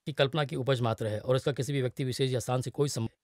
की कल्पना की उपज मात्र है और इसका किसी भी व्यक्ति विशेष या स्थान से कोई संबंध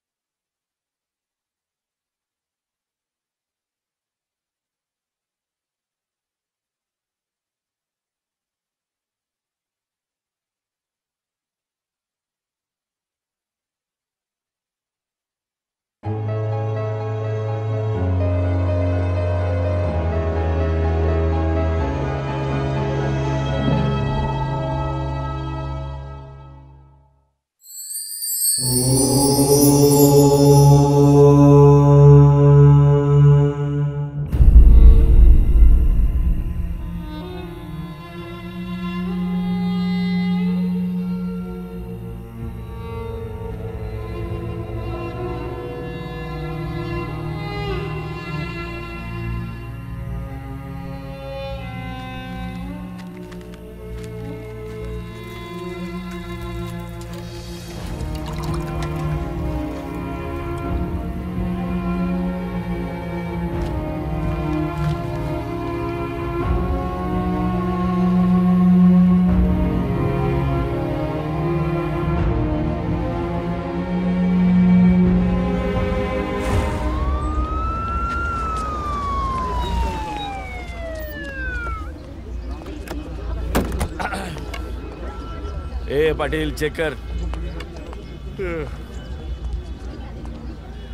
ए पाटिल चेक कर।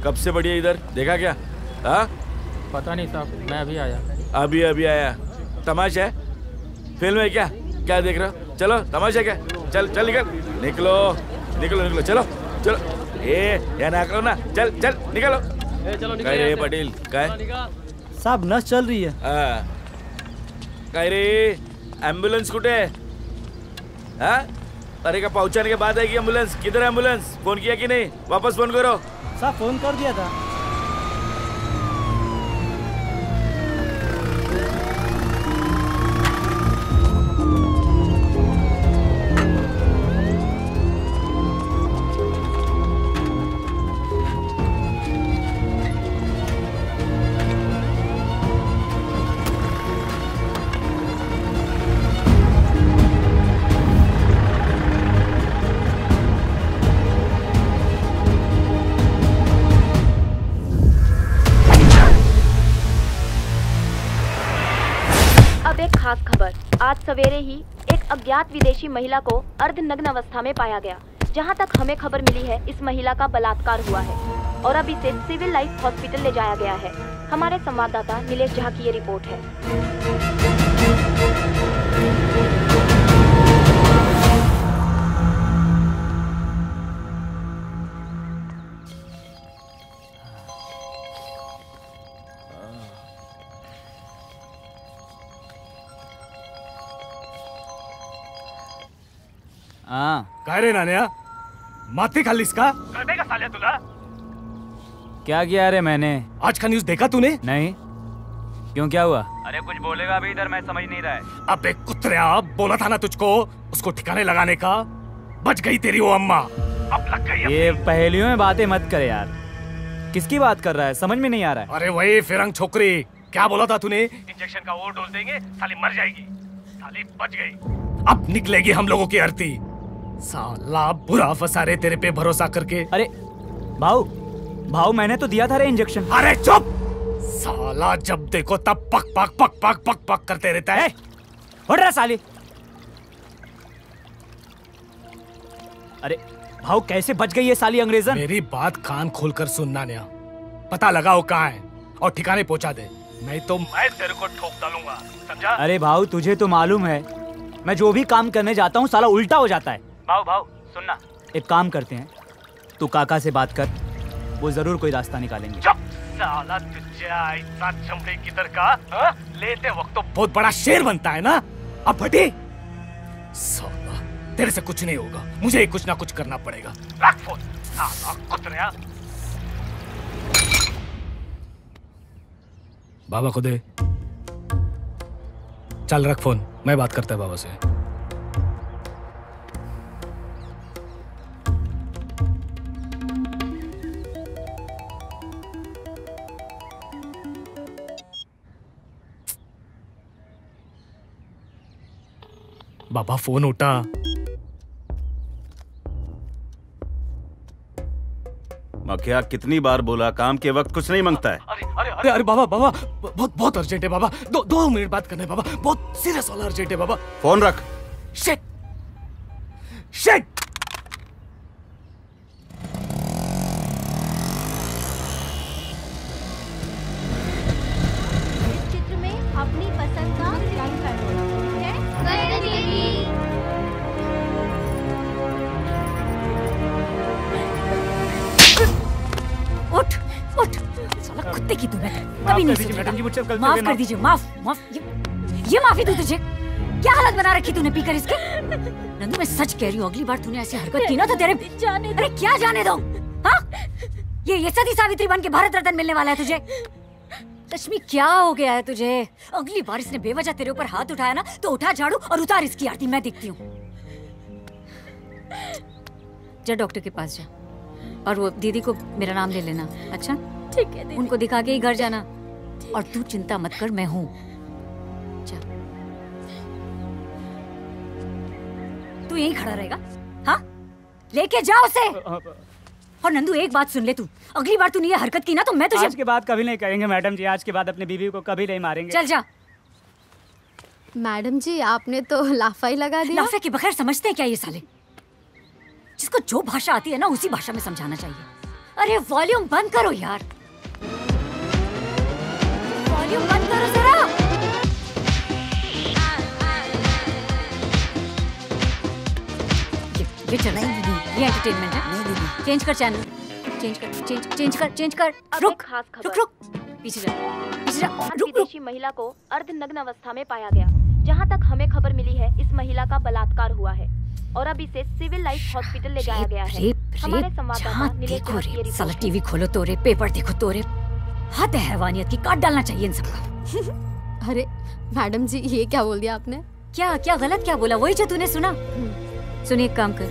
कब से बढ़िया इधर देखा क्या? हाँ पता नहीं साहब, मैं अभी आया। अभी आया। तमाशा है? फिल्म है क्या? क्या देख रहे हो? चलो तमाशा क्या? चल चल निकल निकलो निकलो निकलो चलो चलो। या ना करो ना, चल चल निकलो। चलो काय रे पाटिल काय? साहब नस चल रही है। काय रे एम्बुलेंस कुठे है? हाँ अरे का पहुंचाने के बाद आएगी एम्बुलेंस। किधर है एम्बुलेंस? फोन किया कि नहीं? वापस फोन करो। साहब फोन कर दिया था। खास खबर, आज सवेरे ही एक अज्ञात विदेशी महिला को अर्धनग्न अवस्था में पाया गया। जहां तक हमें खबर मिली है, इस महिला का बलात्कार हुआ है और अब इसे सिविल लाइफ हॉस्पिटल ले जाया गया है। हमारे संवाददाता नीलेश झा की ये रिपोर्ट है। काय रे नान्या, माती खाल्लीस का? कळतंय का साल्या तुला? क्या किया रे मैंने? आज का न्यूज देखा तूने? नहीं, क्यों क्या हुआ? अरे कुछ बोलेगा अभी इधर, मैं समझ नहीं रहा है। अबे कुत्रिया, बोला था ना तुझको उसको ठिकाने लगाने का। बच गई तेरी वो अम्मा। अब लग गई। ये पहेलियों में बातें मत कर यार। किसकी बात कर रहा है? समझ में नहीं आ रहा है। अरे वही फिरंग छोकरी। क्या बोला था तूने? इंजेक्शन का वो डोज देंगे, साली मर जाएगी। साली बच गई। अब निकलेगी हम लोगों की आरती। साला बुरा फंसा रे तेरे पे भरोसा करके। अरे भाऊ भाऊ, मैंने तो दिया था रे इंजेक्शन। अरे चुप साला, जब देखो तब पक पक पक पक पक पक करते रहता है। उठ रहा साली। अरे भाऊ, कैसे बच गई ये साली अंग्रेजन? मेरी बात कान खोलकर सुनना नया। पता लगाओ कहाँ है और ठिकाने पहुंचा दे, नहीं तो मैं तेरे को ठोक डालूंगा, समझा? अरे भाऊ, तुझे तो मालूम है मैं जो भी काम करने जाता हूँ साला उल्टा हो जाता है। भाऊ सुनना, एक काम करते हैं, तू काका से बात कर, वो जरूर कोई रास्ता निकालेंगे। चुप साला, तुझे ऐसा चमड़े किधर का? हा? लेते वक्त तो बहुत बड़ा शेर बनता है ना। अब फटी साला, तेरे से कुछ नहीं होगा, मुझे कुछ ना कुछ करना पड़ेगा। रख फोन साला कुत्रिया। बाबा को दे। चल रख फोन, मैं बात करता है बाबा से। बाबा फोन उठा। क्या कितनी बार बोला, काम के वक्त कुछ नहीं मांगता है। अरे अरे बाबा बाबा, बहुत बहुत अर्जेंट है बाबा, 2 मिनट बात करना है बाबा, बहुत सीरियस वाला अर्जेंट है बाबा। फोन रख। Shit shit. इस चित्र में अपनी पसंद का रंग कर दीजिए। उठ उठ, साला कुत्ते की तू है, कभी नहीं सोचेगा। मैडम जी, मुझसे गलती हो माफ गई, कर दीजिए, माफ। ये माफी दूं तुझे? क्या हालत बना रखी तूने पीकर इसके? नंदू मैं सच कह रही हूँ, अगली बार तूने ऐसी हरकत की ना तो तेरे जाने दो। अरे क्या जाने दो? हाँ? ये सती सावित्री बन के भारत रत्न मिलने वाला है तुझे। लक्ष्मी क्या हो गया है तुझे? अगली बार इसने बेवजह तेरे ऊपर हाथ उठाया ना तो उठा झाड़ू और उतार इसकी आरती, मैं देखती हूँ। जा डॉक्टर के पास जा और वो दीदी को मेरा नाम ले लेना, अच्छा? ठीक है दीदी। उनको दिखा के ही घर जाना। और तू चिंता मत कर, मैं हूँ। जा। तू यहीं खड़ा रहेगा? हाँ? लेके जा उसे। और नंदू एक बात सुन ले तू, अगली बार तूने ये हरकत की ना तो मैं तुझे आज के बाद कभी नहीं करेंगे मैडम जी, आज के बाद अपनी बीवी को कभी नहीं मारेंगे। चल जा। मैडम जी आपने तो लाफा ही लगा दिया। लाफे के बगैर समझते हैं क्या ये साले? जिसको जो भाषा आती है ना उसी भाषा में समझाना चाहिए। अरे वॉल्यूम बंद करो यार, वॉल्यूम बंद करो जरा। ये चला ये एंटरटेनमेंट है। चेंज कर चैनल, चेंज कर। रुक खास खबर। रुक पीछे जा, विदेशी महिला को अर्धनग्न अवस्था में पाया गया। जहां तक हमें खबर मिली है, इस महिला का बलात्कार हुआ है और अब इसे सिविल लाइफ हॉस्पिटल ले जाया गया है। हमारे संवाददाता नीलेश देखो की रे, रिपोर्ट साला टीवी खोलो तो रे, पेपर देखो तो रे, हद है हैवानियत की, काट डालना चाहिए इन सबका। अरे मैडम जी ये क्या बोल दिया आपने? क्या गलत क्या बोला? वही जो तूने सुना। सुन एक काम कर,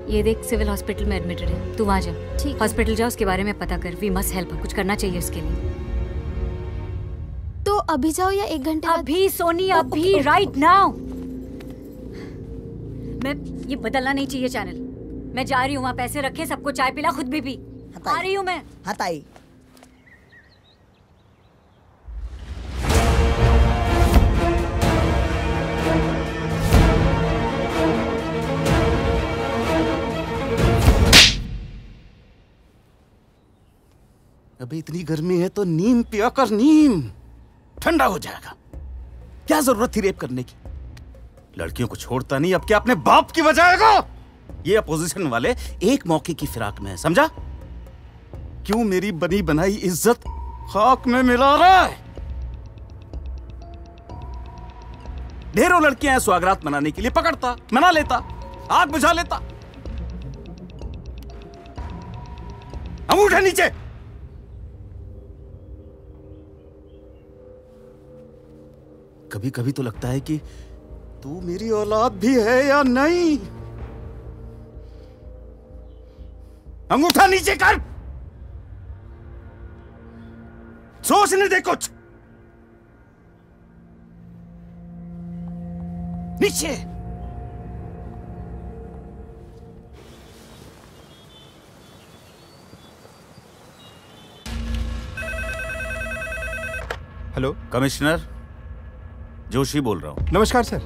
ये देख सिविल हॉस्पिटल में एडमिटेड है, तू वहाँ जा। ठीक। हॉस्पिटल जा, उसके बारे में पता कर। वी मस्ट हेल्प, कुछ करना चाहिए उसके लिए। तो अभी जाओ या 1 घंटे बाद? अभी सोनी, अभी राइट नाउ। मैं ये बदलना नहीं चाहिए चैनल। मैं जा रही हूँ वहाँ, पैसे रखे, सबको चाय पिला, खुद भी पी। आ रही हूँ मैं। हटाई। अभी इतनी गर्मी है तो नीम पिया कर, नीम ठंडा हो जाएगा। क्या जरूरत थी रेप करने की? लड़कियों को छोड़ता नहीं, अब क्या अपने बाप की बजाएगा? ये अपोजिशन वाले एक मौके की फिराक में है, समझा? क्यों मेरी बनी बनाई इज्जत खाक में मिला रहा है? ढेरों लड़कियां हैं स्वागरात मनाने के लिए, पकड़ता, मना लेता, आग बुझा लेता। अंगूठा नीचे। कभी कभी तो लगता है कि तू मेरी औलाद भी है या नहीं। अंगूठा नीचे कर, सोचने दे कुछ। नीचे। हेलो, कमिश्नर जोशी बोल रहा हूं। नमस्कार सर।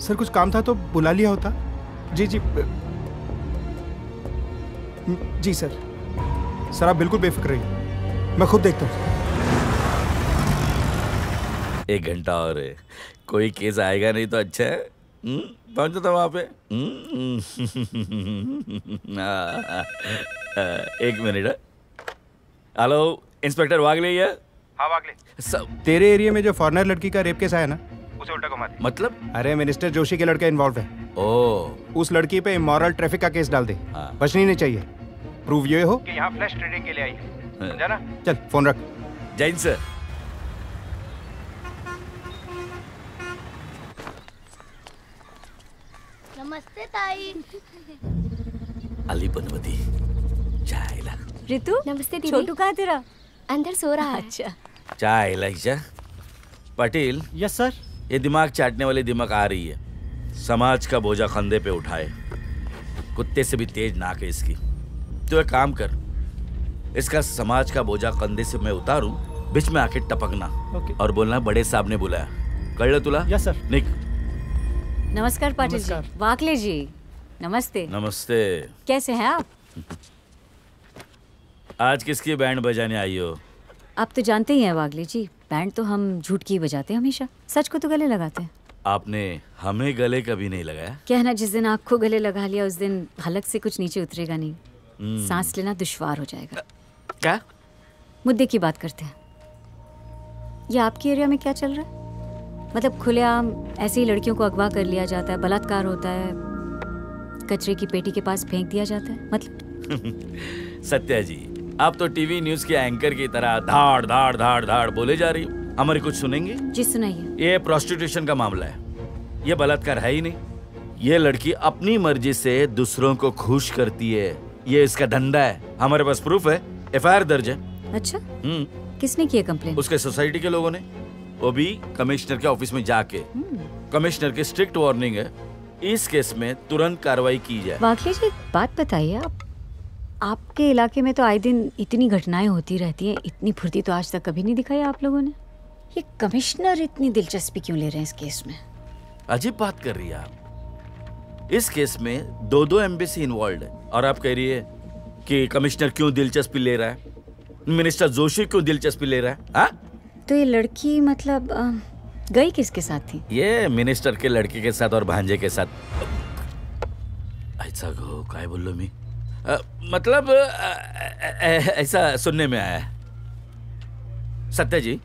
सर कुछ काम था तो बुला लिया होता। जी जी सर। सर आप बिल्कुल बेफिक्र रहिए, मैं खुद देखता हूँ। 1 घंटा और है, कोई केस आएगा नहीं तो अच्छा है। पहुंचो तो वहां पे। 1 मिनट। हेलो इंस्पेक्टर वागले है? हाँ वागले। तेरे एरिया में जो फॉरेनर लड़की का रेप केस आया ना, उसे उल्टा घुमा दे। मतलब? अरे मिनिस्टर जोशी के लड़का इन्वॉल्व है। ओह। उस लड़की पे इमोरल ट्रैफिक का केस डाल दे। हाँ। बचनी नहीं चाहिए। प्रूव ये हो कि यहाँ फ्लैश ट्रेडिंग के लिए आई है, समझा ना? चल फोन रख। जैन सर। नमस्ते ताई। अली बनवती चायला। ऋतु नमस्ते दीदी। छोटू कहाँ है तेरा? अंदर सो रहा है। अच्छा। चायला ईशा। पाटिल। Yes sir. ये दिमाग चाटने वाली दिमाग आ रही है, समाज का बोझा कंधे पे उठाए, कुत्ते से भी तेज नाक है इसकी। तो एक काम कर, इसका समाज का बोझा कंधे से मैं उतारूं, बीच में आके टपकना और बोलना बड़े साहब ने बुलाया। कळलं तुला? Yes sir. निक। नमस्कार पाटिल जी। वाकले जी नमस्ते। नमस्ते। कैसे हैं आप? आज किसकी बैंड बजाने आई हो? आप तो जानते ही हैं वागले जी, बैंड तो हम झूठ की बजाते हैं हमेशा, सच को तो गले लगाते हैं। आपने हमें गले कभी नहीं लगाया? क्या ना, जिस दिन आँख को गले लगा लिया उस दिन हलक से कुछ नीचे उतरेगा नहीं, सांस लेना दुश्वार हो जाएगा। क्या? मुद्दे की बात करते हैं। ये आपके एरिया में क्या चल रहा है? मतलब खुलेआम ऐसे ही लड़कियों को अगवा कर लिया जाता है, बलात्कार होता है, कचरे की पेटी के पास फेंक दिया जाता है, मतलब। सत्या जी, आप तो टीवी न्यूज के एंकर की तरह धाड़ धाड़ धाड़ धाड़ बोले जा रही हो। हमारी कुछ सुनेंगे? जी सुनाइए। ये प्रोस्टिट्यूशन का मामला है, ये बलात्कार है ही नहीं। ये लड़की अपनी मर्जी से दूसरों को खुश करती है, ये इसका धंधा है। हमारे पास प्रूफ है, एफआईआर दर्ज है। अच्छा, किसने किया कंप्लेंट? उसके सोसाइटी के लोगों ने, वो भी कमिश्नर के ऑफिस में जाके। कमिश्नर की स्ट्रिक्ट वार्निंग है, इस केस में तुरंत कार्रवाई की जाए। वाकई जी, एक बात बताइए, आपके इलाके में तो आए दिन इतनी घटनाएं होती रहती हैं, इतनी फुर्ती तो आज तक कभी नहीं दिखाई आप लोगों ने। ये कमिश्नर इतनी दिलचस्पी क्यों ले रहे हैं इस केस में? अजीब बात कर रही है आप। इस केस में दो एम्बेसी इन्वॉल्व है और आप कह रही है कि कमिश्नर क्यों दिलचस्पी ले रहा है, मिनिस्टर जोशी क्यों दिलचस्पी ले रहा है? हा? तो ये लड़की मतलब गई किसके साथ थी? ये मिनिस्टर के लड़के के साथ और भांजे के साथ। ऐसा गो काय बोल मी, मतलब ऐसा सुनने में आया है। सत्या जी,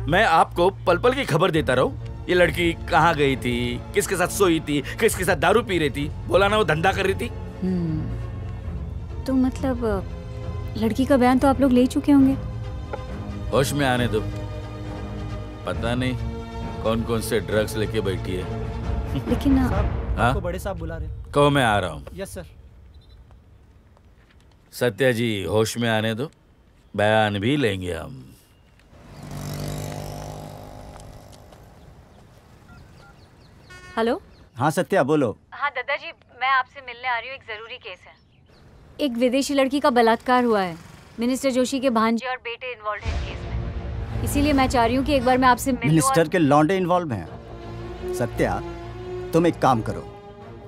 मैं आपको पल पल की खबर देता रहूं। ये लड़की कहाँ गई थी, किसके साथ सोई थी, किसके साथ दारू पी रही थी, बोला ना वो धंधा कर रही थी। तो मतलब लड़की का बयान तो आप लोग ले चुके होंगे। होश में आने दो, पता नहीं कौन कौन से ड्रग्स लेके बैठी है। लेकिन आपको बड़े साहब बुला रहे। कहो मैं आ रहा हूँ। Yes sir. सत्या जी, होश में आने दो, बयान भी लेंगे हम। हेलो। हाँ सत्या बोलो। हाँ दादाजी, मैं आपसे मिलने आ रही हूँ, एक जरूरी केस है। एक विदेशी लड़की का बलात्कार हुआ है, मिनिस्टर जोशी के भांजे और बेटे इन्वॉल्व हैं इस केस में, इसीलिए मैं चाह रही हूँ कि एक बार मैं आपसे मिल लूं। मिनिस्टर के लौंडे इन्वॉल्व हैं? सत्या, तुम एक काम करो,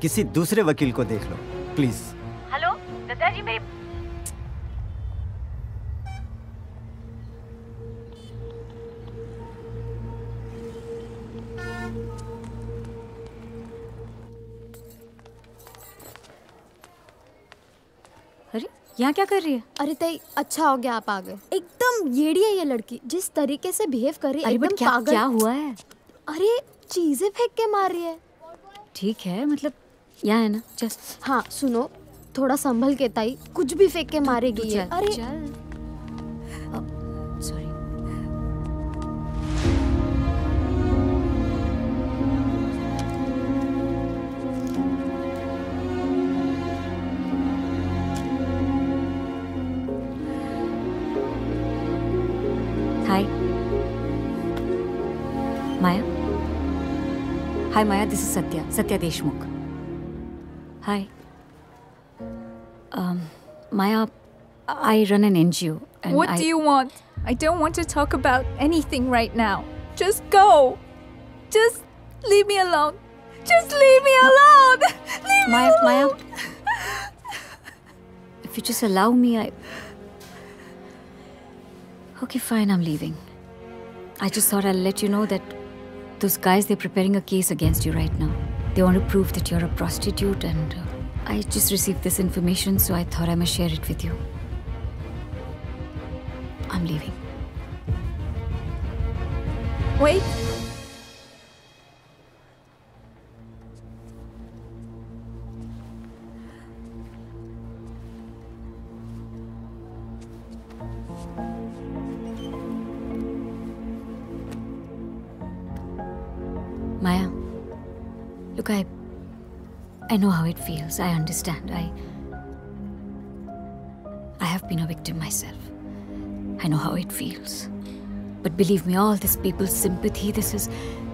किसी दूसरे वकील को देख लो प्लीज। हेलो दादाजी, मेरी यहाँ क्या कर रही है? अरे ताई, अच्छा हो गया आप आ गए। एकदम येड़ी है ये लड़की, जिस तरीके से बिहेव कर रही है एकदम पागल। क्या हुआ है? अरे चीजें फेंक के मार रही है। ठीक है, मतलब यहाँ है ना, जस्ट। हाँ सुनो, थोड़ा संभल के ताई, कुछ भी फेंक के मारेगी ये। अरे sorry. Hi. Maya? Hi Maya, this is Satya Deshmukh. Hi. Maya, I run an NGO. And what do you want? I don't want to talk about anything right now. Just go. Just leave me alone. Just leave me alone. Leave me alone. Maya, if you just allow me, Okay, fine, I'm leaving. I just thought I'll let you know that those guys, they're preparing a case against you right now. They want to prove that you're a prostitute, and I just received this information, so I thought I must share it with you. I'm leaving. Wait. Maya, look, I know how it feels. I understand. I have been a victim myself. I know how it feels. But believe me, all this people's sympathy, this is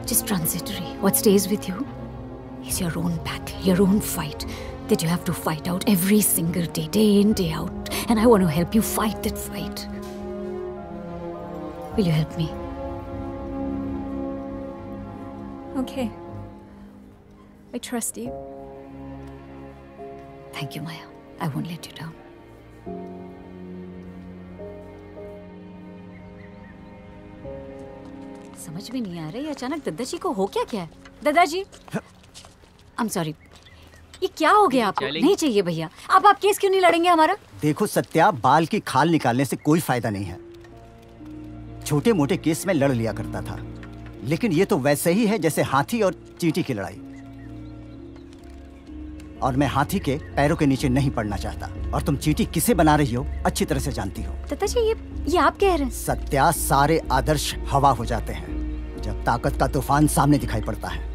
just transitory. What stays with you is your own battle, your own fight that you have to fight out every single day, day in, day out. and I want to help you fight that fight. Will you help me? Okay. I trust you. Thank you, Maya. I won't let you down. समझ में नहीं आ रहा है अचानक दादाजी को हो क्या है? दादाजी, I'm sorry. ये क्या हो गया आपको? नहीं चाहिए भैया। आप केस क्यों नहीं लड़ेंगे हमारा? देखो सत्या, बाल की खाल निकालने से कोई फायदा नहीं है। छोटे मोटे केस में लड़ लिया करता था, लेकिन ये तो वैसे ही है जैसे हाथी और चींटी की लड़ाई। और मैं हाथी के पैरों के नीचे नहीं पड़ना चाहता, और तुम चींटी किसे बना रही हो अच्छी तरह से जानती हो। दादाजी ये आप कह रहे हैं? सत्या, सारे आदर्श हवा हो जाते हैं जब ताकत का तूफान सामने दिखाई पड़ता है।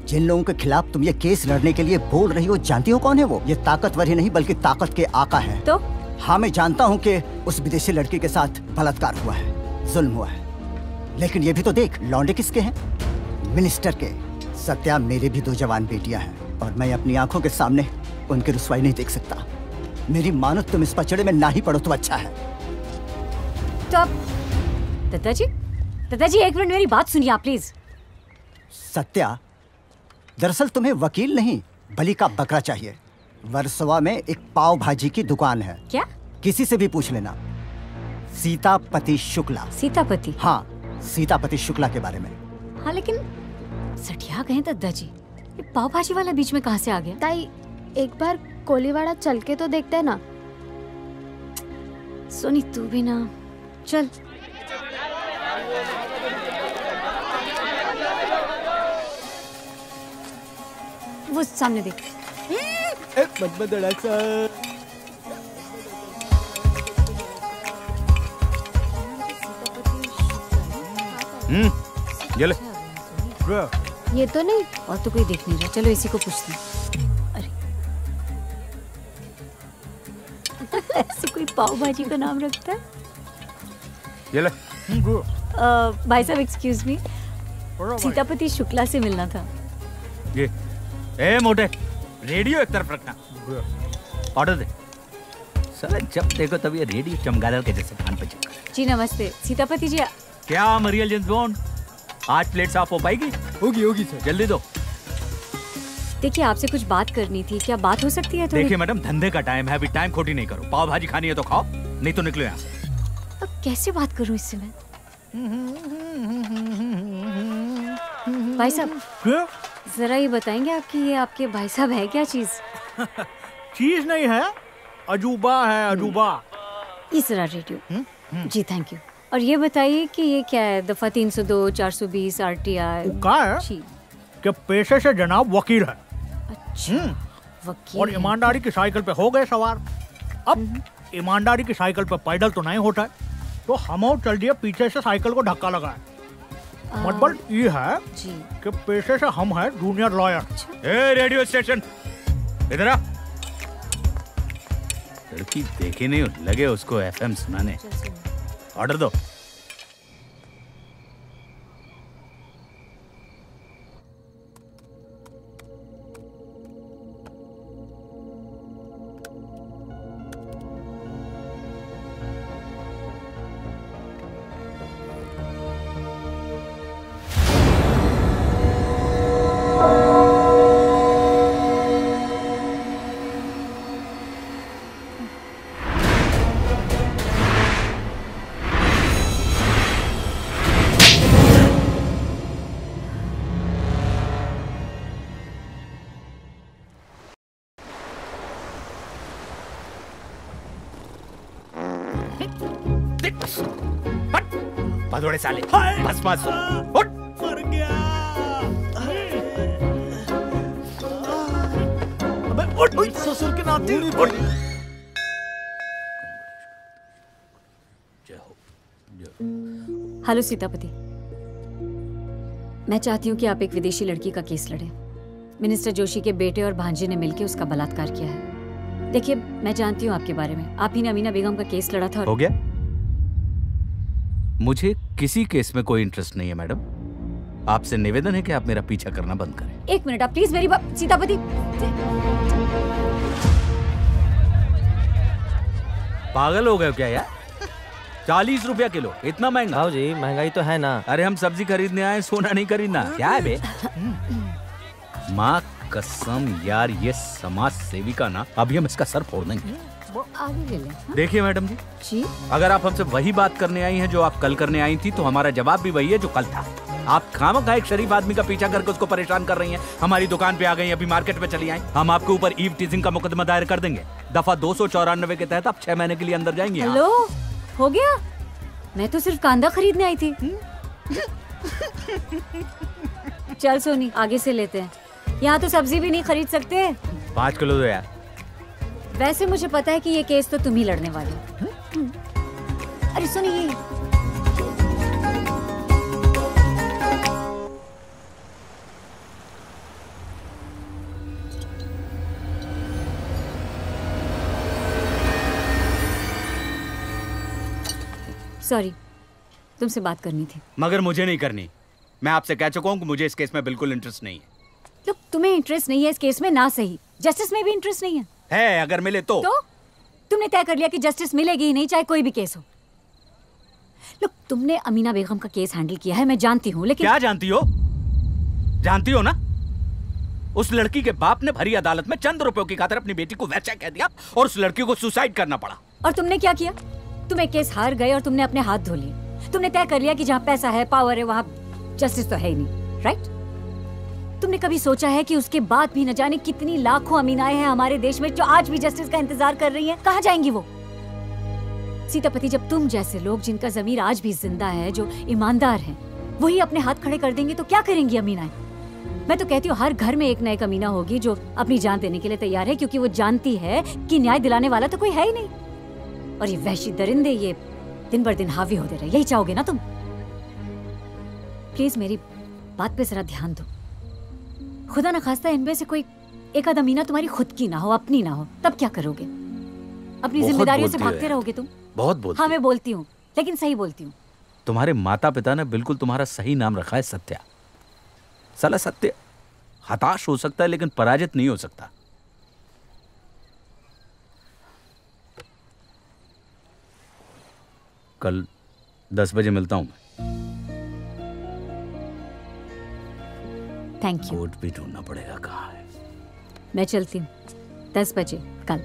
जिन लोगों के खिलाफ तुम ये केस लड़ने के लिए बोल रही हो, जानती हो कौन है वो? ये ताकतवर ही नहीं बल्कि ताकत के आका है। तो? हाँ, मैं जानता हूँ कि उस विदेशी लड़की के साथ बलात्कार हुआ है, जुल्म हुआ है, लेकिन ये भी तो देख, लौंडे किसके हैं? मिनिस्टर के। सत्या, मेरे भी 2 जवान बेटियां हैं और मैं अपनी आंखों के सामने उनकी रुसवाई नहीं देख सकता। मेरी मानो तुम इस पचड़े में ना ही पड़ो तो अच्छा है। तो आप दादाजी 1 मिनट मेरी बात सुनिए आप प्लीज। सत्या, दरअसल तुम्हें वकील नहीं बलि का बकरा चाहिए। वर्सोवा में एक पाव भाजी की दुकान है। क्या? किसी से भी पूछ लेना। सीतापति शुक्ला। सीतापति? हाँ, सीतापति शुक्ला के बारे में। हाँ, लेकिन सटिया गए दादाजी, ये पाव भाजी वाला बीच में कहाँ से आ गया? ताई, एक बार कोलीवाड़ा चल के तो देखते हैं ना। सोनी तू भी ना चल। वो सामने देख। ये ले। ये तो नहीं। और तो कोई देख नहीं रहा, चलो इसी को पूछते हैं। अरे ऐसे कोई पाव भाजी का नाम रखता है? ये ले। भाई साहब एक्सक्यूज मी, सीतापति शुक्ला से मिलना था। ये ए मोटे, रेडियो एक तरफ रखना। ऑर्डर दे। साला जब देखो तब ये रेडियो चमगादड़ के जैसे कान पे चिपका है। जी नमस्ते सीतापति जी। क्या मरियल जेम्स बॉन्ड, आज प्लेट साफ हो पाएगी? होगी सर। जल्दी दो। देखिए आपसे कुछ बात करनी थी, क्या बात हो सकती है? देखिए मैडम, धंधे का टाइम है, अभी टाइम खोटी नहीं करो। पाव भाजी खानी है तो खाओ, नहीं तो निकलो यहाँ से। अब कैसे बात करूँ इससे मैं? भाई साहब जरा ये बताएंगे आपकी ये आपके भाई साहब है क्या चीज? चीज नहीं है, अजूबा है, अजूबा। इस तरह रेडियो। Ji thank you. और ये बताइए कि ये क्या है? दफा 302, 420 RTI क्या है? कि पेशे से जनाब वकील है। अच्छा वकील। और ईमानदारी की साइकिल पे हो गए सवार। अब ईमानदारी की साइकिल पे पैदल तो नहीं होता है, तो हम चल दिए पीछे से साइकिल को धक्का लगाए। मतलब ये है कि पेशे से हम है जूनियर लॉयर। ए रेडियो स्टेशन इधर आ। लड़की देखे नहीं लगे उसको FM सुनाने। ऑर्डर दो। बदोड़े साले, बस बस उठ। मर गया। अबे उठ, ससुर के नाती उठ। हेलो सीतापति, मैं चाहती हूँ कि आप एक विदेशी लड़की का केस लड़ें। मिनिस्टर जोशी के बेटे और भांजे ने मिलकर उसका बलात्कार किया है। देखिए मैं जानती हूँ आपके बारे में, आप ही ने अमीना बेगम का केस लड़ा था। हो गया? मुझे किसी केस में कोई इंटरेस्ट नहीं है मैडम। आपसे निवेदन है कि आप मेरा पीछा करना बंद करें। 1 मिनट आप प्लीज मेरी बात। सीतापति पागल हो गए हो क्या यार? 40 रुपया किलो, इतना महंगा? हाँ जी, महंगाई तो है ना। अरे हम सब्जी खरीदने आए, सोना नहीं खरीदना। क्या है बे? माँ कसम यार, ये समाज सेविका ना, अभी हम इसका सर फोड़ देंगे। आगे ले ले। देखिए मैडम जी, जी, अगर आप हमसे वही बात करने आई हैं जो आप कल करने आई थी, तो हमारा जवाब भी वही है जो कल था। आप खामखा एक शरीफ आदमी का पीछा करके उसको परेशान कर रही हैं। हमारी दुकान पे आ गई, अभी मार्केट में चली आई। हम आपके ऊपर ईव टीजिंग का मुकदमा दायर कर देंगे। दफा 294 के तहत आप 6 महीने के लिए अंदर जाएंगे। हेलो, हो गया? मैं तो सिर्फ कांदा खरीदने आई थी। चल सोनी, आगे से लेते हैं। यहाँ तो सब्जी भी नहीं खरीद सकते। 5 किलो दो यार। वैसे मुझे पता है कि ये केस तो तुम ही लड़ने वाले हो। अरे सुनिए, ये सॉरी, तुमसे बात करनी थी। मगर मुझे नहीं करनी। मैं आपसे कह चुका हूँ कि मुझे इस केस में बिल्कुल इंटरेस्ट नहीं है। लोग, तुम्हें इंटरेस्ट नहीं है इस केस में, ना सही जस्टिस में भी इंटरेस्ट नहीं है। अगर मिले तो तुमने तय कर लिया कि जस्टिस मिलेगी ही नहीं, चाहे कोई भी केस हो। लोग, तुमने अमीना बेगम का केस हैंडल किया है, मैं जानती हूँ, लेकिन क्या जानती हो? जानती हो ना, उस लड़की के बाप ने भरी अदालत में चंद रुपयों की खातिर अपनी बेटी को वैसा कह दिया और उस लड़की को सुसाइड करना पड़ा। और तुमने क्या किया? तुम एक केस हार गए और तुमने अपने हाथ धो लिए। तुमने तय कर लिया कि जहाँ पैसा है, पावर है, वहाँ जस्टिस तो है ही नहीं, राइट? तुमने कभी सोचा है कि उसके बाद भी न जाने कितनी लाखों अमीनाएं हैं हमारे देश में जो आज भी जस्टिस का इंतजार कर रही हैं? कहाँ जाएंगी वो? सीतापति, जब तुम जैसे लोग जिनका ज़मीर आज भी जिंदा है, जो ईमानदार हैं, वही अपने हाथ खड़े कर देंगे तो क्या करेंगी अमीनाएं? मैं तो कहती हूँ हर घर में एक न एक अमीना होगी जो अपनी जान देने के लिए तैयार है, क्योंकि वो जानती है कि न्याय दिलाने वाला तो कोई है ही नहीं। और ये वहशी दरिंदे ये दिन बर दिन हावी होते रहे, यही चाहोगे ना तुम? प्लीज मेरी बात पे जरा ध्यान दो। खुदा न खास्ता इनमें से कोई एक आध अमीना तुम्हारी खुद की ना हो, अपनी ना हो, तब क्या करोगे? अपनी जिम्मेदारियों से भागते रहोगे तुम? बहुत बोलती। हाँ, मैं बोलती हूँ, लेकिन सही बोलती हूँ। तुम्हारे माता पिता ने बिल्कुल तुम्हारा सही नाम रखा है, सत्या। साला सत्य हताश हो सकता है लेकिन पराजित नहीं हो सकता। कल 10 बजे मिलता हूं। Thank you. कोट भी ढूंढना पड़ेगा, कहाँ है? मैं चलती हूँ 10 बजे कल।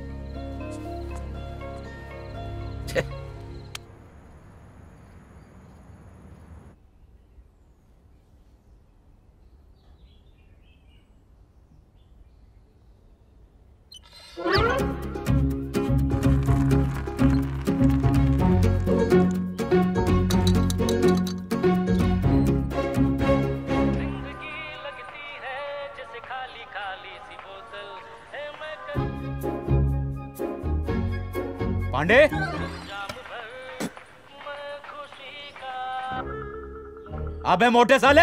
पांडे, अबे मोटे साले,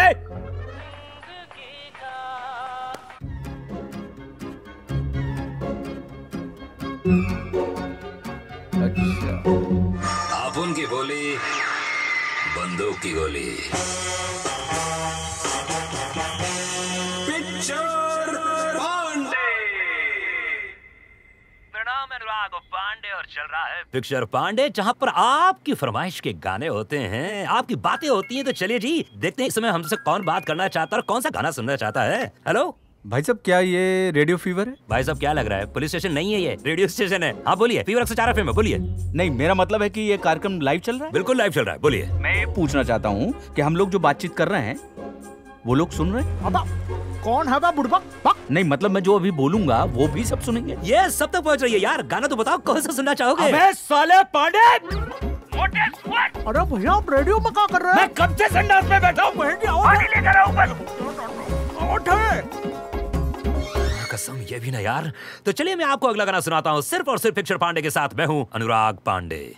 आपुन की बोली, बंदूक की गोली। पिक्चर पांडे। प्रणाम, अनुराग पांडे और चल रहा है पिक्चर पांडे, जहाँ पर आपकी फरमाइश के गाने होते हैं, आपकी बातें होती हैं। तो चलिए जी, देखते हैं इस समय हमसे कौन बात करना चाहता है और कौन सा गाना सुनना चाहता है। हेलो भाई साहब, क्या ये रेडियो फीवर है? भाई साहब, क्या लग रहा है? पुलिस स्टेशन नहीं है, ये रेडियो स्टेशन है। हाँ बोलिए, फीवर 104 FM है, बोलिए। नहीं, मेरा मतलब है कि ये कार्यक्रम लाइव चल रहा है। बिल्कुल लाइव चल रहा है, बोलिए। मैं ये पूछना चाहता हूँ कि हम लोग जो बातचीत कर रहे हैं वो लोग सुन रहे हैं? अबा, कौन है बुढ़बा? नहीं, मतलब मैं जो अभी बोलूंगा वो भी सब सुनेंगे। ये सब तक पहुंच रही है यार। गाना तो बताओ, कौन सा सुनना चाहोगे? अबे साले पांडे, अरे भैया, आप रेडियो में क्या कर रहे हैं? मैं कब से संडास में बैठा हूँ। पानी लेकर आओ बस। कसम, ये भी ना यार। तो चलिए मैं आपको अगला गाना सुनाता हूँ, सिर्फ और सिर्फ पिक्चर पांडे के साथ। मैं हूँ अनुराग पांडे।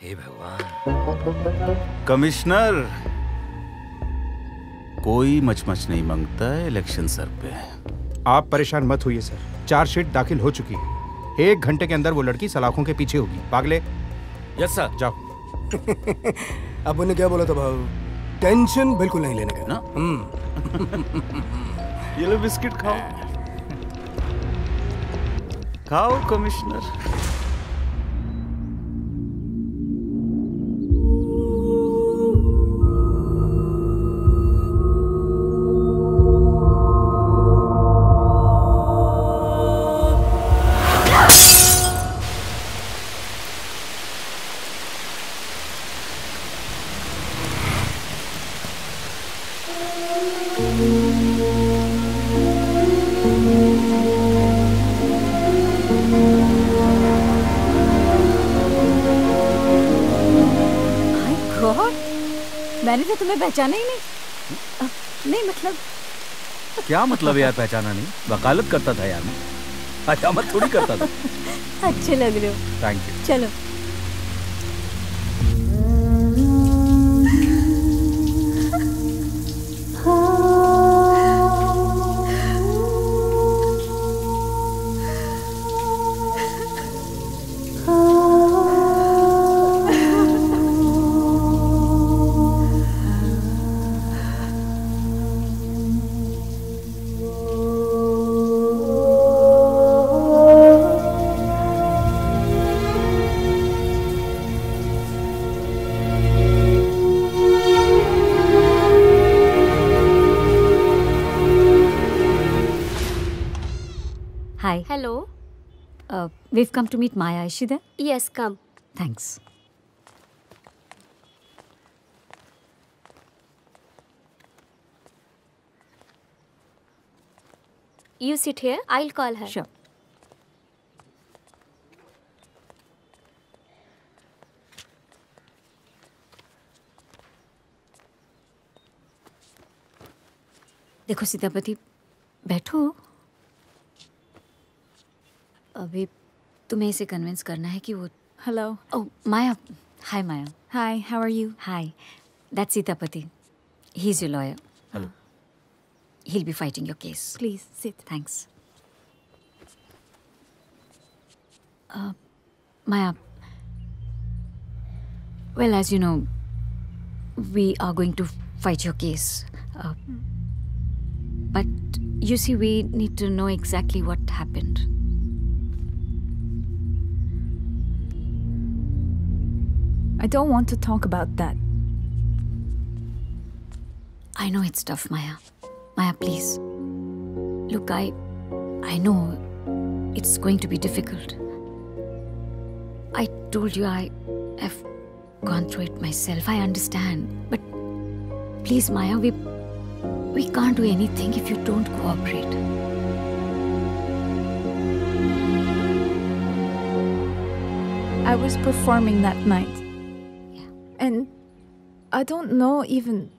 हे भगवान। कमिश्नर, कोई मचमच नहीं मांगता है इलेक्शन सर पे। आप परेशान मत होइए सर, चार्जशीट दाखिल हो चुकी है। 1 घंटे के अंदर वो लड़की सलाखों के पीछे होगी। पागले। Yes sir. जाओ। अब उन्हें क्या बोला था भाव? टेंशन बिल्कुल नहीं लेने का ना। ये लो बिस्किट खाओ। खाओ कमिश्नर। गॉड, मैंने तो तुम्हें पहचाना ही नहीं। नहीं मतलब क्या मतलब यार पहचाना नहीं? वकालत करता था यार मैं, हजामत थोड़ी करता था। अच्छे लग रहे हो। Thank you. चलो। Hi. Hello. We've come to meet Maya. Is she there? Yes, come. Thanks. You sit here. I'll call her. Sure. देखो सीतापति, बैठो। अभी तुम्हें इसे कन्विंस करना है कि वो Hello. Oh, Maya. Hi, Maya. Hi, how are you? Hi. That's Sitapati. He's your lawyer. Hello. He'll be fighting your case. Please, sit. Thanks. Maya. Well, as you know, we are going to fight your case. But you see, we need to know exactly what happened. I don't want to talk about that. I know it's tough, Maya. Maya, please. Look, I know it's going to be difficult. I told you I've gone through it myself. I understand. But please, Maya, we can't do anything if you don't cooperate. I was performing that night. And I don't know even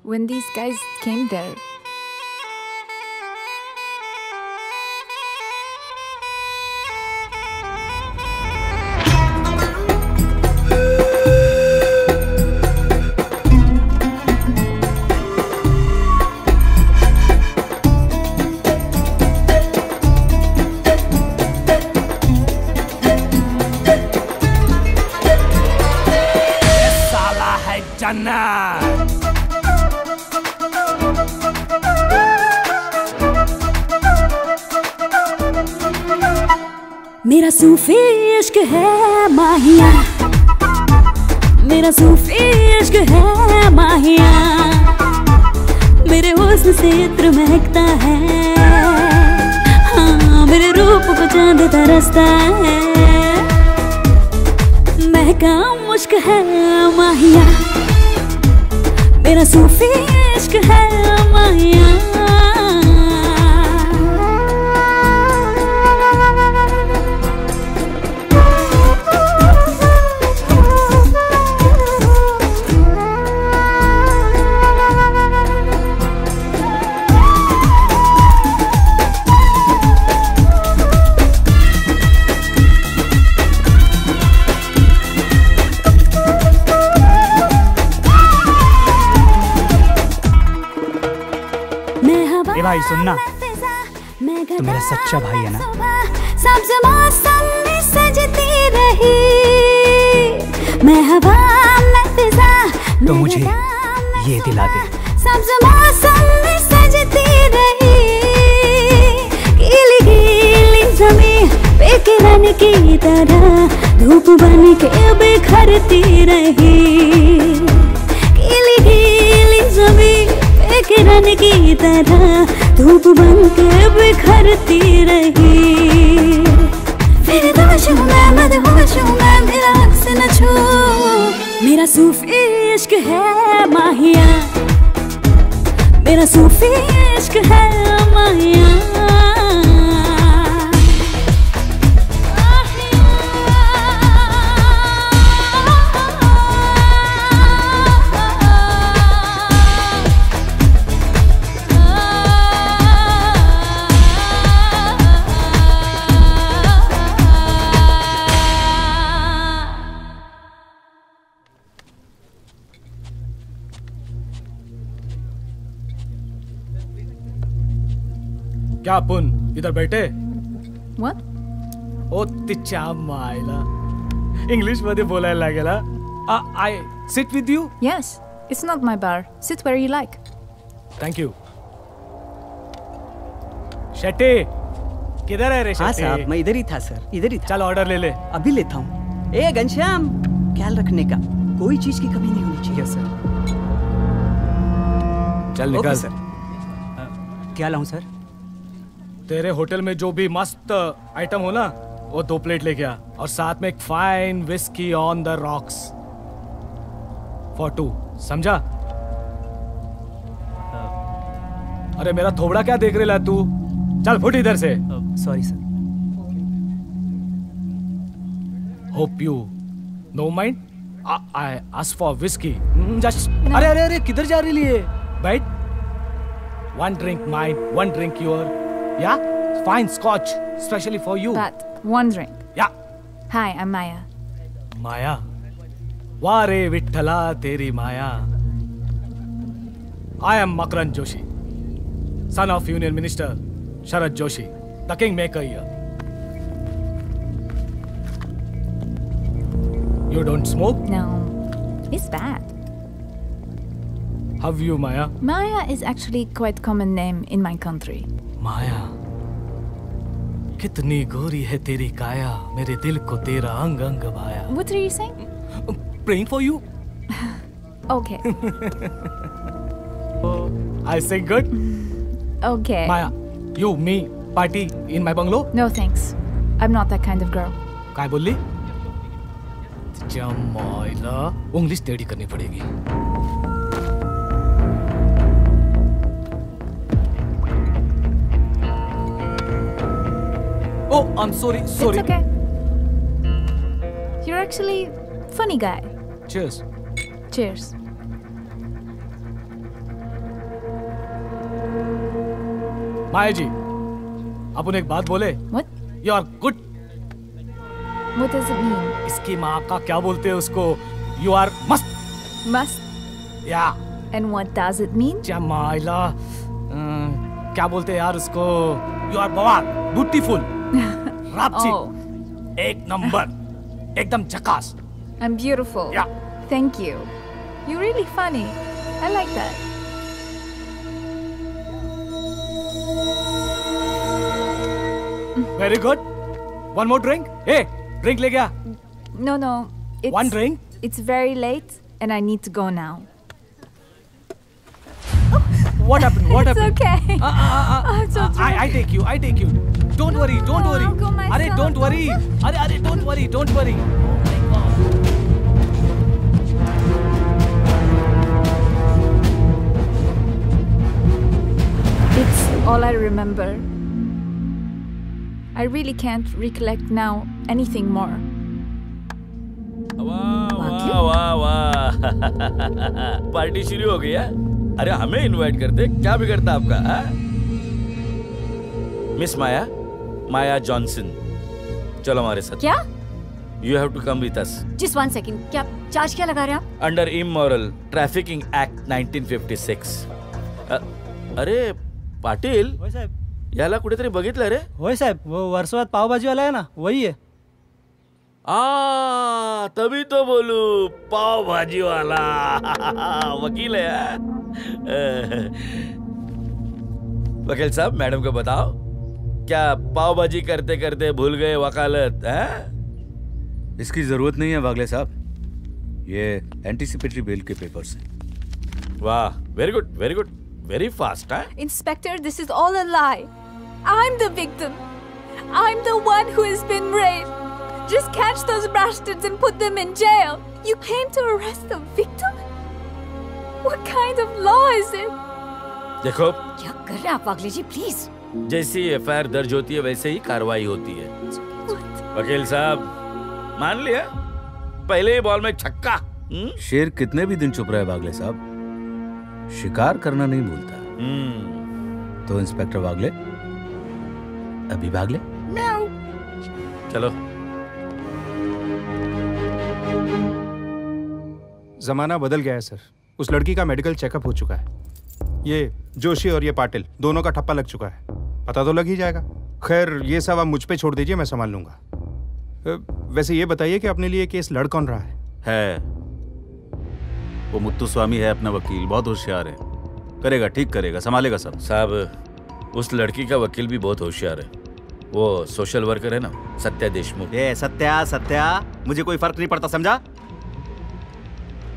when these guys came there. मेरा सूफी इश्क है माहिया, मेरा सूफी इश्क है माहिया, मेरे हुस्न से इत्र महकता है, हाँ मेरे रूप को चांद तरसता है, महका मुश्क है माहिया, मेरा सूफी इश्क है माहिया। ए भाई सुनना, तू मेरा सच्चा भाई है ना? सब्ज़ मौसम में सजती रही मैं हवा में फिजा, तो मुझे ये दिला दे। सब्ज़ मौसम में सजती रही गीली गीली ज़मीं पे किरण की तरह धूप बन के बिखरती रही, गीली गीली ज़मीं किरण की तरह धूप बन के बिखरती रही, फिर दोष हूँ मैं, मदहोश हूँ मैं, मेरा अक्स न छू, मेरा सूफी इश्क है माहिया, मेरा सूफी इश्क है माहिया। क्या पुन इधर बैठे? What? ओ तिच्या मायला इंग्लिश मध्ये बोलायला लागेल. I sit with you? Yes. It's not my bar. Sit where you like. Thank you. Shetty किधर है रे शेट्टी? हाँ साहब, मैं इधर ही था सर, इधर ही था। चल ऑर्डर ले ले। अभी लेता हूँ। ए घनश्याम, ख्याल रखने का, कोई चीज की कमी नहीं होनी चाहिए। सर। चल निकल। सर। क्या लाऊं सर? तेरे होटल में जो भी मस्त आइटम हो ना, वो 2 प्लेट लेके आ और साथ में एक fine whisky on the rocks for 2, समझा? अरे मेरा थोबड़ा क्या देख रहा है तू? चल फुट इधर से। Sorry sir. Hope you know mind I ask for whisky just. अरे अरे अरे किधर जा रही है? बैठ। 1 drink mine, 1 drink your. Yeah, fine scotch, especially for you. But 1 drink. Yeah. Hi, I'm Maya. माया, वाह रे विठ्ठला तेरी माया. I am Makaran Joshi, son of Union Minister Sharad Joshi, the kingmaker here. You don't smoke? No, it's bad. How you, Maya? Maya is actually quite common name in my country. माया, कितनी गोरी है तेरी काया, मेरे दिल को तेरा अंग अंग भाया. What are you saying? Praying for you. Okay. I sing good. Okay. Maya, you, me, party in my bungalow? No thanks. I'm not that kind of girl. काय बोली? जमाइला, इंग्लिश टेढ़ी करनी पड़ेगी. Oh, I'm sorry. It's okay. You're actually funny guy. Cheers. Cheers. माया जी, अपन एक बात बोले? What? You are good. What does it mean? इसकी माँ का क्या बोलते हैं उसको? You are must. Must? Yeah. And what does it mean? जमाइला, क्या बोलते हैं यार उसको? You are बवाल, beautiful. रापची, एक नंबर, एकदम झकास. I'm beautiful. Yeah. Thank you. You're really funny. I like that. Very good. One more drink? Hey, drink ले गया. No, no. It's, 1 drink? It's very late and I need to go now. What happened? What happened? It's okay. I'm so drunk. I take you. I take you. Don't worry. Don't worry. I'll go myself. अरे don't worry. अरे don't worry. Don't worry. It's all I remember. I really can't recollect now anything more. वाह वाह वाह, party शुरू हो गई है. अरे हमें इनवाइट करते, क्या बिगड़ता आपका? मिस माया, माया जॉनसन, चलो हमारे साथ. क्या? You have to come with us. Just 1 second. क्या चार्ज क्या लगा रहे हैं आप? Under Immoral Trafficking Act 1956. अरे पाटील, याला कुठेतरी बघितलं रे? होय साहेब, वो वर्सोवात पावभाजी वाला है ना, वही है. तभी तो बोलू पाव भाजी वाला. वकील है. वकील साहब, मैडम को बताओ, क्या पाव भाजी करते करते भूल गए वकालत? इसकी जरूरत नहीं है वागले साहब, ये एंटीसिपेटरी बेल के पेपर्स हैं. वाह, very good, very good, very fast. Inspector, this is all a lie. I'm the victim. I'm the one who has been raped. Just catch those bastards and put them in jail. You came to arrest the victim? What kind of law is it? देखो, क्या कर रहे हैं आप वागले जी? Please. जैसी FIR दर्ज होती है वैसे ही कार्रवाई होती है. वकील साहब, मान लिया, पहले ही बॉल में छक्का. शेर कितने भी दिन चुप रहे वागले साहब, शिकार करना नहीं भूलता. तो इंस्पेक्टर वागले, अभी भाग ले. चलो. जमाना बदल गया है सर. उस लड़की का मेडिकल चेकअप हो चुका है. ये जोशी और ये पाटिल दोनों का ठप्पा लग चुका है. पता तो लग ही जाएगा। खैर ये सब आप मुझ पे छोड़ दीजिए, मैं संभाल लूंगा। वैसे ये बताइए कि अपने लिए केस लड़ कौन रहा है? वो मुत्तुस्वामी है अपना वकील, बहुत होशियार है, करेगा, ठीक करेगा, संभालेगा सब। साहब उस लड़की का वकील भी बहुत होशियार है, वो सोशल वर्कर है ना, सत्या देशमुख। ये सत्या मुझे कोई फर्क नहीं पड़ता, समझा?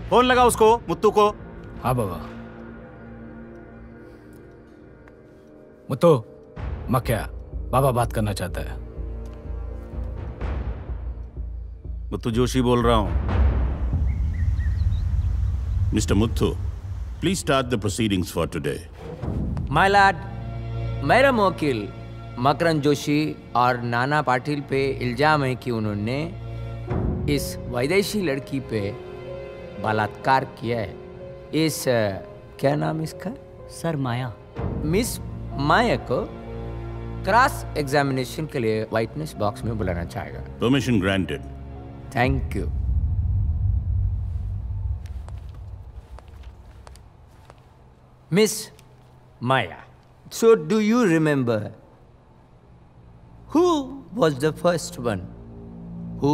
फोन लगा उसको, मुत्तू को। हाँ बाबा। मुत्तू, मक्या, बाबा बात करना चाहता है। मुत्तू जोशी बोल रहा हूँ। Mr. Muthu, please start the proceedings for today. My lord, मेरा वकील मकरंद जोशी और नाना पाटिल पे इल्जाम है कि उन्होंने इस विदेशी लड़की पे बलात्कार किया है। इस क्या नाम इसका? सर माया। मिस माया को क्रॉस एग्जामिनेशन के लिए विटनेस बॉक्स में बुलाना चाहेगा। Permission granted. Thank you. Miss Maya, so do you remember who was the first one who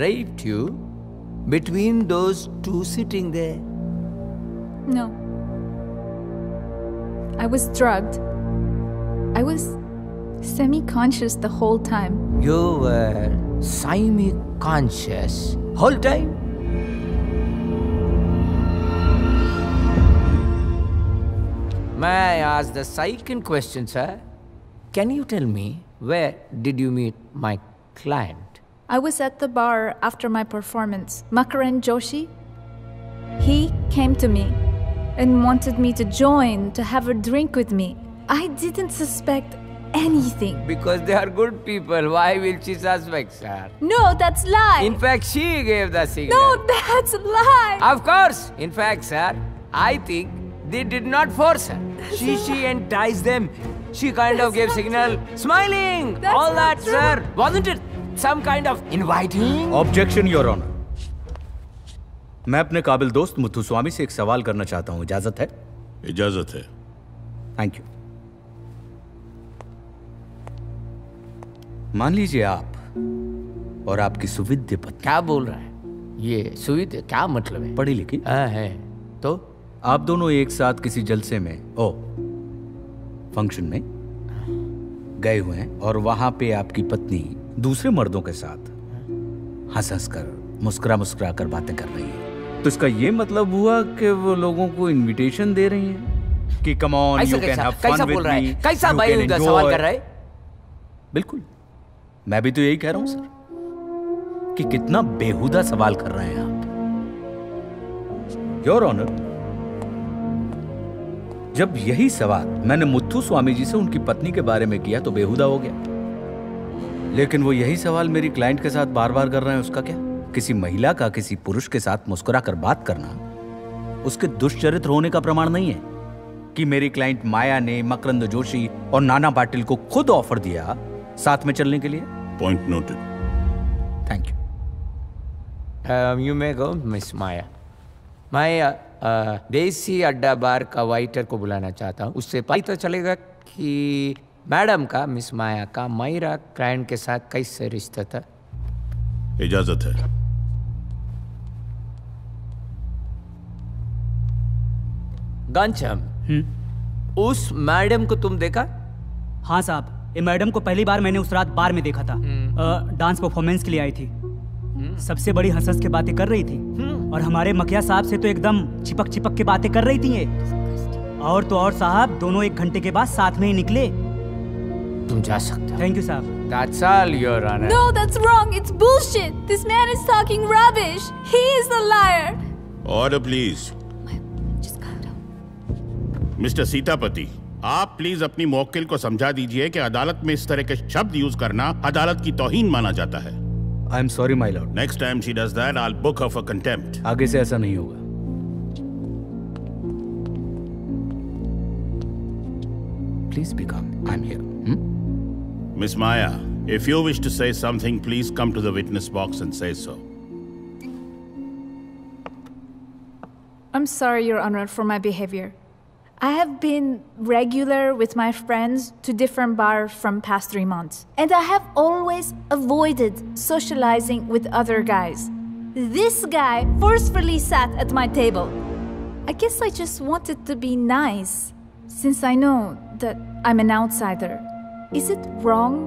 raped you between those two sitting there? No. I was drugged. I was semi-conscious the whole time. You were semi-conscious whole time? May I ask the second question, sir? Can you tell me where did you meet my client? I was at the bar after my performance. Makaran Joshi, he came to me and wanted me to join, to have a drink with me. I didn't suspect anything. Because they are good people, why will she suspect, sir? No, that's lie. In fact, she gave the signal. No, that's lie. Of course. In fact, sir, I think they did not force her. She enticed them. She kind of gave signal, smiling, all that, sir. Wasn't it some kind of inviting? Objection, Your Honor. मैं अपने काबिल दोस्त मुत्तुस्वामी से एक सवाल करना चाहता हूँ, इजाजत है? इजाजत है। Thank you. मान लीजिए आप और आपकी सुविद्य पत्नी। क्या बोल रहा है ये? सुविद्य क्या मतलब है? पढ़ी लिखी है तो आप दोनों एक साथ किसी जलसे में फंक्शन में गए हुए हैं और वहां पे आपकी पत्नी दूसरे मर्दों के साथ हंस कर मुस्कुरा कर बातें कर रही है, तो इसका ये मतलब हुआ कि वो लोगों को इनविटेशन दे रही हैं कि come on you can have fun with me. कैसा भाई सवाल कर रहा है? बिल्कुल, मैं भी तो यही कह रहा हूं सर कि कितना बेहुदा सवाल कर रहे हैं आप। योर ऑनर, जब यही सवाल मैंने मुत्तुस्वामी जी से उनकी पत्नी के बारे में किया तो बेहुदा हो गया, लेकिन वो यही सवाल मेरी क्लाइंट के साथ बार बार कर रहे हैं, उसका क्या? किसी महिला का किसी पुरुष के साथ मुस्कुरा कर बात करना उसके दुष्चरित्र होने का प्रमाण नहीं है कि मेरी क्लाइंट माया ने मकरंद जोशी और नाना पाटिल को खुद ऑफर दिया साथ में चलने के लिए। Point noted. Thank you. You may go miss Maya. मैं देसी अड्डा बार का वाइटर को बुलाना चाहता हूँ, उससे पता चलेगा कि मैडम का, मिस माया का, मेरा क्लाइंट के साथ कैसे रिश्ता था। इजाजत है। घनश्याम, उस मैडम को तुम देखा? हाँ साहब, ये मैडम को पहली बार मैंने उस रात बार में देखा था। डांस परफॉर्मेंस के लिए आई थी। सबसे बड़ी हंस के बातें कर रही थी और हमारे मखिया साहब से तो एकदम चिपक के बातें कर रही थी ये। और तो और साहब, दोनों 1 घंटे के बाद साथ में ही निकले। तुम जा सकते हो। थैंक यू साहब। That's all, Your Honor. No, that's wrong. It's bullshit. This man is talking rubbish. He is the liar. Order, please. Mister Sitapati, आप प्लीज अपनी मौकिल को समझा दीजिए कि अदालत में इस तरह के शब्द यूज करना अदालत की तौहीन माना जाता है। आई am sorry my Lord. Next time she does that, I'll book her for contempt. आगे से ऐसा नहीं होगा। Please be calm. I'm here. Miss Maya, if you wish to say something, please come to the witness box and say so. I'm sorry, Your Honor, for my behavior. I have been regular with my friends to different bars from past 3 months. And I have always avoided socializing with other guys. This guy forcefully sat at my table. I guess I just wanted to be nice, since I know that I'm an outsider. Is it wrong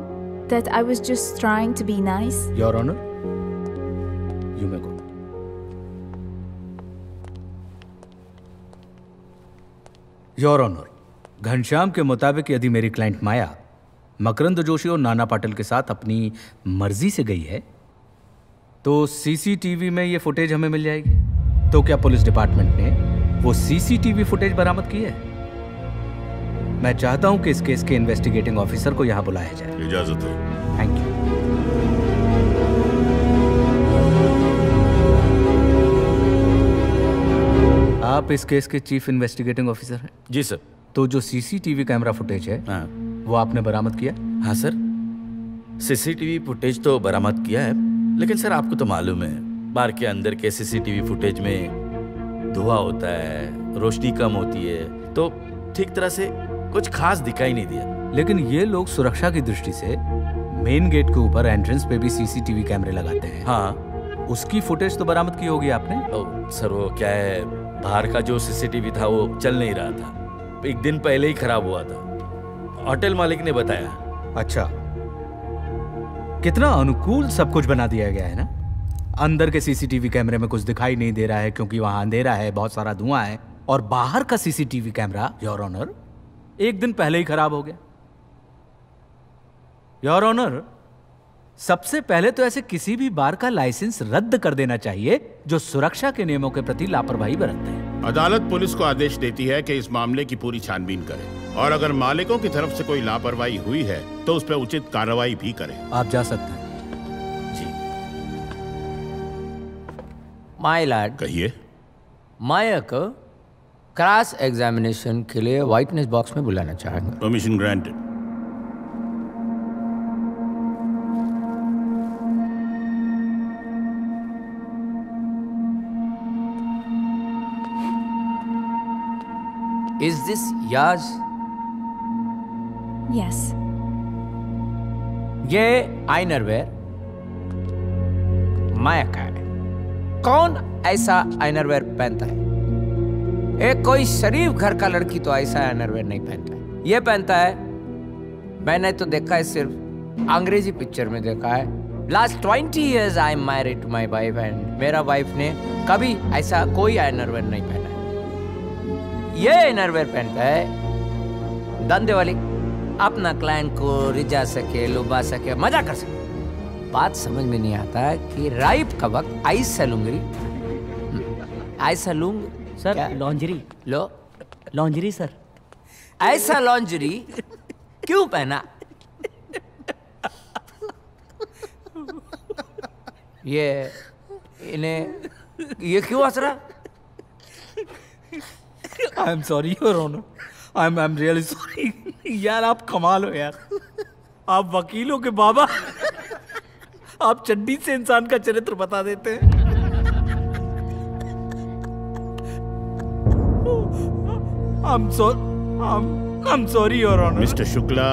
that I was just trying to be nice? Your Honor, you may go. Your honour, Ghanshyam के मुताबिक यदि मेरी client माया मकरंद जोशी और नाना पाटिल के साथ अपनी मर्जी से गई है तो सीसीटीवी में ये फुटेज हमें मिल जाएगी। तो क्या पुलिस डिपार्टमेंट ने वो सीसीटीवी फुटेज बरामद की है? मैं चाहता हूं कि इस केस के इन्वेस्टिगेटिंग ऑफिसर को यहां बुलाया जाए। इजाजत है। Thank you. आप इस केस के चीफ इन्वेस्टिगेटिंग ऑफिसर हैं? जी सर। तो जो सीसीटीवी कैमरा फुटेज है वो आपने बरामद किया? हाँ सर, सीसीटीवी फुटेज तो बरामद किया है, लेकिन सर आपको तो मालूम है बार के अंदर के सीसीटीवी फुटेज में धुआं होता है, रोशनी कम होती है, तो ठीक तरह से कुछ खास दिखाई नहीं दिया। लेकिन ये लोग सुरक्षा की दृष्टि से मेन गेट के ऊपर एंट्रेंस पे भी सीसीटीवी कैमरे लगाते हैं। हाँ, उसकी फुटेज तो बरामद की होगी आपने? सर वो क्या है, बाहर का जो सीसीटीवी था वो चल नहीं रहा था, एक दिन पहले ही खराब हुआ था, होटल मालिक ने बताया। अच्छा, कितना अनुकूल सब कुछ बना दिया गया है ना। अंदर के सीसीटीवी कैमरे में कुछ दिखाई नहीं दे रहा है क्योंकि वहां अंधेरा है, बहुत सारा धुआं है, और बाहर का सीसीटीवी कैमरा योर ऑनर एक दिन पहले ही खराब हो गया। योर ऑनर, सबसे पहले तो ऐसे किसी भी बार का लाइसेंस रद्द कर देना चाहिए जो सुरक्षा के नियमों के प्रति लापरवाही बरतते हैं। अदालत पुलिस को आदेश देती है कि इस मामले की पूरी छानबीन करे और अगर मालिकों की तरफ से कोई लापरवाही हुई है तो उस पर उचित कार्रवाई भी करे। आप जा सकते हैं। माय लॉर्ड, कहिए। माया को क्रॉस एग्जामिनेशन के लिए वाइटनेस बॉक्स में बुलाना चाहेंगे। Permission granted. Is this yours? Yes. ये आइनरवेयर माया का है। कौन ऐसा आइनरवेयर पहनता है? एक कोई शरीफ घर का लड़की तो ऐसा आइनरवेयर नहीं पहनता है। ये पहनता है, मैंने तो देखा है, सिर्फ अंग्रेजी पिक्चर में देखा है। Last 20 years I am married to my wife and मेरा वाइफ ने कभी ऐसा कोई आइनरवेयर नहीं पहना है। ये इनरवेयर पहनता है धंधे वाली, अपना क्लाइंट को रिझा सके, लुभा सके, मजा कर सके। बात समझ में नहीं आता कि राइप का वक्त ऐसा लुंगरी, ऐसा लुंग सर, लॉन्जरी लो, लॉन्जरी सर, ऐसा लॉन्जरी क्यों पहना? ये इन्हें ये क्यों हंस रहा? I am sorry your honour, I am really sorry. यार आप कमाल हो यार, आप वकीलों के बाबा, आप चड्डी से इंसान का चरित्र बता देते हैं। I'm sorry your honour. Mister Shukla,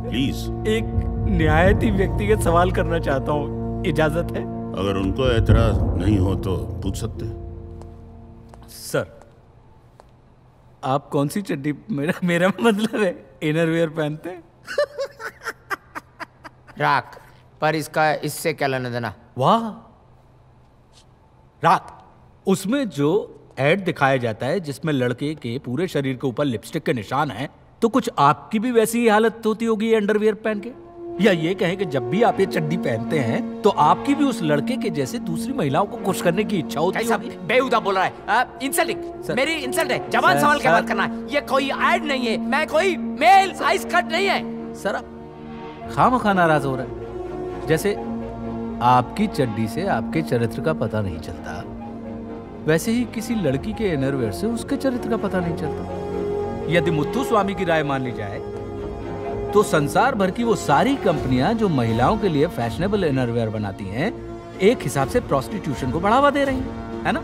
please. एक न्यायाधीश व्यक्तिगत सवाल करना चाहता हूँ, इजाजत है? अगर उनको एतराज नहीं हो तो पूछ सकते। सर, आप कौन सी चड्डी, मेरा मतलब है इनरवेयर पहनते हैं? राख, पर इसका इससे क्या लेना देना? वाह, राख, उसमें जो एड दिखाया जाता है जिसमें लड़के के पूरे शरीर के ऊपर लिपस्टिक के निशान हैं, तो कुछ आपकी भी वैसी ही हालत होती होगी अंडरवियर पहन के? या ये कहें कि जब भी आप ये चड्डी पहनते हैं तो आपकी भी उस लड़के के जैसे दूसरी महिलाओं को खुश करने की इच्छा होती है? बेहुदा बोल रहा है, इंसल्टिंग, मेरी इंसल्ट है। जवान सवाल क्या बात करना है? ये कोई ऐड नहीं है, मैं कोई मेल साइज कट नहीं है। सर, आप खामखा नाराज हो रहे हैं, जैसे आपकी चड्डी से आपके चरित्र का पता नहीं चलता, वैसे ही किसी लड़की के इनरवेयर से उसके चरित्र का पता नहीं चलता। यदि मुत्थु स्वामी की राय मान ली जाए तो संसार भर की वो सारी कंपनियां जो महिलाओं के लिए फैशनेबल इनरवेयर बनाती हैं, एक हिसाब से प्रोस्टिट्यूशन को बढ़ावा दे रही हैं, है ना?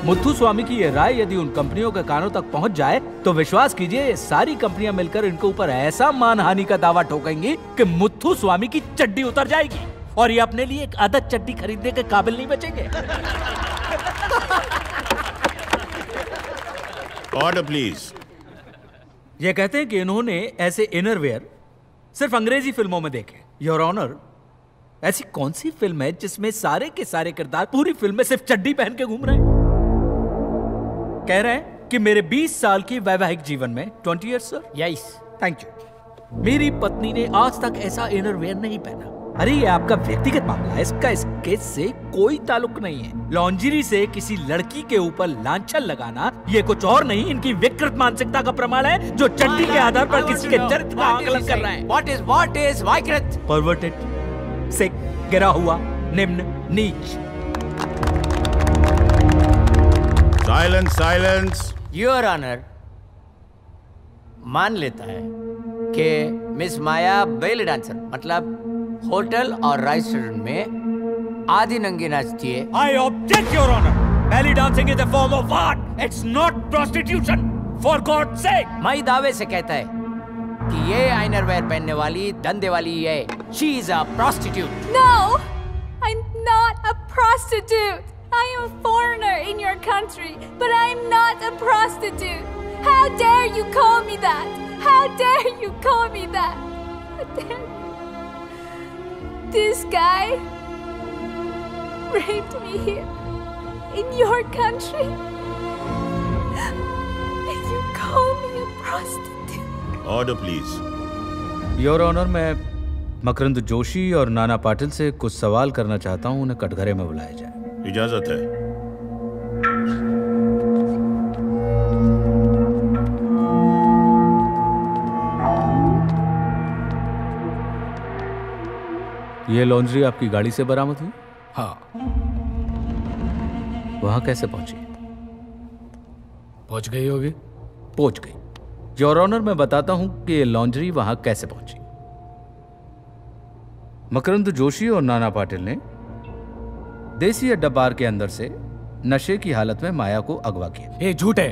मुथ्थू स्वामी की ये राय यदि उन कंपनियों के कानों तक पहुंच जाए तो विश्वास कीजिए ये सारी कंपनियां मिलकर इनके ऊपर ऐसा मानहानि का दावा ठोकेंगी कि मुथ्थू स्वामी की चड्डी उतर जाएगी और ये अपने लिए एक आदत चड्डी खरीदने के काबिल नहीं बचेंगे। Order please. ये कहते हैं कि इन्होंने ऐसे इनरवेयर सिर्फ अंग्रेजी फिल्मों में देखे। योर ऑनर, ऐसी कौन सी फिल्म है जिसमें सारे के सारे किरदार पूरी फिल्म में सिर्फ चड्डी पहन के घूम रहे हैं? कह रहे हैं कि मेरे 20 साल की वैवाहिक जीवन में 20 years sir. Yes, thank you. मेरी पत्नी ने आज तक ऐसा इनरवेयर नहीं पहना। अरे ये आपका व्यक्तिगत मामला है, इसका इस केस से कोई ताल्लुक नहीं है। लॉन्ड्री से किसी लड़की के ऊपर लांछन लगाना ये कुछ और नहीं, इनकी विकृत मानसिकता का प्रमाण है जो चड्डी के आधार पर किसी के चरित्र का आकलन कर रहा है। What is विकृत? परवर्टेड, सिक, गिरा हुआ, निम्न, नीच। साइलेंस। योर ऑनर मान लेता है कि मिस माया बेली डांसर मतलब होटल और रेस्टोरेंट में आधी नंगी नाचती है। I object, Your Honor. Belly dancing is a form of art. It's not prostitution. For God's sake. मैं दावे से कहता है कि ये आइनरवेयर पहनने वाली धंधे वाली है। She is a prostitute. No, I'm not a prostitute. I am a foreigner in your country, but I'm not a prostitute. How dare you call me that? How dare you call me that? How dare you? This guy raped me here in your country, and you call me a prostitute. Order please. Your honour, मैं मकरंद जोशी और नाना पाटिल से कुछ सवाल करना चाहता हूं, उन्हें कटघरे में बुलाया जाए। इजाजत है। ये लॉन्ड्री आपकी गाड़ी से बरामद हुई? हाँ। वहां कैसे पहुंची? पहुंच गई होगी। पहुंच गई। योर ऑनर, मैं बताता हूं कि ये लॉन्ड्री वहां कैसे पहुंची। मकरंद जोशी और नाना पाटिल ने देसी अड्डा बार के अंदर से नशे की हालत में माया को अगवा किया। ये झूठ है।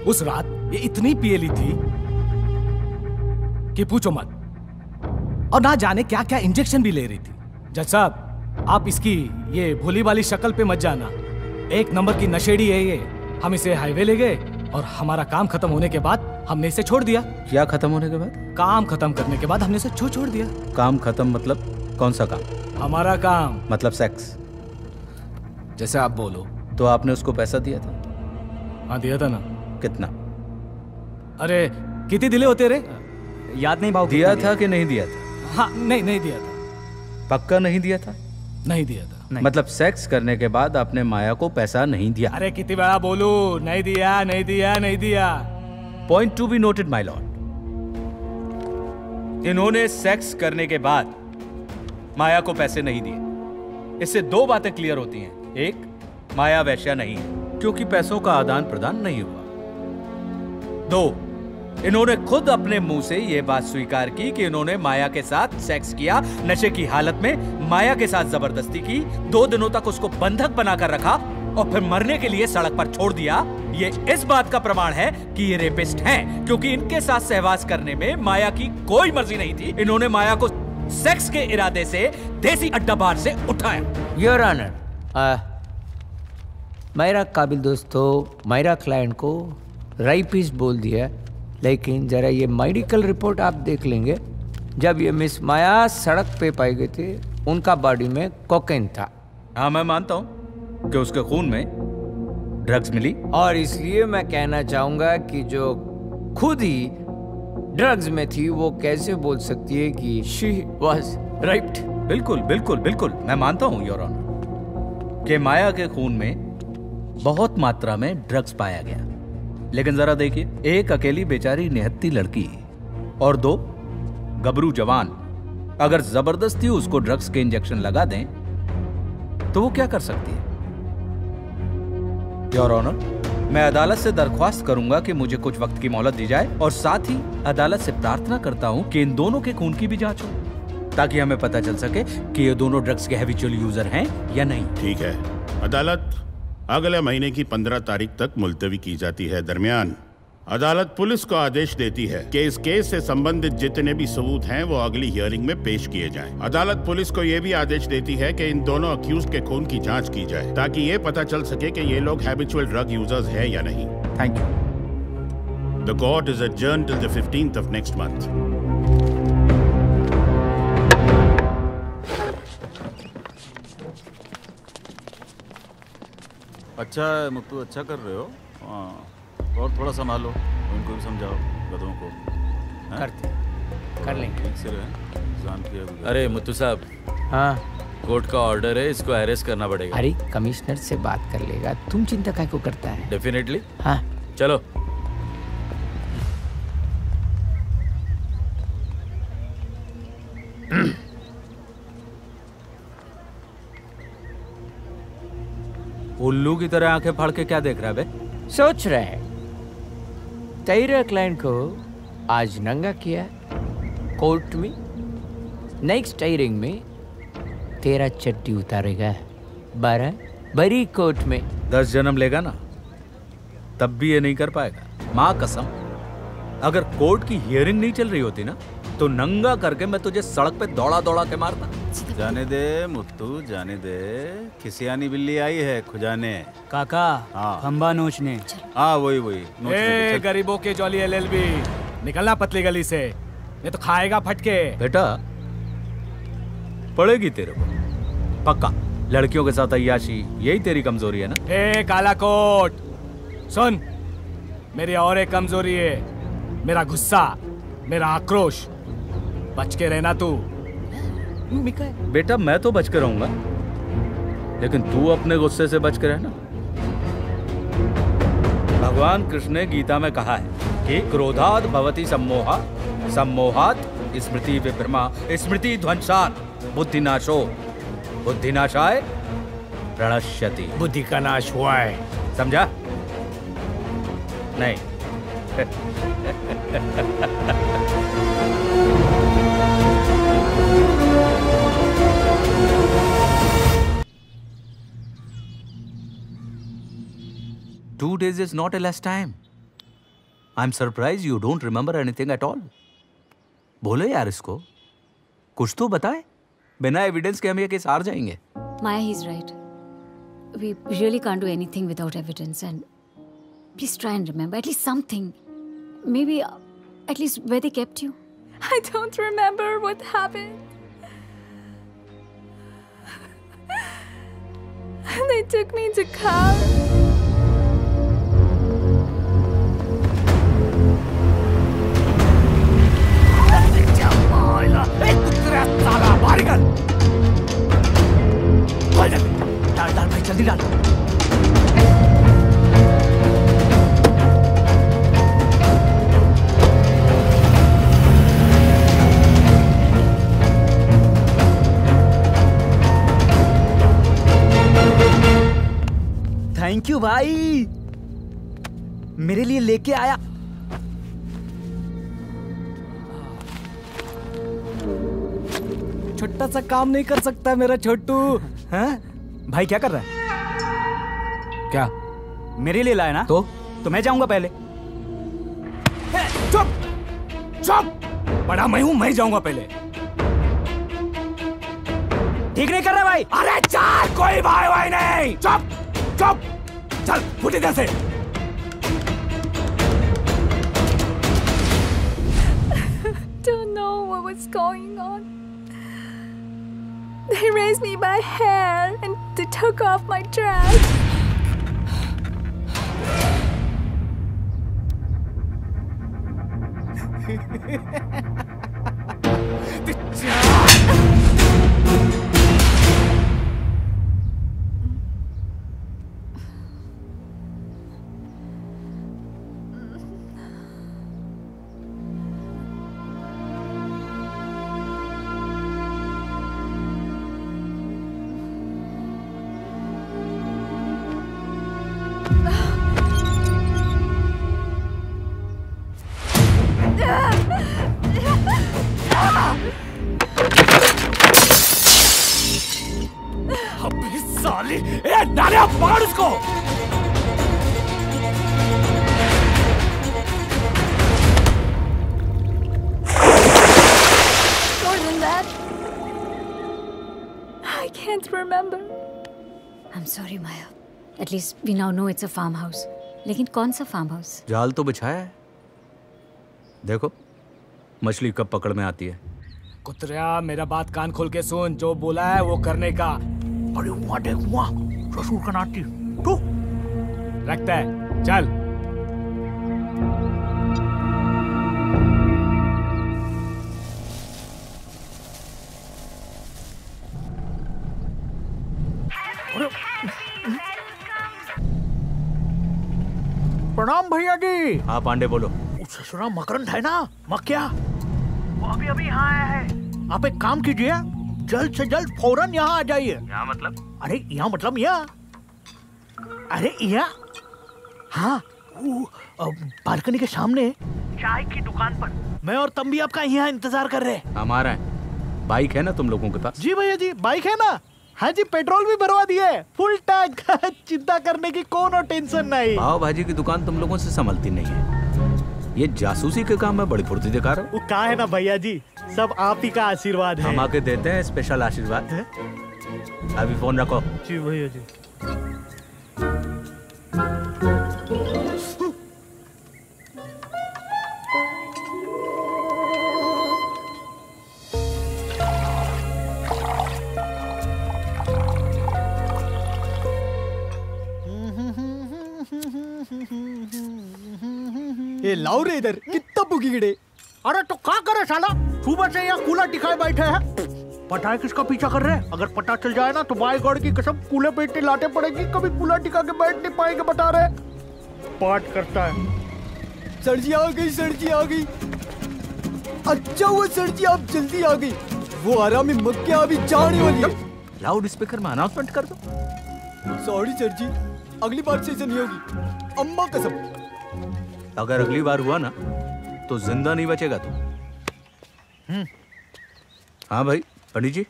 उस रात ये इतनी पियली थी कि पूछो मत, और ना जाने क्या क्या इंजेक्शन भी ले रही थी। जज साहब, आप इसकी ये भोली वाली शक्ल पे मत जाना। एक नंबर की नशेड़ी है ये। हम इसे हाईवे ले गए और हमारा काम खत्म होने के बाद हमने इसे छोड़ दिया। क्या खत्म होने के बाद? काम खत्म करने के बाद हमने इसे छोड़ दिया। काम खत्म मतलब कौन सा काम? हमारा काम मतलब सेक्स। जैसे आप बोलो। तो आपने उसको पैसा दिया था? हाँ, दिया था ना। कितना? अरे कितने दिले होते रे? याद नहीं भाव। दिया था कि नहीं दिया था? हाँ, नहीं दिया था। पक्का नहीं दिया था? नहीं दिया था। नहीं। मतलब सेक्स करने के बाद आपने माया को पैसा नहीं दिया? अरे कितनी बड़ा बोलू, नहीं दिया, नहीं दिया, नहीं दिया। Point to be noted my Lord. इन्होंने सेक्स करने के बाद माया को पैसे नहीं दिए। इससे दो बातें क्लियर होती हैं। एक, माया वैश्या नहीं है क्योंकि पैसों का आदान प्रदान नहीं हुआ। दो, इन्होंने खुद अपने मुंह से यह बात स्वीकार की कि इन्होंने माया के साथ सेक्स किया, नशे की हालत में माया के साथ जबरदस्ती की, 2 दिनों तक उसको बंधक बनाकर रखा और फिर मरने के लिए सड़क पर छोड़ दिया। ये इस बात का प्रमाण है कि ये रेपिस्ट हैं, क्योंकि इनके साथ सहवास करने में माया की कोई मर्जी नहीं थी। इन्होंने माया को सेक्स के इरादे से देसी अड्डा बार से उठाया। योर ऑनर, मेरा काबिल दोस्तों मेरा क्लाइंट को रेपिस्ट बोल दिया, लेकिन जरा ये मेडिकल रिपोर्ट आप देख लेंगे। जब ये मिस माया सड़क पे पाई गई थी, उनका बॉडी में कोकेन था। हाँ, मैं मानता हूं कि उसके खून में ड्रग्स मिली, और इसलिए मैं कहना चाहूंगा कि जो खुद ही ड्रग्स में थी वो कैसे बोल सकती है कि शी वाज रेप्ड। बिल्कुल बिल्कुल बिल्कुल, मैं मानता हूं योर ऑनर कि माया के खून में बहुत मात्रा में ड्रग्स पाया गया। लेकिन जरा देखिए, एक अकेली बेचारी निहत्ती लड़की और 2 गबरू जवान अगर जबरदस्ती उसको ड्रग्स के इंजेक्शन लगा दें तो वो क्या कर सकती है? योर ऑनर, मैं अदालत से दरख्वास्त करूंगा कि मुझे कुछ वक्त की मोहलत दी जाए और साथ ही अदालत से प्रार्थना करता हूं कि इन दोनों के खून की भी जांच हो, ताकि हमें पता चल सके कि ये दोनों ड्रग्स के हैबिचुअल यूजर हैं या नहीं। ठीक है, अदालत अगले महीने की 15 तारीख तक मुलतवी की जाती है। दरमियान अदालत पुलिस को आदेश देती है कि इस केस से संबंधित जितने भी सबूत हैं वो अगली हियरिंग में पेश किए जाएं। अदालत पुलिस को ये भी आदेश देती है कि इन दोनों अक्यूज के खून की जांच की जाए ताकि ये पता चल सके कि ये लोग हैबिचुअल ड्रग यूजर्स हैं या नहीं। Thank you. The court is adjourned till the 15th of next month. अच्छा है मुत्तू, अच्छा कर रहे हो। हाँ, और थोड़ा संभालो, उनको भी समझाओ, गधों को। कर लेंगे। ठीक से रहे, शांत किया गुजर। अरे मुत्तू साहब। हाँ, कोर्ट का ऑर्डर है, इसको अरेस्ट करना पड़ेगा। अरे कमिश्नर से बात कर लेगा, तुम चिंता काय को करता है। डेफिनेटली। हाँ चलो। उल्लू की तरह आंखें फाड़ के क्या देख रहा है बे? सोच रहे हैं तेरे क्लाइंट को आज नंगा किया कोर्ट में, नेक्स्ट हियरिंग में तेरा चट्टी उतारेगा बरी कोर्ट में। 10 जन्म लेगा ना तब भी ये नहीं कर पाएगा। माँ कसम, अगर कोर्ट की हियरिंग नहीं चल रही होती ना तो नंगा करके मैं तुझे सड़क पे दौड़ा दौड़ा के मारता। जाने दे मुत्तू, जाने दे। खिसियानी बिल्ली आई है खुजाने। काका, खंबा नोचने। हाँ वही ए, गरीबों के जॉली एलएलबी, निकलना पतली गली से, ये तो खाएगा फटके। बेटा पड़ेगी तेरे को पक्का। लड़कियों के साथ अय्याशी यही तेरी कमजोरी है ना। ए काला कोट, सुन, मेरी और एक कमजोरी है, मेरा गुस्सा, मेरा आक्रोश। बच के रहना तू। बेटा मैं तो बच के रहूंगा, लेकिन तू अपने गुस्से से बच के रहना। भगवान कृष्ण ने गीता में कहा है कि क्रोधात् भवति सम्मोहा, सम्मोहात् स्मृति विभ्रमा, स्मृति ध्वंसात् बुद्धिनाशो, बुद्धिनाशाय प्रणश्यति। बुद्धि का नाश हुआ है, समझा? नहीं। Two days is not a less time. I'm surprised you don't remember anything at all. बोलो यार इसको, कुछ तो बताए। बिना एविडेंस के हम ये केस हार जाएंगे। Maya, he's right. We really can't do anything without evidence, and please try and remember at least something. Maybe at least where they kept you. I don't remember what happened. They took me to car. डाल भाई, जल्दी डाल। Thank you भाई, मेरे लिए लेके आया। छोटा सा काम नहीं कर सकता मेरा छोटू? हैं? भाई क्या कर रहा है? क्या मेरे लिए लाया ना? तो मैं जाऊंगा पहले। चुप चुप, बड़ा मैं हूं, मैं जाऊंगा पहले। ठीक नहीं कर रहा भाई। अरे चार, कोई भाई भाई नहीं। चुप चुप, चल फुट इधर से। Don't know what was going on. They raised me by hair and they took off my dress. अबे साले, ए नाले पकड़ उसको। More than that, I can't remember. I'm sorry, Maya. At least we now know it's a farmhouse. लेकिन कौन सा farm house? जाल तो बिछाया है, देखो मछली कब पकड़ में आती है। कुतरिया मेरा बात कान खोल के सुन, जो बोला है वो करने का। अरे वहाँ देख, वहाँ ससुर का नाती तो रखता है, चल। प्रणाम भैया जी। हाँ पांडे बोलो। ससुरा मकरंद है ना, मक्या, वो अभी यहाँ आया है। आप एक काम कीजिए, जल्द से जल्द फौरन यहाँ आ जाइए। यहाँ मतलब? अरे यहाँ मतलब यहाँ, अरे यहाँ, हाँ बालकनी के सामने चाय की दुकान पर। मैं और तंबी आपका यहाँ इंतजार कर रहे हैं। हमारा है, बाइक है ना तुम लोगों के पास? जी भैया जी, बाइक है ना। हाँ जी, पेट्रोल भी भरवा दिए, फुल टैंक। चिंता करने की कोनो टेंशन नहीं। पाव भाजी की दुकान तुम लोगों से संभलती नहीं है, ये जासूसी के काम में बड़ी फुर्ती दिखा रहे हो। वो का है ना भैया जी, सब आप ही का आशीर्वाद है। हम आके देते हैं स्पेशल आशीर्वाद। अभी फोन रखो। जी भैया जी। ये लाओ रे इधर, कितना बुकी गिड़े। अरे तो क्या करे साला, सुबह से यहाँ कूला टिकाए बैठे हैं। पता है किसका पीछा कर रहे हैं? अगर पता चल जाए ना तो बाई गॉड की कसम कूले पे लाटे पड़ेगी, कभी कूला टिका के बैठ नहीं पाएंगे। बता रहे पाठ करता है। सर जी आ गई, सर जी आ गई। अच्छा हुआ सर जी आप जल्दी आ गई, वो आरामी मक्या अभी जाने वाली है। लाउड स्पीकर में अनाउंसमेंट कर दो। सॉरी सर जी, अगली बार से ऐसा नहीं होगी, अम्मा कसम। अगर अगली बार हुआ ना तो जिंदा नहीं बचेगा तू। हाँ भाई पंडित जी।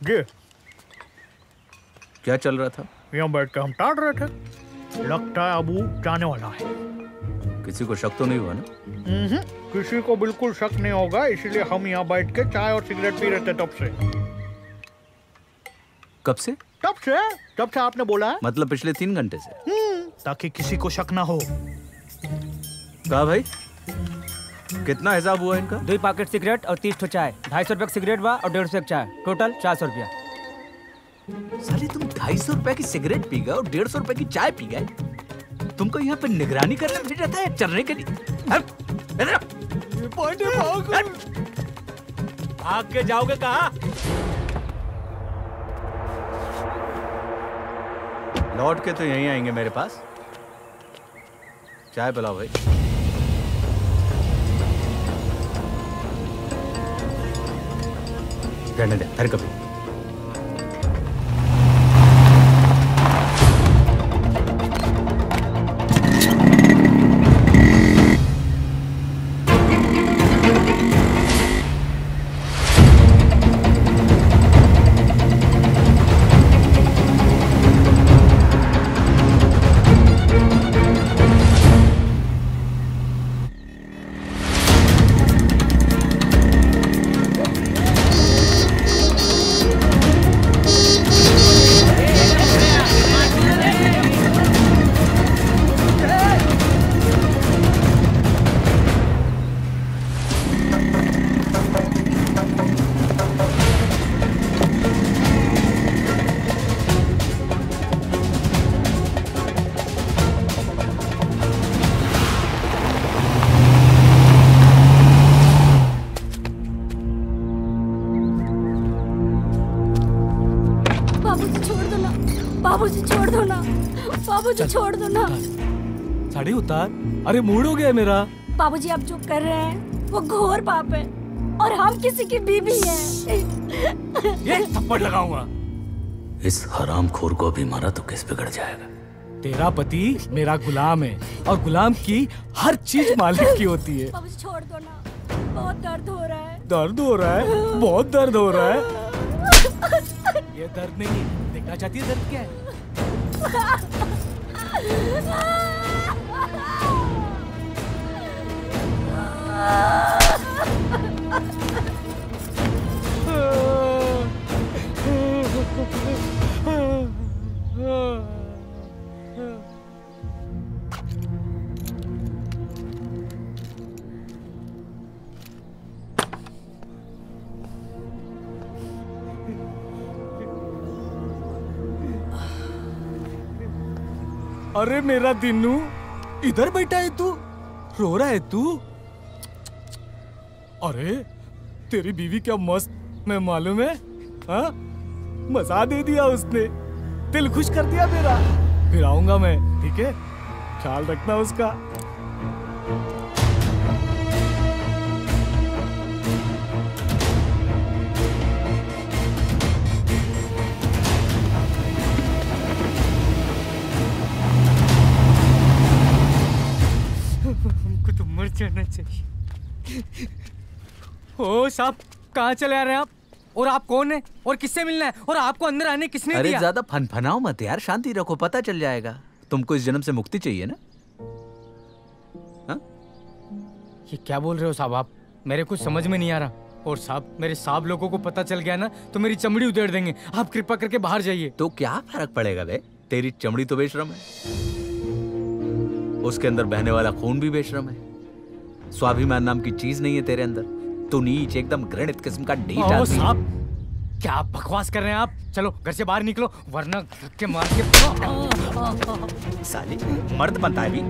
जी क्या चल रहा था? यहाँ बैठ के हम टाड़ रहे थे। लगता है अबू जाने वाला है। किसी को शक तो नहीं हुआ ना? किसी को बिल्कुल शक नहीं होगा, इसीलिए हम यहाँ बैठ के चाय और सिगरेट पी रहे थे तब से। कब से? तब से आपने बोला है। मतलब पिछले 3 घंटे से। ताकि किसी को शक ना हो। कहा भाई कितना हिसाब हुआ इनका? 2 पैकेट सिगरेट और 30 ठो चाय। 250 रुपए की सिगरेट बा और 150 की चाय, टोटल 400 रुपया। साले तुम 250 रुपए की सिगरेट पी गए और 150 रुपए की चाय पी गए। तुमको यहाँ पे निगरानी करने भेजा जाता है चलने के लिए? भाग के जाओगे कहाँ? लौट के तो यहीं आएंगे मेरे पास। चाय पिलाओ भाई। रहने दे, फिर कभी। बाबूजी छोड़ दो ना, बाबूजी छोड़ दो ना। साड़ी उतार। अरे मूड हो गया मेरा। बाबूजी आप जो कर रहे हैं वो घोर पाप है और हम किसी की बीवी हैं। ये थप्पड़ लगाऊंगा। इस हरामखोर को भी मारा तो किस बिगड़ जाएगा। तेरा पति मेरा गुलाम है और गुलाम की हर चीज मालिक की होती है। बाबूजी छोड़ दो ना, बहुत दर्द हो रहा है। दर्द हो रहा है? बहुत दर्द हो रहा है। ये दर्द नहीं है। देखना चाहती है दर्द क्या है? अरे मेरा दिन्नू, इधर बैठा है तू? रो रहा है तू? अरे तेरी बीवी क्या मस्त मैं मालूम है? हाँ, मजा दे दिया उसने, दिल खुश कर दिया मेरा। फिर आऊंगा मैं, ठीक है? ख्याल रखना उसका। हमको तो मर जाना चाहिए। ओ साहब, कहाँ चले आ रहे हैं आप? और आप कौन है और किससे मिलना है और आपको अंदर आने किसने अरे दिया? ज्यादा फनफनाओ मत यार, शांति रखो, पता चल जाएगा। तुमको इस जन्म से मुक्ति चाहिए ना? हा? ये क्या बोल रहे हो साहब आप? मेरे कुछ समझ में नहीं आ रहा। और साहब, मेरे साहब लोगों को पता चल गया ना तो मेरी चमड़ी उधेड़ देंगे। आप कृपा करके बाहर जाइए। तो क्या फर्क पड़ेगा बे? तेरी चमड़ी तो बेशरम है, उसके अंदर बहने वाला खून भी बेशरम है। स्वाभिमान नाम की चीज नहीं है तेरे अंदर। तू नीच, एकदम घृणित किस्म का ढीठ आदमी। साहब, क्या बकवास कर रहे हैं आप? चलो घर से बाहर निकलो वरना धक्के मार के। साले, मर्द बनता है भी।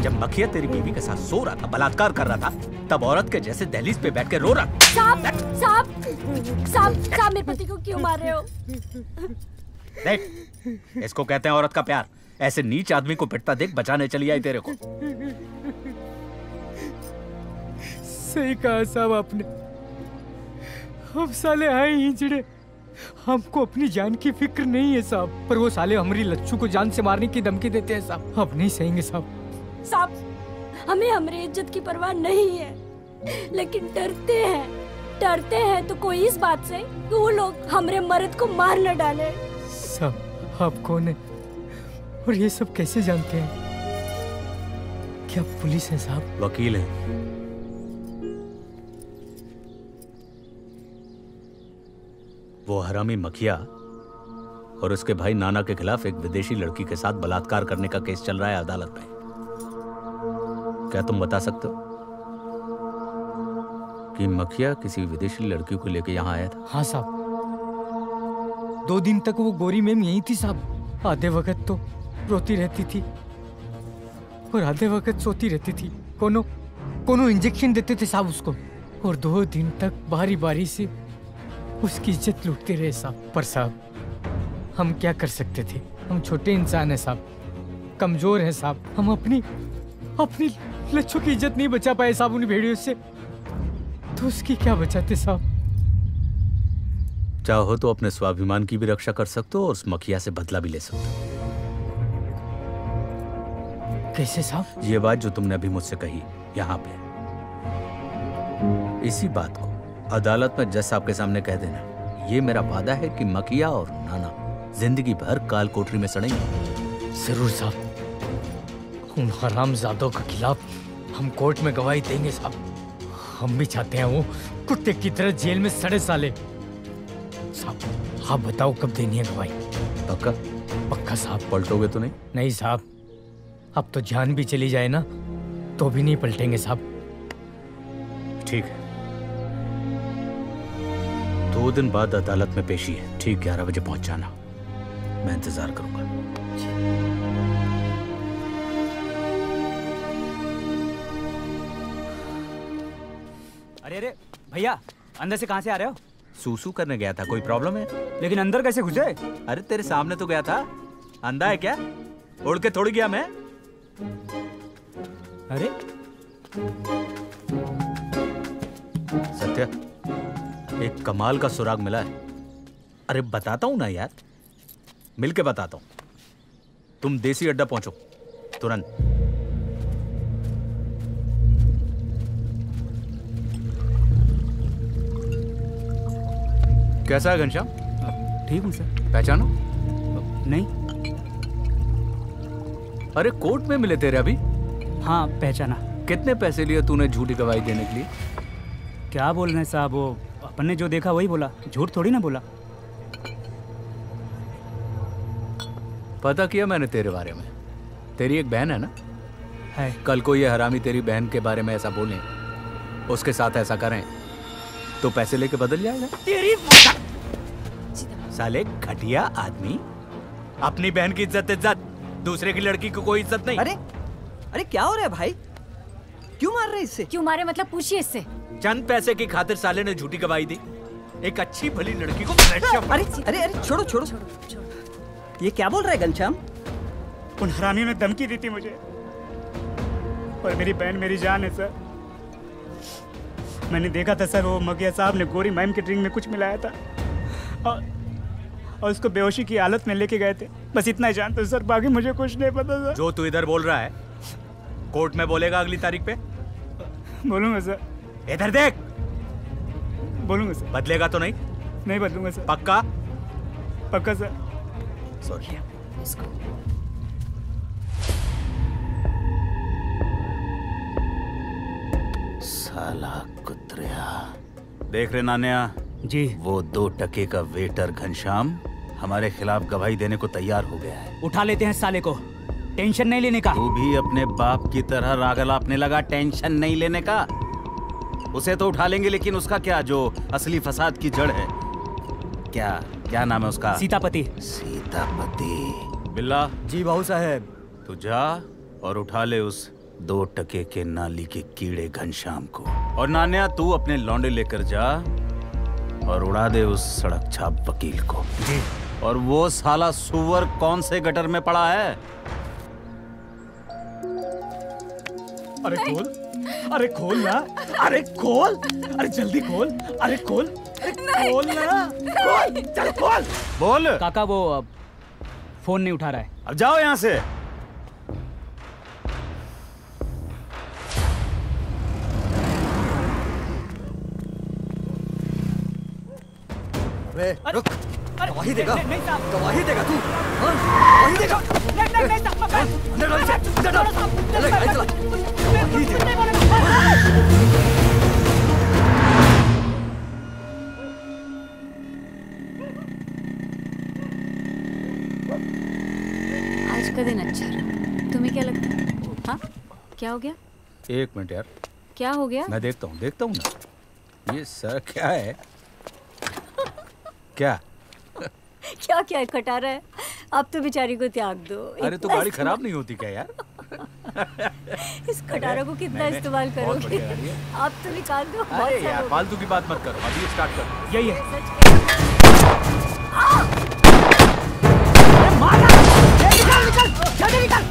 जब मखिया तेरी बीवी के साथ सो रहा था, बलात्कार कर रहा था, तब औरत के जैसे दहलीज पे बैठ के रो रहा। साहब, साहब, साहब, साहब, मेरे पति को क्यों मार रहे हो? देख, इसको कहते हैं औरत का प्यार। ऐसे नीच आदमी को पिटता देख बचाने चली आई तेरे को। सही कहा साहब आपने। हम साले आए ही चिड़े, हमको अपनी जान की फिक्र नहीं है साहब। पर वो साले हमारी लच्छू को जान से मारने की धमकी देते हैं साहब। अब नहीं सहेंगे साहब। साहब, हमें हमारी इज्जत की परवाह नहीं है, लेकिन डरते हैं तो कोई इस बात से कि वो लोग हमारे मर्द को मार न डाले। साहब, आप कौन है और ये सब कैसे जानते हैं? क्या पुलिस है साहब? वकील है। वो हरामी मखिया और उसके भाई नाना के खिलाफ एक विदेशी लड़की के साथ बलात्कार करने का केस चल रहा है अदालत में। क्या तुम बता सकते हो कि मखिया किसी विदेशी लड़की को लेकर यहाँ आया था? हाँ साहब, 2 दिन तक वो गोरी मैम यही थी साहब। आधे वक्त तो रोती रहती थी और आधे वक्त सोती रहती थी। कोनो इंजेक्शन देते थे साहब उसको। और 2 दिन तक बारी बारी से उसकी इज्जत लूटते रहे साहब। पर साहब, हम क्या कर सकते थे? हम छोटे इंसान हैं साहब, कमजोर हैं साहब। हम अपनी लच्छू की इज्जत नहीं बचा पाए साहब उन भेड़ियों से, तो उसकी क्या बचाते साहब? चाहो तो अपने स्वाभिमान की भी रक्षा कर सकते हो और उस मखिया से बदला भी ले सकते हो। कैसे साहब? ये बात जो तुमने अभी मुझसे कही यहाँ पे, इसी बात को अदालत में जज साहब के सामने कह देना। ये मेरा वादा है कि मखिया और नाना जिंदगी भर काल कोठरी में सड़ेंगे। जरूर साहब, उन हरामजादों के खिलाफ हम कोर्ट में गवाही देंगे साहब। हम भी चाहते हैं वो कुत्ते की तरह जेल में सड़े साले। साहब, आप बताओ कब देनी है गवाही? पक्का? पक्का साहब। पलटोगे तो नहीं? नहीं साहब, अब तो जान भी चली जाए ना तो भी नहीं पलटेंगे साहब। ठीक है, 2 दिन बाद अदालत में पेशी है। ठीक 11 बजे पहुंच जाना, मैं इंतजार करूंगा। अरे भैया, अंदर से कहां से आ रहे हो? सूसू करने गया था। कोई प्रॉब्लम है? लेकिन अंदर कैसे घुसे? अरे तेरे सामने तो गया था। अंधा है क्या? उड़ के थोड़ी गया मैं। अरे सत्या, एक कमाल का सुराग मिला है। अरे बताता हूं ना यार, मिल के बताता हूं। तुम देसी अड्डा पहुंचो तुरंत। कैसा है घनश्याम? ठीक हूँ सर। पहचानो? नहीं। अरे कोर्ट में मिले तेरे अभी? हाँ पहचाना। कितने पैसे लिए तूने झूठी गवाही देने के लिए? क्या बोल रहे हैं साहब, वो अपन ने जो देखा वही बोला, झूठ थोड़ी ना बोला। पता किया मैंने तेरे बारे में। तेरी एक बहन है ना? है। कल को ये हरामी तेरी बहन के बारे में ऐसा बोलें, उसके साथ ऐसा करें, तो पैसे लेके बदल जाएगा। तेरी साले घटिया आदमी, अपनी बहन की इज्जत, दूसरे की लड़की को कोई इज्जत नहीं। अरे क्या हो रहा है भाई? क्यों मार रहे इससे? क्यों मारे मतलब पूछिए इससे। चंद पैसे की खातिर साले ने झूठी गवाही दी, एक अच्छी भली लड़की को। अरे छोड़ो। ये क्या बोल रहा है घनश्याम? उन हरामियों ने धमकी दी थी मुझे, और मेरी बहन मेरी जान है सर। मैंने देखा था सर, वो मगिया साहब ने गोरी मैम के ड्रिंक में कुछ मिलाया था और उसको बेहोशी की हालत में लेके गए थे। बस इतना ही जानते सर, बाकी मुझे कुछ नहीं पता सर। जो तू इधर बोल रहा है कोर्ट में बोलेगा अगली तारीख पे? बोलूंगा सर। इधर देख। बोलूंगा सर। बदलेगा तो नहीं? नहीं बदलूंगा सर। पक्का? पक्का सर। सॉरी। साला कुत्रिया। देख रहे नानिया जी, वो 2 टके का वेटर घनश्याम हमारे खिलाफ गवाही देने को तैयार हो गया है। उठा लेते हैं साले को, टेंशन नहीं लेने का। तू भी अपने बाप की तरह रागल आपने लगा टेंशन नहीं लेने का। उसे तो उठा लेंगे, लेकिन उसका क्या, जो असली फसाद की जड़ है? क्या नाम है उसका? सीतापति। सीतापति। बिल्ला जी बाबू साहब। तू जा और उठा ले उस 2 टके के नाली के कीड़े घनश्याम को। और नान्या तू अपने लौंडे लेकर जा और उड़ा दे उस सड़क छाप वकील को। जी। और वो साला सुअर कौन से गटर में पड़ा है? अरे खोल, अरे खोल ना, अरे खोल, अरे जल्दी खोल, अरे खोल, अरे खोल ना, खोल, चल खोल। बोल। काका वो फोन नहीं उठा रहा है। अब जाओ यहाँ से। अरे रुक, गवाही देगा, नहीं साहब, गवाही देगा तू, हाँ? गवाही देगा। नहीं साहब, आज का दिन अच्छा रहा। तुम्हें क्या लगता है? हाँ, क्या हो गया? एक मिनट यार। क्या हो गया? मैं देखता हूँ ना। ये सर क्या है? क्या क्या कटा रहा है? अब तो बेचारी को त्याग दो। अरे तो गाड़ी खराब नहीं होती क्या यार? इस कटारा को कितना इस्तेमाल करोगे? अब तो निकाल दो। अरे यार फालतू की बात मत करो, अभी स्टार्ट करो। यही है। निकल, जल्दी निकल।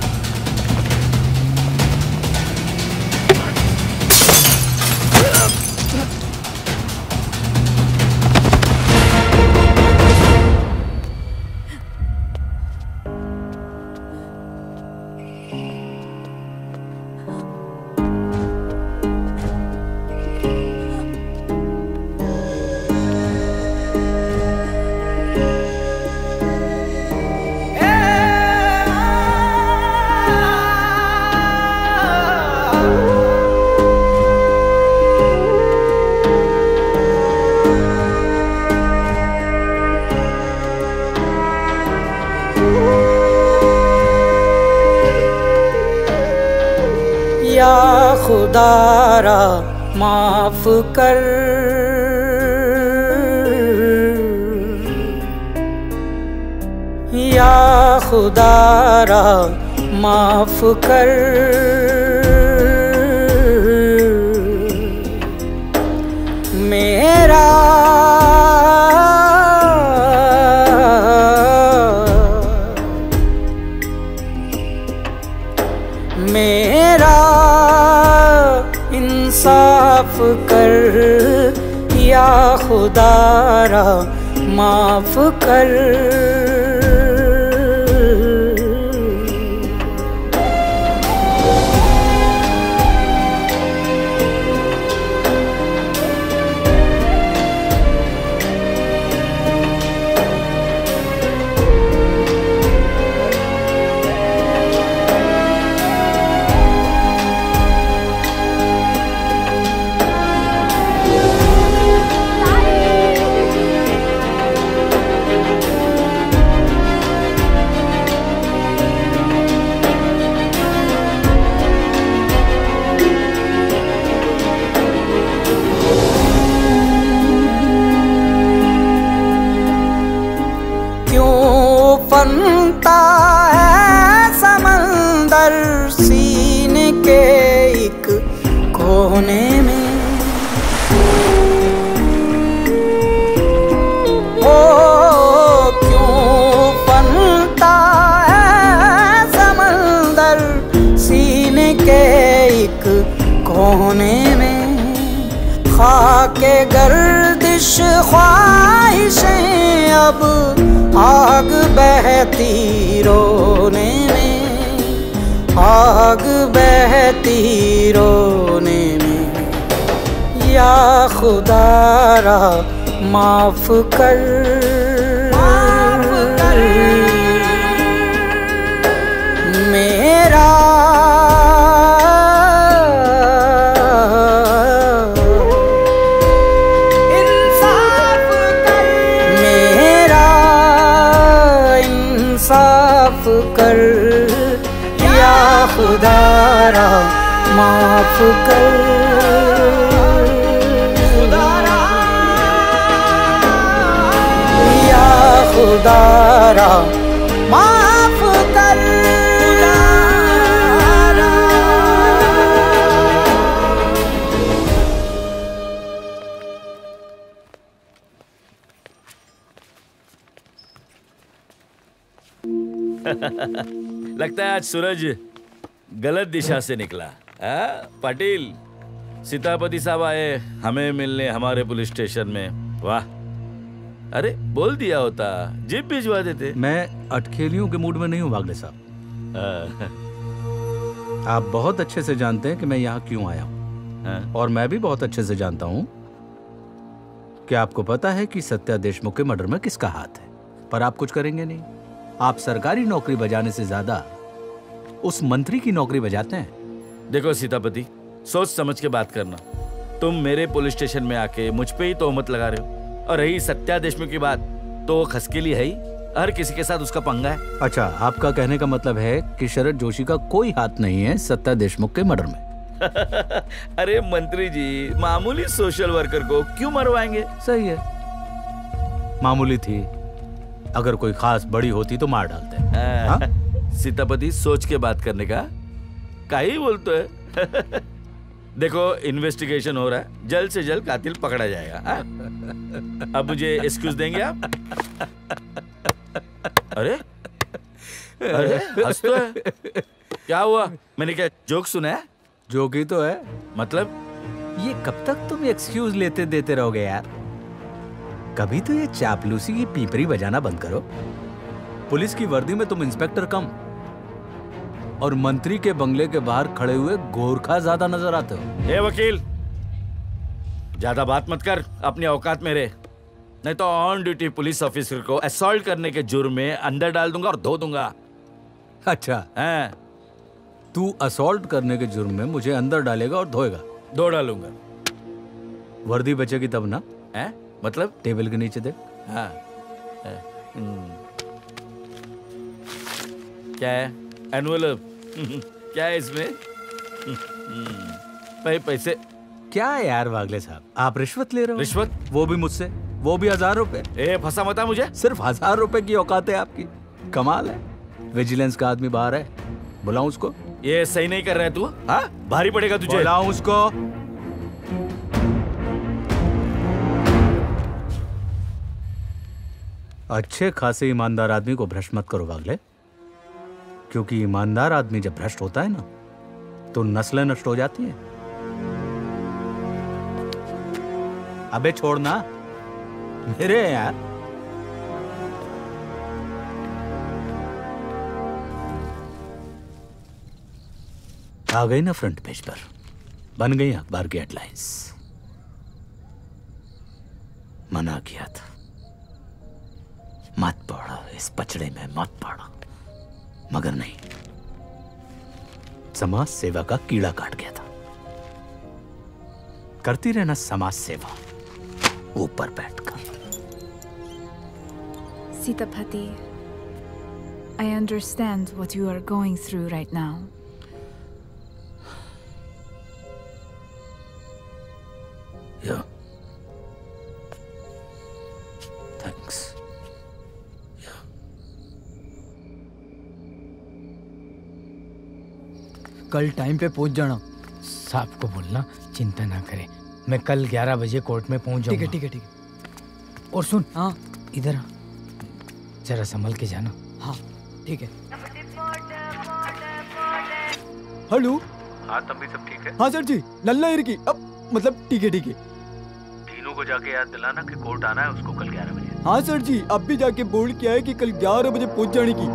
खुदारा माफ कर, या खुदारा माफ कर, मेरा इंसाफ कर, या खुदारा माफ कर। है समंदर सीने के एक कोने में। ओ क्यों फनता है समंदर सीने के एक कोने में। खाके गर्दिश ख्वाहिशें अब आग बहती रोने में, आग बहती रोने में। या खुदारा माफ कर, मेरा माफ कर, या खुदारा माफ कर, या खुदारा माफ कर। लगता है आज सूरज गलत दिशा से निकला। पाटिल, सीतापति साहब आए हमें मिलने हमारे पुलिस स्टेशन में। वाह, अरे बोल दिया होता, जीप भिजवा देते। मैं अटखेलियों के मूड में नहीं हूँ वागले साहब। आप बहुत अच्छे से जानते हैं कि मैं यहाँ क्यों आया हूँ, और मैं भी बहुत अच्छे से जानता हूँ कि आपको पता है कि सत्या देशमुख के मर्डर में किसका हाथ है, पर आप कुछ करेंगे नहीं। आप सरकारी नौकरी बजाने से ज्यादा उस मंत्री की नौकरी बजाते हैं। देखो सीतापति, सोच समझ के बात करना। तुम मेरे पुलिस स्टेशन में आके मुझ पे ही तोहमत लगा रहे हो, और रही सत्या देशमुख की बात तो वो खसकेली है ही, हर किसी के साथ उसका पंगा है। अच्छा, आपका कहने का मतलब है कि शरद जोशी का कोई हाथ नहीं है सत्या देशमुख के मर्डर में। अरे मंत्री जी, मामूली सोशल वर्कर को क्यों मरवाएंगे? सही है, मामूली थी, अगर कोई खास बड़ी होती तो मार डालते। सीतापति, सोच के बात करने का ही बोलते है। देखो, इन्वेस्टिगेशन हो रहा है, जल्द से जल्द कातिल पकड़ा जाएगा। अब मुझे एक्सक्यूज देंगे आप? अरे अरे हंस तो है, क्या हुआ? मैंने क्या जोक सुना है? जोक ही तो है। मतलब ये कब तक तुम एक्सक्यूज लेते देते रहोगे यार? कभी तो ये चापलूसी की पीपरी बजाना बंद करो। पुलिस की वर्दी में तुम इंस्पेक्टर कम और मंत्री के बंगले के बाहर खड़े हुए गोरखा ज्यादा नजर आते हो। ए वकील, ज्यादा बात मत कर, अपनी औकात में रह, नहीं तो ऑन ड्यूटी पुलिस ऑफिसर को असॉल्ट करने के जुर्म में अंदर डाल दूंगा और धो दूंगा। अच्छा, तू असॉल्ट करने के जुर्म में मुझे अंदर डालेगा और धोएगा? धो डालूंगा। वर्दी बचेगी तब ना? मतलब? टेबल के नीचे देख। क्या है? एनवेलप। क्या है इसमें? पैसे? क्या है यार वागले साहब, आप रिश्वत ले रहे हो? रिश्वत? वो भी मुझसे, वो भी 1000 रुपए। फंसा मत मुझे। सिर्फ 1000 रुपए की औकात है आपकी? कमाल है। विजिलेंस का आदमी बाहर है, बुलाऊं उसको? ये सही नहीं कर रहा है तू, भारी पड़ेगा तुझे। बुलाऊं उसको? अच्छे खासे ईमानदार आदमी को भ्रष्ट मत करो वागले, क्योंकि ईमानदार आदमी जब भ्रष्ट होता है ना तो नस्लें नष्ट हो जाती हैं। अबे छोड़ना मेरे यार। आ गई ना फ्रंट पेज पर, बन गई अखबार की हेडलाइंस। मना किया था, मत पड़ो इस पचड़े में, मत पड़ो, मगर नहीं, समाज सेवा का कीड़ा काट गया था। करती रहना समाज सेवा ऊपर बैठकर। Sitapati, I understand what you are going through right now. Yeah. Thanks. Yeah. कल टाइम पे पहुंच जाना। साहब को बोलना चिंता ना करे, मैं कल 11 बजे कोर्ट में पहुंच जाऊंगा। ठीक है। और सुन, हाँ इधर आ, जरा संभल के जाना। हाँ ठीक है। हेलो। हाँ तभी सब ठीक है? हाँ सर जी, नल्ला की अब मतलब ठीक है। तीनों को जाके याद दिलाना कि कोर्ट आना है उसको कल 11 बजे। हाँ सर जी, अब भी जाके बोल के आए कि कल 11 बजे पहुंच जाने की।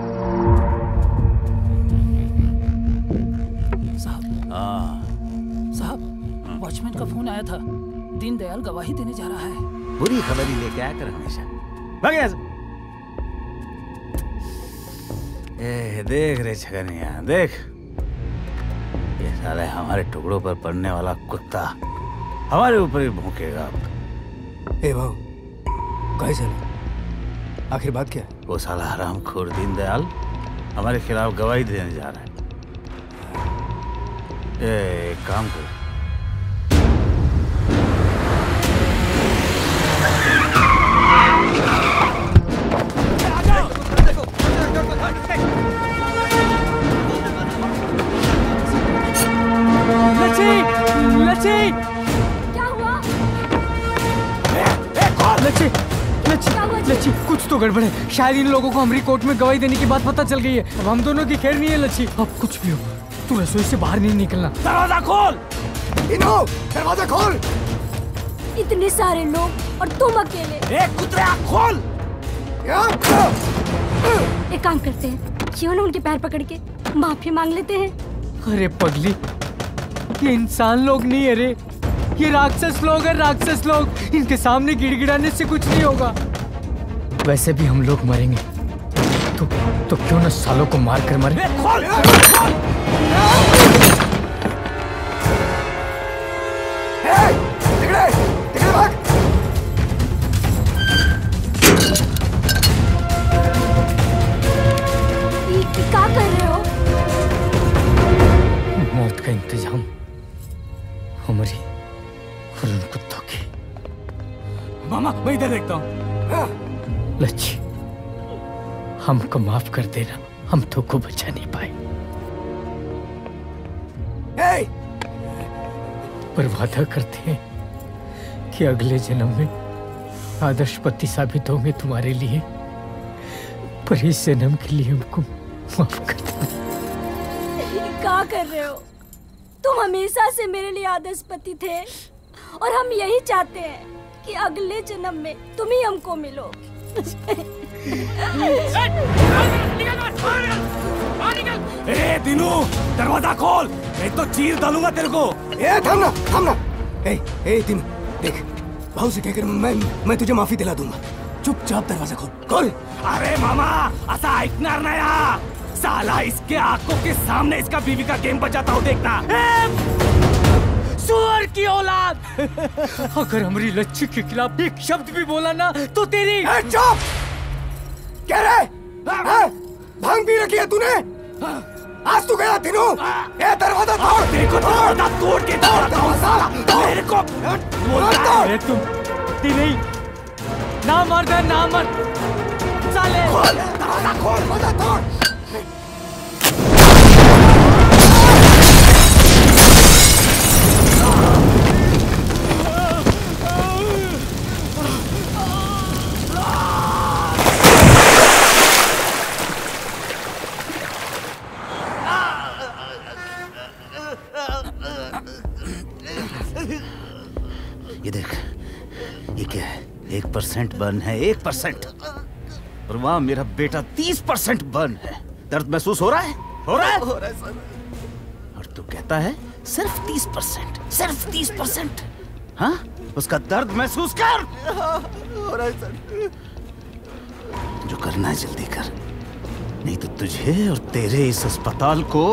साहब, वॉचमैन का फोन आया था, दीनदयाल गवाही देने जा रहा है। बुरी खबर ही लेके आया कर हमेशा। भाग यहाँ से। देख रे छगनिया, देख ये साले हमारे टुकड़ों पर पड़ने वाला कुत्ता हमारे ऊपर ही भौंकेगा अब। ए भाऊ, कैसे चला? आखिर बात क्या है? वो साला हरामखोर दीनदयाल हमारे खिलाफ गवाही देने जा रहा है। एक काम कर, लच्छी! क्या हुआ? लच्छी, कुछ तो गड़बड़ है। शायद इन लोगों को हमारी कोर्ट में गवाही देने की बात पता चल गई है। अब हम दोनों की खैर नहीं है लच्छी। अब कुछ भी हो, तू रसोई से बाहर नहीं निकलना। दरवाजा खोल! इनो, दरवाजा खोल! इतने सारे लोग और तुम अकेले। कुतरा खोल! एक काम करते हैं, क्यों ना उनके पैर पकड़ के माफी मांग लेते हैं। अरे पगली, ये इंसान लोग नहीं है रे, ये राक्षस लोग हैं, राक्षस लोग। इनके सामने गिड़गिड़ाने से कुछ नहीं होगा। वैसे भी हम लोग मरेंगे, तो क्यों ना सालों को मार कर मरे। खोल! क्या कर रहे हो? मौत का इंतजाम हमारी और उन कुत्तों की। मामा, मैं इधर देखता हूँ। लच्छी, हमको माफ कर देना, हम तो को बचा नहीं पाए। पर वादा करते हैं कि अगले जन्म में आदर्श पति साबित होंगे तुम्हारे लिए। पर इस जन्म के लिए हमको माफ कर देना। क्या कर रहे हो? तुम हमेशा से मेरे लिए आदर्श पति थे और हम यही चाहते हैं कि अगले जन्म में तुम ही हमको मिलो। ए दिनू, दरवाजा खोल, नहीं तो चीर डालूंगा तेरे को। ए थामना। ए दिनू, देख, भाऊ से कहकर मैं तुझे माफी दिला दूंगा। चुपचाप दरवाजा खोल। अरे मामा, ऐसा ऐकणार नाही हा। साला इसके आंखों के सामने इसका बीवी का गेम बजाता हूँ, देखना। सुअर की औलाद! अगर हमारी लच्छी के खिलाफ एक शब्द भी बोला ना तो तेरी। चुप! क्या रे? भांग पी रखी है तूने? आज तू गया दिनू? ये दरवाजा तोड़! देखो दरवाजा तोड़ के मेरे को बोलता है। तुम नहीं, ना मर दे, ना मर साले। खोल दरवाजा, खोल, दरवाजा तोड़। ये देख, ये क्या है? 1% बर्न है, 1%। और वहां मेरा बेटा 30% बर्न है। दर्द महसूस हो रहा है? हो रहा है सर। और तू कहता है सिर्फ 30%, सिर्फ 30%। हाँ, उसका दर्द महसूस कर। हो रहा है सर। जो करना है जल्दी कर, नहीं तो तुझे और तेरे इस अस्पताल को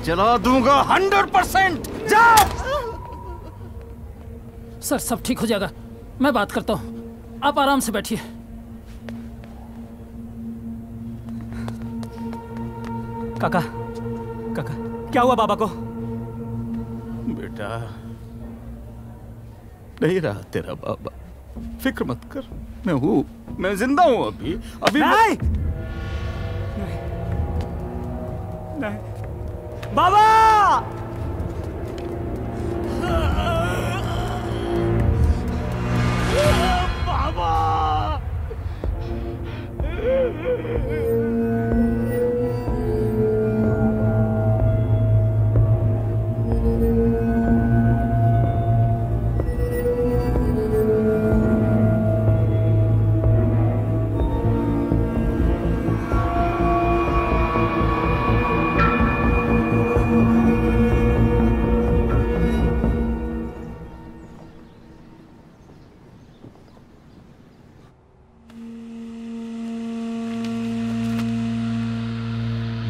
जला दूंगा 100%। जा। सर, सब ठीक हो जाएगा, मैं बात करता हूँ, आप आराम से बैठिए। काका, क्या हुआ बाबा को? बेटा, नहीं रहा तेरा बाबा, फिक्र मत कर, मैं हूँ, मैं जिंदा हूँ अभी। नहीं। बाबा!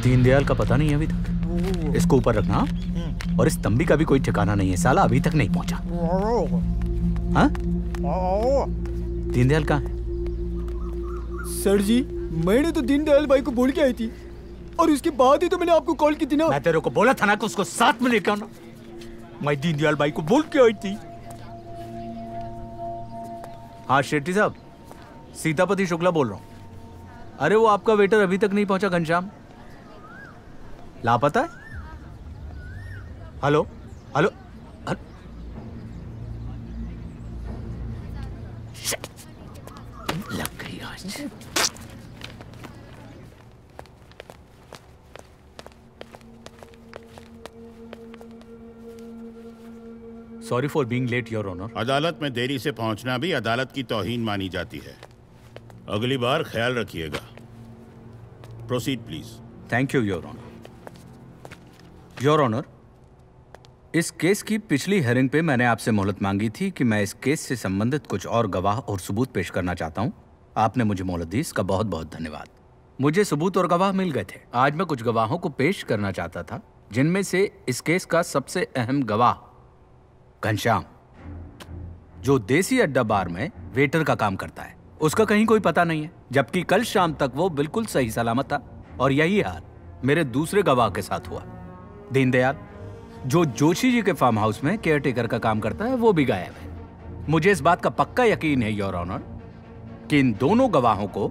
दीनदयाल का पता नहीं है अभी तक। इसको ऊपर रखना और इस तंबी का भी कोई ठिकाना नहीं है, साला अभी तक नहीं पहुंचा। हाँ? दीनदयाल कहाँ है? सर जी, मैंने तो दीनदयाल भाई को बोल के आई थी और उसके बाद ही तो मैंने आपको कॉल की थी ना। मैं तेरे को बोला था ना कि उसको साथ में लेकर आना। मैं दीनदयाल भाई को बोल के आई थी। हाँ शेट्टी साहब, सीतापति शुक्ला बोल रहा हूँ। अरे वो आपका वेटर अभी तक नहीं पहुंचा घनश्याम, लापता है। हेलो हेलो, लग गई आज। Sorry for being late your honour. अदालत में देरी से पहुंचना भी अदालत की तौहीन मानी जाती है। अगली बार ख्याल रखिएगा। Proceed please. Thank you your honour. Your honour, इस केस की पिछली हेयरिंग पे मैंने आपसे मोहलत मांगी थी कि मैं इस केस से संबंधित कुछ और गवाह और सबूत पेश करना चाहता हूं। आपने मुझे मोहलत दी, इसका बहुत बहुत धन्यवाद। मुझे सबूत और गवाह मिल गए थे। आज मैं कुछ गवाहों को पेश करना चाहता था, जिनमें से इस केस का सबसे अहम गवाह घनश्याम, जो देसी अड्डा बार में वेटर का काम करता है। उसका कहीं कोई पता नहीं है, जबकि कल शाम तक वो बिल्कुल सही सलामत था। और यही हाल मेरे दूसरे गवाह के साथ हुआ। दीनदयाल, जो जोशी जी के फार्म हाउस में केयरटेकर का काम करता है, वो भी गायब है। मुझे इस बात का पक्का यकीन है योर ऑनर कि इन दोनों गवाहों को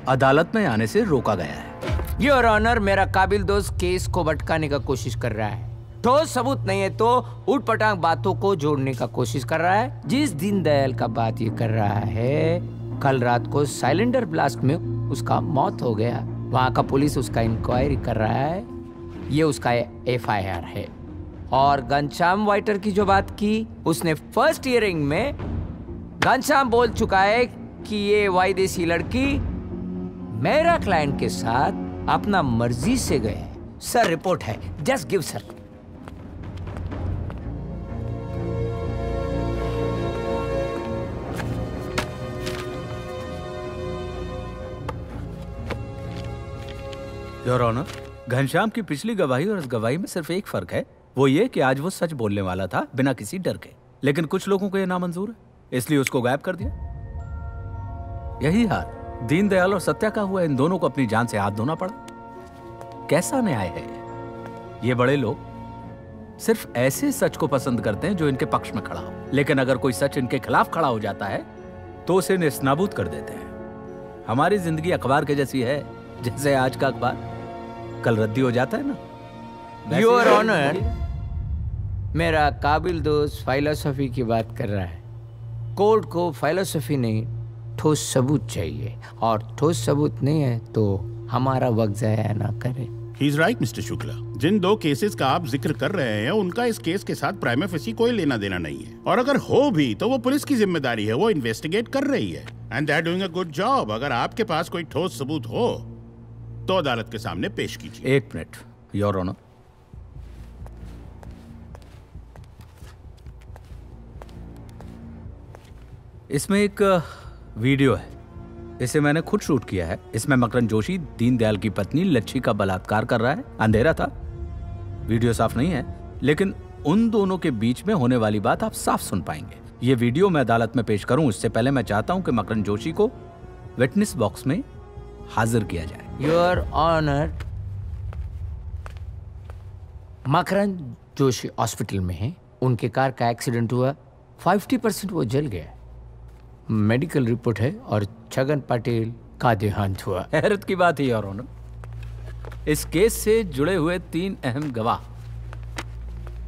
अदालत में आने से रोका गया है। योर ऑनर, मेरा काबिल दोस्त केस को भटकाने का कोशिश कर रहा है। ठोस सबूत नहीं है तो उठपटांग बातों को जोड़ने का कोशिश कर रहा है। जिस दीनदयाल का बात ये कर रहा है, कल रात को साइलेंडर ब्लास्ट में उसका मौत हो गया। वहाँ का पुलिस उसका इंक्वायरी कर रहा है। ये उसका FIR है। और घनश्याम वाइटर की जो बात की, उसने फर्स्ट हियरिंग में घनश्याम बोल चुका है कि ये वायदेसी लड़की मेरा क्लाइंट के साथ अपना मर्जी से गए। सर रिपोर्ट है, just give sir. Your honour, Ghanshyam की पिछली गवाही और इस गवाही में सिर्फ एक फर्क है, वो ये कि आज वो सच बोलने वाला था बिना किसी डर के। लेकिन कुछ लोगों को ये नामंजूर है, इसलिए उसको गायब कर दिया। यही हाल दीनदयाल और सत्या का हुआ। इन दोनों को अपनी जान से हाथ धोना पड़ा। कैसा न्याय है ये? बड़े लोग सिर्फ ऐसे सच को पसंद करते हैं जो इनके पक्ष में खड़ा हो, लेकिन अगर कोई सच इनके खिलाफ खड़ा हो जाता है तो उसे नेस्तनाबूद कर देते हैं। हमारी जिंदगी अखबार के जैसी है, जैसे आज का अखबार कल रद्दी हो जाता है ना। योर ऑनर, मेरा काबिल दोस्त फिलॉसफी की बात कर रहा है। कोर्ट को फिलॉसफी नहीं, ठोस सबूत चाहिए, और ठोस सबूत नहीं है तो हमारा वक्त जाया ना करे। He is right mister Shukla. जिन दो केसेस का आप जिक्र कर रहे हैं, उनका इस केस के साथ प्राइमा फेसी कोई लेना देना नहीं है। और अगर हो भी तो वो पुलिस की जिम्मेदारी है, वो इन्वेस्टिगेट कर रही है and they are doing a good job. अगर आपके पास कोई ठोस सबूत हो तो अदालत के सामने पेश कीजिए। एक मिनट योर ऑनर। इसमें एक वीडियो है, इसे मैंने खुद शूट किया है। इसमें मकरन जोशी दीनदयाल की पत्नी लच्छी का बलात्कार कर रहा है। अंधेरा था, वीडियो साफ नहीं है, लेकिन उन दोनों के बीच में होने वाली बात आप साफ सुन पाएंगे। ये वीडियो मैं अदालत में पेश करूं उससे पहले मैं चाहता हूं कि मकरन जोशी को विटनेस बॉक्स में हाजिर किया जाए। Your honour, Makarand Joshi hospital में है। उनके कार का एक्सीडेंट हुआ, 50% वो जल गया। मेडिकल रिपोर्ट है और छगन पटेल का देहांत हुआ। हैरत की बात है योर ऑनर, इस केस से जुड़े हुए 3 अहम गवाह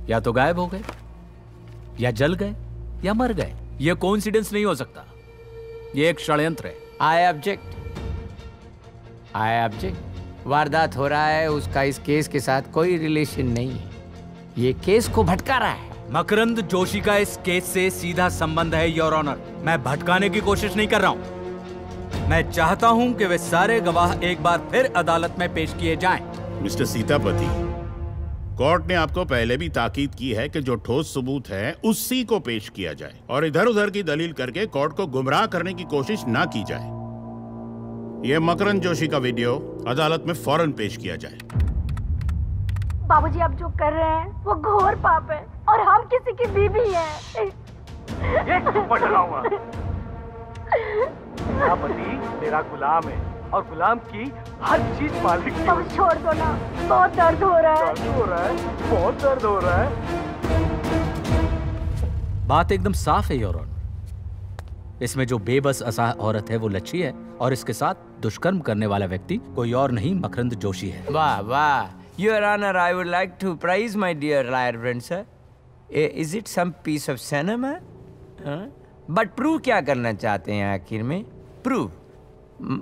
या तो गायब हो गए, या जल गए, या मर गए। यह कोइंसिडेंस नहीं हो सकता, यह एक षड्यंत्र है। I object. वारदात हो रहा है, उसका इस केस के साथ कोई रिलेशन नहीं है। ये केस को भटका रहा है। मकरंद जोशी का इस केस से सीधा संबंध है योर ऑनर। मैं भटकाने की कोशिश नहीं कर रहा हूं। मैं चाहता हूं कि वे सारे गवाह एक बार फिर अदालत में पेश किए जाएं। मिस्टर सीतापति, कोर्ट ने आपको पहले भी ताकीद की है कि जो ठोस सबूत है उसी को पेश किया जाए और इधर उधर की दलील करके कोर्ट को गुमराह करने की कोशिश ना की जाए। यह मकरंद जोशी का वीडियो अदालत में फौरन पेश किया जाए। बाबूजी, आप जो कर रहे हैं वो घोर पाप है और हम किसी की बीवी हैं। ये पटला हुआ। मेरा पति मेरा गुलाम है और गुलाम की हर चीज मालिक की। अब छोड़ दो ना, बहुत दर्द हो रहा है। बहुत दर्द हो रहा है। बात एकदम साफ है योर ऑनर। इसमें जो बेबस असहाय औरत है वो लच्छी है और इसके साथ दुष्कर्म करने वाला व्यक्ति कोई और नहीं मकरंद जोशी है। वाह वाह, your honour, I would like to praise my dear lawyer friend sir. Is it some piece of cinema? But prove क्या करना चाहते हैं आखिर में? प्रूव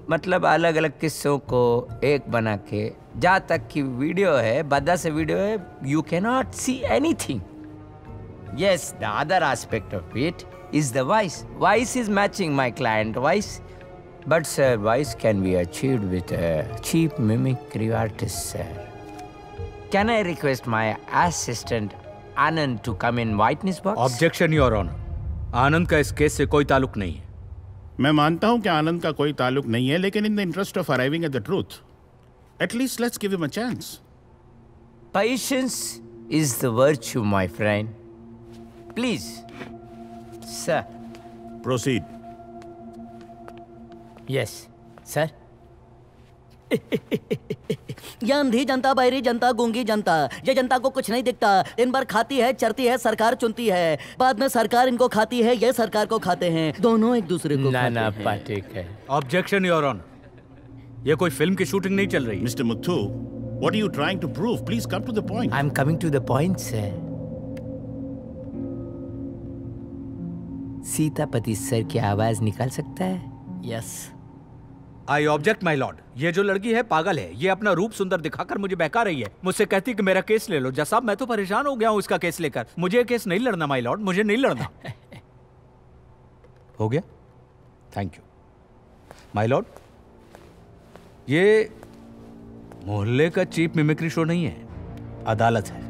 मतलब अलग अलग किस्सों को एक बना के, जहाँ तक की वीडियो है, बदा से वीडियो है, you can not see anything. Yes, the other aspect of it is the voice. Voice is matching my client voice. But sir, voice can be achieved with a cheap mimicry artist, sir. Can I request my assistant Anand to come in witness box? Objection, Your Honor. आनंद का इस case से कोई ताल्लुक नहीं है। मैं मानता हूं कि आनंद का कोई ताल्लुक नहीं है, लेकिन in the interest of arriving at the truth, at least let's give him a chance. Patience is the virtue, my friend. Please. Sir. Proceed. Yes, sir. ये अंधी जनता, बहरी जनता, गूंगी जनता, ये जनता को कुछ नहीं दिखता। दिन भर खाती है, चरती है, सरकार चुनती है, बाद में सरकार इनको खाती है, ये सरकार को खाते हैं, दोनों एक दूसरे को खाते हैं। पाटिक है। ऑब्जेक्शन योर ऑनर, ये कोई फिल्म की शूटिंग नहीं चल रही। Mister Muthu, what are you trying to prove? Please come to the point. I am coming to the point sir. Sitapati sir की आवाज निकाल सकता है? Yes. I object my lord. ये जो लड़की है पागल है, ये अपना रूप सुंदर दिखाकर मुझे बहका रही है। मुझसे कहती कि मेरा केस ले लो। जज साहब, मैं तो परेशान हो गया हूँ इसका केस लेकर। मुझे केस नहीं लड़ना माय लॉर्ड, मुझे नहीं लड़ना। हो गया? Thank you my lord. ये मोहल्ले का चीप मिमिक्री शो नहीं है, अदालत है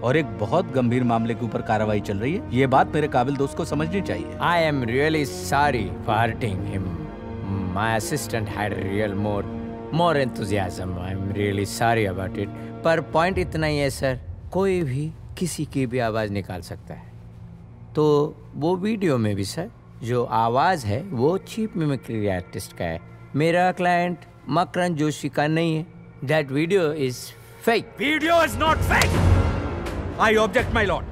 और एक बहुत गंभीर मामले के ऊपर कार्रवाई चल रही है। ये बात मेरे काबिल दोस्त को समझनी चाहिए। I am really sorry for hurting him. My assistant had real more enthusiasm. I am really sorry about it. पर पॉइंट इतना ही है सर, कोई भी किसी की भी आवाज निकाल सकता है। तो वो वीडियो में भी सर जो आवाज है वो चीप मिमिक्री आर्टिस्ट का है, मेरा क्लाइंट मकरंद जोशी का नहीं है। That video is fake. Video is not fake. I object, my lord.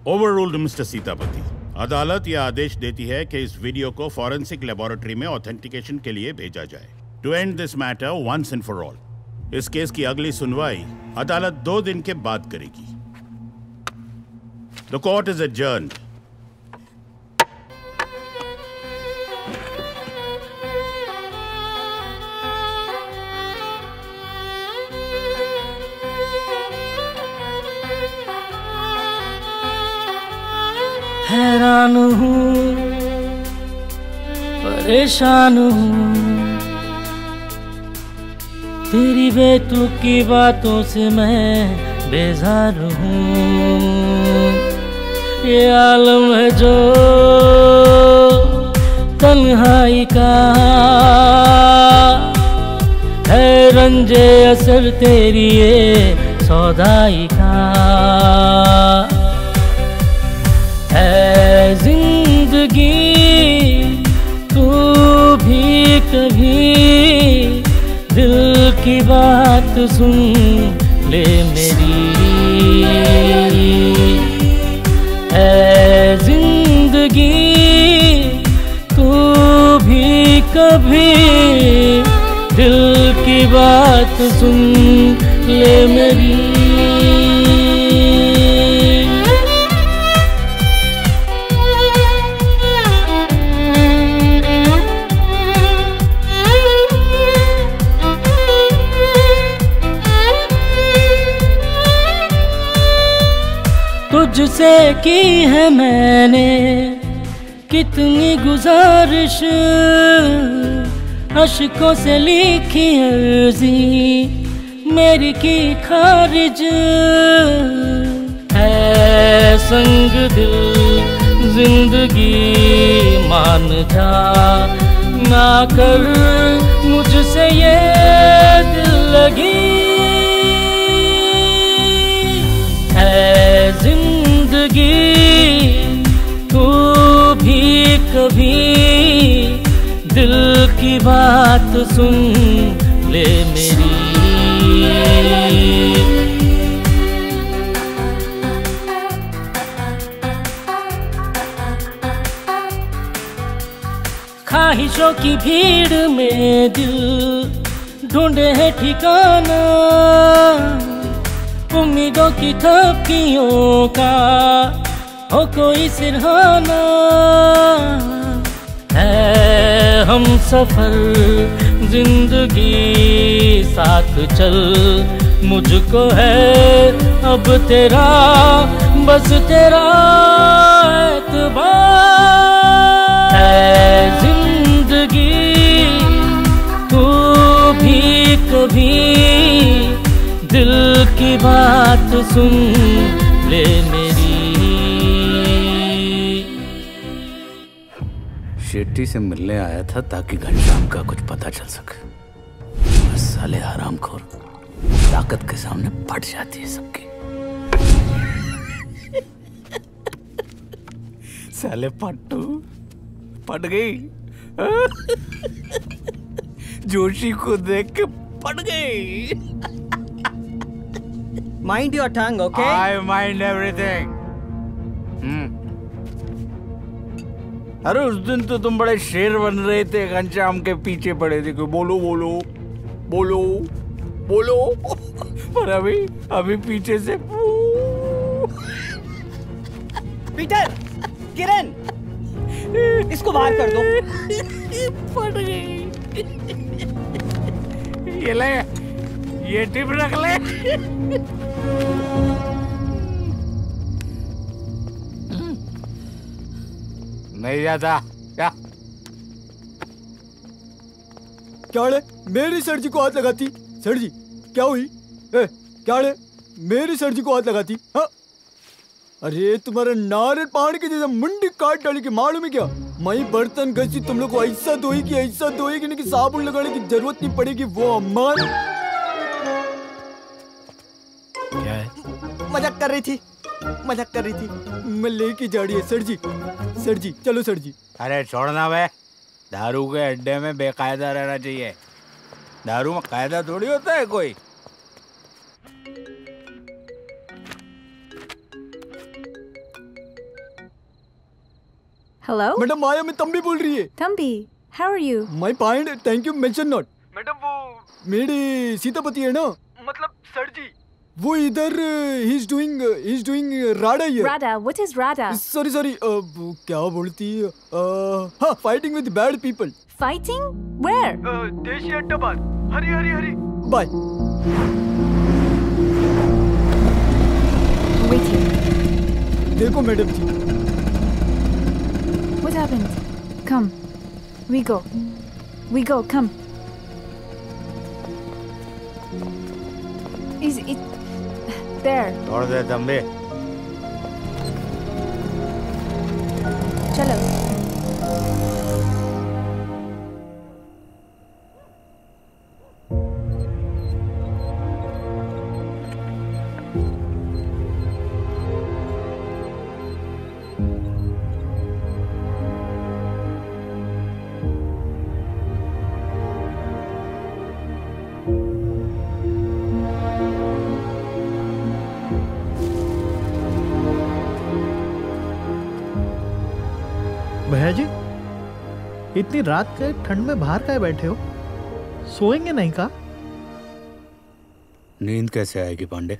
Overruled, Mr. Sitapati. अदालत यह आदेश देती है कि इस वीडियो को फॉरेंसिक लेबोरेटरी में ऑथेंटिकेशन के लिए भेजा जाए। To end this matter once and for all. इस केस की अगली सुनवाई अदालत 2 दिन के बाद करेगी। The court is adjourned. हैरान हूँ, परेशान हूँ, तेरी बेतुकी बातों से मैं बेजार हूँ। ये आलम है जो तन्हाई का है, रंजे असर तेरी ये सौदाई का है। जिंदगी तू भी कभी दिल की बात सुन ले मेरी। है जिंदगी तू भी कभी दिल की बात सुन ले मेरी। तुझसे की है मैंने कितनी गुजारिश, अश्कों से लिखी अर्जी मेरी की खारिज है। संग दिल जिंदगी मान जा, ना कर मुझसे ये दिल लगी है जिंदगी। तू भी कभी दिल की बात सुन ले मेरी। ख्वाहिशों की भीड़ में दिल ढूंढे है ठिकाना, उम्मीदों की थपकियों का हो कोई सिरहाना है। हम सफर जिंदगी साथ चल, मुझको है अब तेरा बस तेरा एतबार है जिंदगी। तू भी कभी दिल की बात सुन ले मेरी। शेट्टी से मिलने आया था ताकि घनश्याम का कुछ पता चल सके। बस साले हरामखोर ताकत के सामने फट जाती है सबकी। साले पट्टू फट गई। जोशी को देख के फट गई। Mind your tongue, okay? I mind everything. अरे उस दिन तो तुम बड़े शेर बन रहे थे, घनश्याम के पीछे पड़े थे कि बोलो बोलो बोलो बोलो, पर अभी पीछे से पीटर, किरण, इसको बाहर कर दो। फट गई। ये ले, ये टिप रख ले। नहीं जाता क्या? क्या रे, मेरी सर जी को हाथ लगाती? सर जी क्या हुई? क्या रे, मेरी सर जी को हाथ लगाती? हाँ? अरे तुम्हारा नारियल पहाड़ के जैसा मुंडी काट डाली कि मालूम है क्या? मैं बर्तन घसी तुम लोग को ऐसा धोई कि नहीं कि साबुन लगाने की जरूरत नहीं पड़ेगी। वो अम्मा क्या है? मजाक कर रही थी। मैं लेके जा रही है सर जी चलो सर जी। अरे छोड़ना बे, दारू के अड्डे में बेकायदा रहना चाहिए। दारू में कायदा थोड़ी होता है कोई। Hello? मैडम माया में तंबी बोल रही है। Thambi, how are you? My fine, thank you, mention not. Madam वो मेरी सीतापति है ना, मतलब सर जी, वो इधर he's doing Rada here. Rada, what is Rada? Sorry, क्या बोलती है? हाँ, fighting with bad people. Fighting? Where? देशी अड्डा bar. Hurry. Bye. Wait here. देखो madam ji. What happened? Come. We go, come. Is it there? छोड़ दे तंबी। चलो। भैया जी, इतनी रात के ठंड में बाहर काहे बैठे हो? सोएंगे नहीं का? नींद कैसे आएगी पांडे?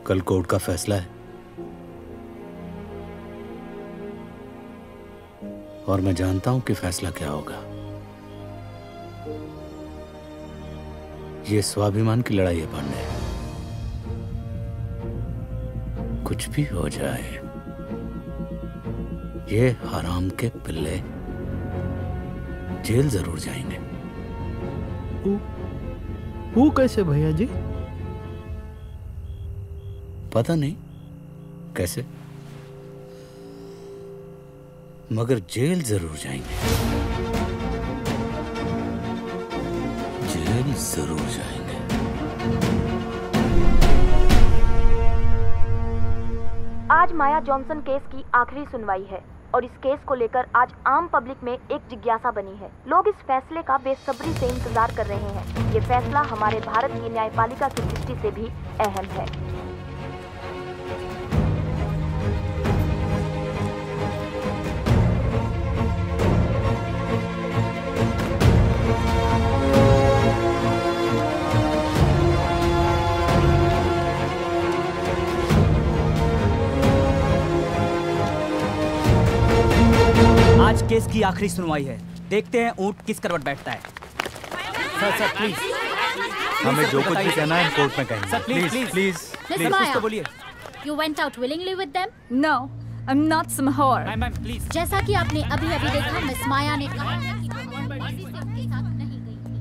कल कोर्ट का फैसला है और मैं जानता हूं कि फैसला क्या होगा। ये स्वाभिमान की लड़ाई है पांडे। कुछ भी हो जाए, ये हराम के पिल्ले जेल जरूर जाएंगे। वो कैसे भैया जी? पता नहीं कैसे, मगर जेल जरूर जाएंगे। जेल जरूर जाएंगे। आज माया जॉनसन केस की आखिरी सुनवाई है और इस केस को लेकर आज आम पब्लिक में एक जिज्ञासा बनी है। लोग इस फैसले का बेसब्री से इंतजार कर रहे हैं। ये फैसला हमारे भारत की न्यायपालिका की दृष्टि से भी अहम है। आज केस की आखिरी सुनवाई है। देखते हैं ऊंट किस करवट बैठता है। सर प्लीज, हमें जो कुछ भी कहना है कोर्ट में कहेंगे। Sir please please please please कुछ तो बोलिए। You went out willingly with them? No, I'm not some whore. Ma'am please. जैसा कि आपने अभी देखा, मिस माया ने कहा कि वो मर्जी से उनके साथ नहीं गई थी।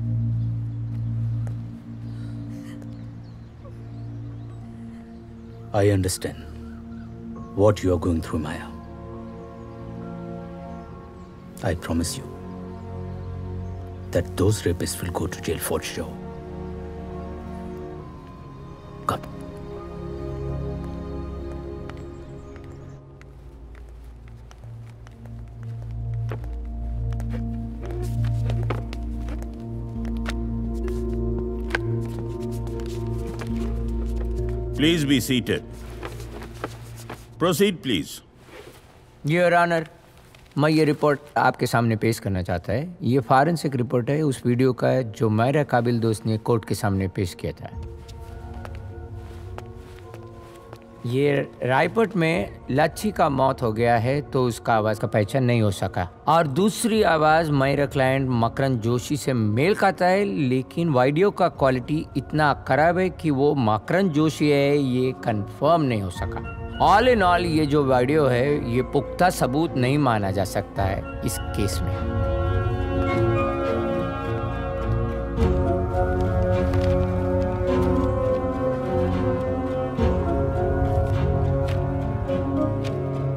I understand what you are going through, Maya. I promise you that those rapists will go to jail for sure. Come. Please be seated. Proceed, please. Your honour, मैं ये रिपोर्ट आपके सामने पेश करना चाहता है। ये फॉरेंसिक रिपोर्ट है उस वीडियो का जो मेरा काबिल दोस्त ने कोर्ट के सामने पेश किया था। ये रिपोर्ट में लच्छी का मौत हो गया है तो उसका आवाज़ का पहचान नहीं हो सका, और दूसरी आवाज़ मेरा क्लाइंट मकरन जोशी से मेल खाता है, लेकिन वीडियो का क्वालिटी इतना खराब है कि वो मकरन जोशी है ये कंफर्म नहीं हो सका। ऑल इन ऑल ये जो वीडियो है ये पुख्ता सबूत नहीं माना जा सकता है इस केस में।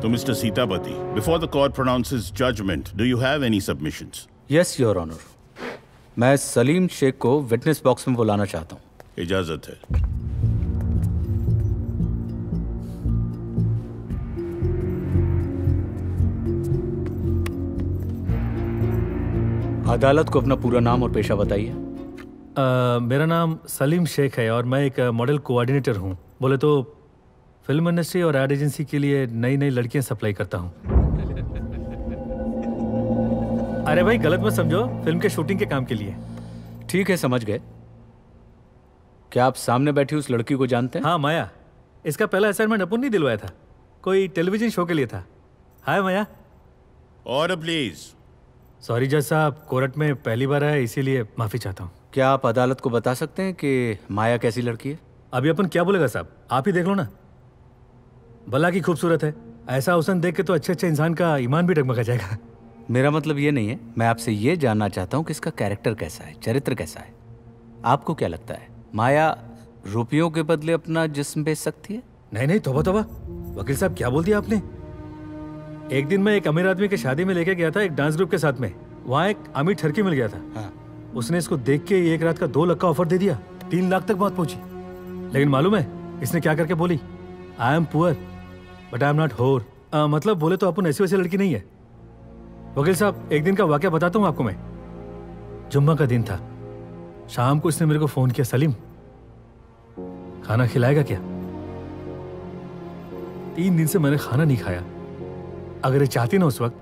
So, Mr. Sitapati, before the court pronounces judgment, do you have any submissions? Yes, Your Honor. मैं सलीम शेख को विटनेस बॉक्स में बुलाना चाहता हूँ। इजाजत है। अदालत को अपना पूरा नाम और पेशा बताइए। मेरा नाम सलीम शेख है और मैं एक मॉडल कोऑर्डिनेटर हूँ। बोले तो फिल्म इंडस्ट्री और एड एजेंसी के लिए नई नई लड़कियां सप्लाई करता हूँ। अरे भाई गलत मत समझो, फिल्म के शूटिंग के काम के लिए। ठीक है, समझ गए। क्या आप सामने बैठी उस लड़की को जानते हैं? हाँ, माया। इसका पहला असाइनमेंट अपन नहीं दिलवाया था, कोई टेलीविजन शो के लिए था। Hi Maya. Order please. Sorry जज साहब, कोर्ट में पहली बार आया इसीलिए माफी चाहता हूँ। क्या आप अदालत को बता सकते हैं कि माया कैसी लड़की है? अभी अपन क्या बोलेगा साहब, आप ही देख लो ना। भला की खूबसूरत है, ऐसा हुस्न देख के तो अच्छे अच्छे इंसान का ईमान भी डगमगा जाएगा। मेरा मतलब ये नहीं है, मैं आपसे ये जानना चाहता हूँ कि इसका कैरेक्टर कैसा है, चरित्र कैसा है। आपको क्या लगता है माया रुपयों के बदले अपना जिस्म बेच सकती है? नहीं नहीं, तौबा तौबा, वकील साहब क्या बोल दिया आपने। एक दिन मैं एक अमीर आदमी के शादी में लेके गया था एक डांस ग्रुप के साथ में। वहाँ एक अमीर ठरकी मिल गया था। हाँ। उसने इसको देख के एक रात का 2 लाख का ऑफर दे दिया। 3 लाख तक बात पहुंची। लेकिन मालूम है इसने क्या करके बोली, I am poor but I am not होर। मतलब बोले तो अपन ऐसी वैसी लड़की नहीं है। वकील साहब एक दिन का वाकया बताता हूँ आपको मैं। जुम्मा का दिन था, शाम को इसने मेरे को फोन किया, सलीम खाना खिलाएगा क्या। 3 दिन से मैंने खाना नहीं खाया। अगर ये चाहती ना उस वक्त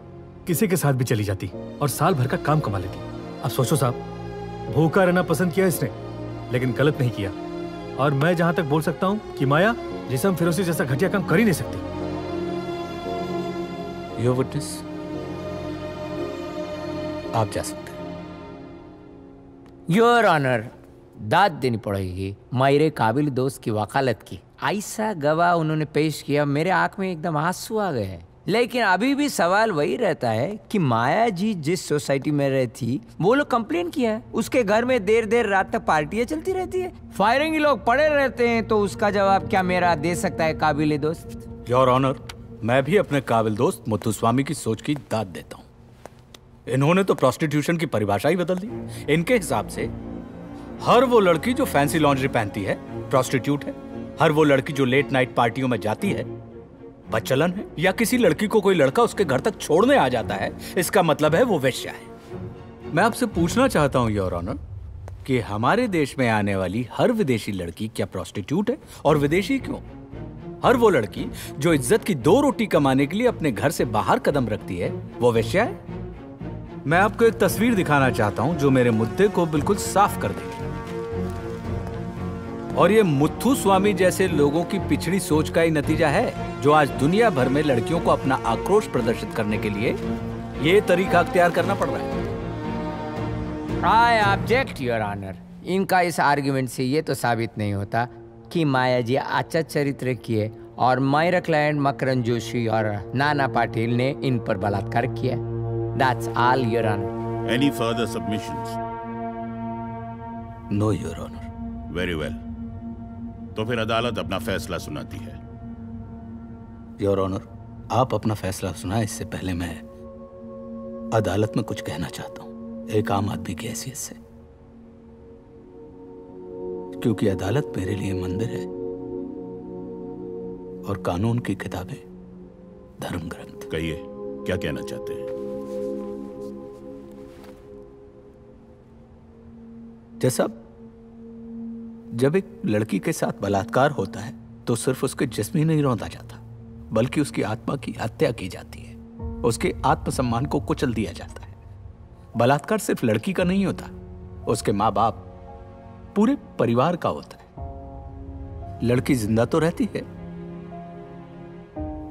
किसी के साथ भी चली जाती और साल भर का काम कमा लेती। अब सोचो साहब, भूखा रहना पसंद किया इसने लेकिन गलत नहीं किया। और मैं जहां तक बोल सकता हूं कि माया जिसम फिरोजी जैसा घटिया काम कर ही नहीं सकती। योर विटनेस, आप जा सकते हैं। योर ऑनर, दाद देनी पड़ेगी मेरे काबिल दोस्त की वकालत की। ऐसा गवाह उन्होंने पेश किया, मेरे आंख में एकदम आंसू आ गए। लेकिन अभी भी सवाल वही रहता है कि माया जी जिस सोसाइटी में रहती, वो लोग कंप्लेन किया है उसके घर में देर देर रात तक पार्टियां चलती रहती है, फायरिंग लोग पड़े रहते हैं। तो उसका जवाब क्या मेरा दे सकता है काबिल दोस्त? योर ऑनर, मैं भी अपने काबिल दोस्त मुथुस्वामी की सोच की दाद देता हूँ। इन्होंने तो प्रोस्टिट्यूशन की परिभाषा ही बदल दी। इनके हिसाब से हर वो लड़की जो फैंसी लॉन्ड्री पहनती है प्रोस्टिट्यूट है, हर वो लड़की जो लेट नाइट पार्टियों में जाती है बदचलन है, या किसी लड़की को कोई लड़का उसके घर तक छोड़ने आ जाता है, इसका मतलब है वो वेश्या है। मैं आपसे पूछना चाहता हूं योर ऑनर कि हमारे देश में आने वाली हर विदेशी लड़की क्या प्रोस्टिट्यूट है? और विदेशी क्यों? हर वो लड़की जो इज्जत की 2 रोटी कमाने के लिए अपने घर से बाहर कदम रखती है वो वेश्या है? मैं आपको एक तस्वीर दिखाना चाहता हूं जो मेरे मुद्दे को बिल्कुल साफ कर देगी। और ये मुथुस्वामी जैसे लोगों की पिछड़ी सोच का ही नतीजा है जो आज दुनिया भर में लड़कियों को अपना आक्रोश प्रदर्शित करने के लिए ये तरीका अख्तियार करना पड़ रहा है। I object your honour. इनका इस आर्गुमेंट से ये तो साबित नहीं होता कि माया जी अच्छा चरित्र की है और मेरा क्लाइंट मकरंद जोशी और नाना पाटिल ने इन पर बलात्कार किया। That's all, Your Honor. Any further submissions? No, Your Honor. Very well. तो फिर अदालत अपना फैसला सुनाती है। योर ऑनर, आप अपना फैसला सुनाएं इससे पहले मैं अदालत में कुछ कहना चाहता हूं, एक आम आदमी की हैसियत से। क्योंकि अदालत मेरे लिए मंदिर है और कानून की किताबें धर्म ग्रंथ। कहिए, क्या कहना चाहते हैं? जैसा जब एक लड़की के साथ बलात्कार होता है तो सिर्फ उसके जिस्म ही नहीं रौंदा जाता, बल्कि उसकी आत्मा की हत्या की जाती है, उसके आत्मसम्मान को कुचल दिया जाता है। बलात्कार सिर्फ लड़की का नहीं होता, उसके माँ बाप, पूरे परिवार का होता है। लड़की जिंदा तो रहती है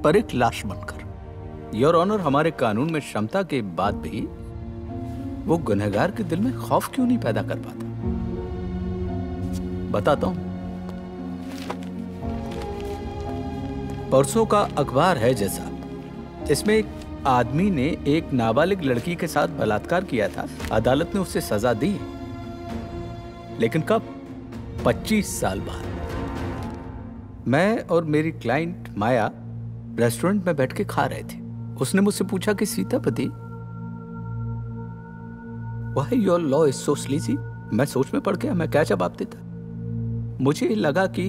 पर एक लाश बनकर। योर ऑनर, हमारे कानून में क्षमता के बाद भी वो गुनहगार के दिल में खौफ क्यों नहीं पैदा कर पाता? बताता हूं। परसों का अखबार है जैसा, इसमें एक आदमी ने एक नाबालिग लड़की के साथ बलात्कार किया था। अदालत ने उसे सजा दी, लेकिन कब? 25 साल बाद। मैं और मेरी क्लाइंट माया रेस्टोरेंट में बैठ के खा रहे थे। उसने मुझसे पूछा कि Sitapati, why your law is so sleazy? मैं सोच में पड़ गया, मैं क्या जवाब देता। मुझे लगा कि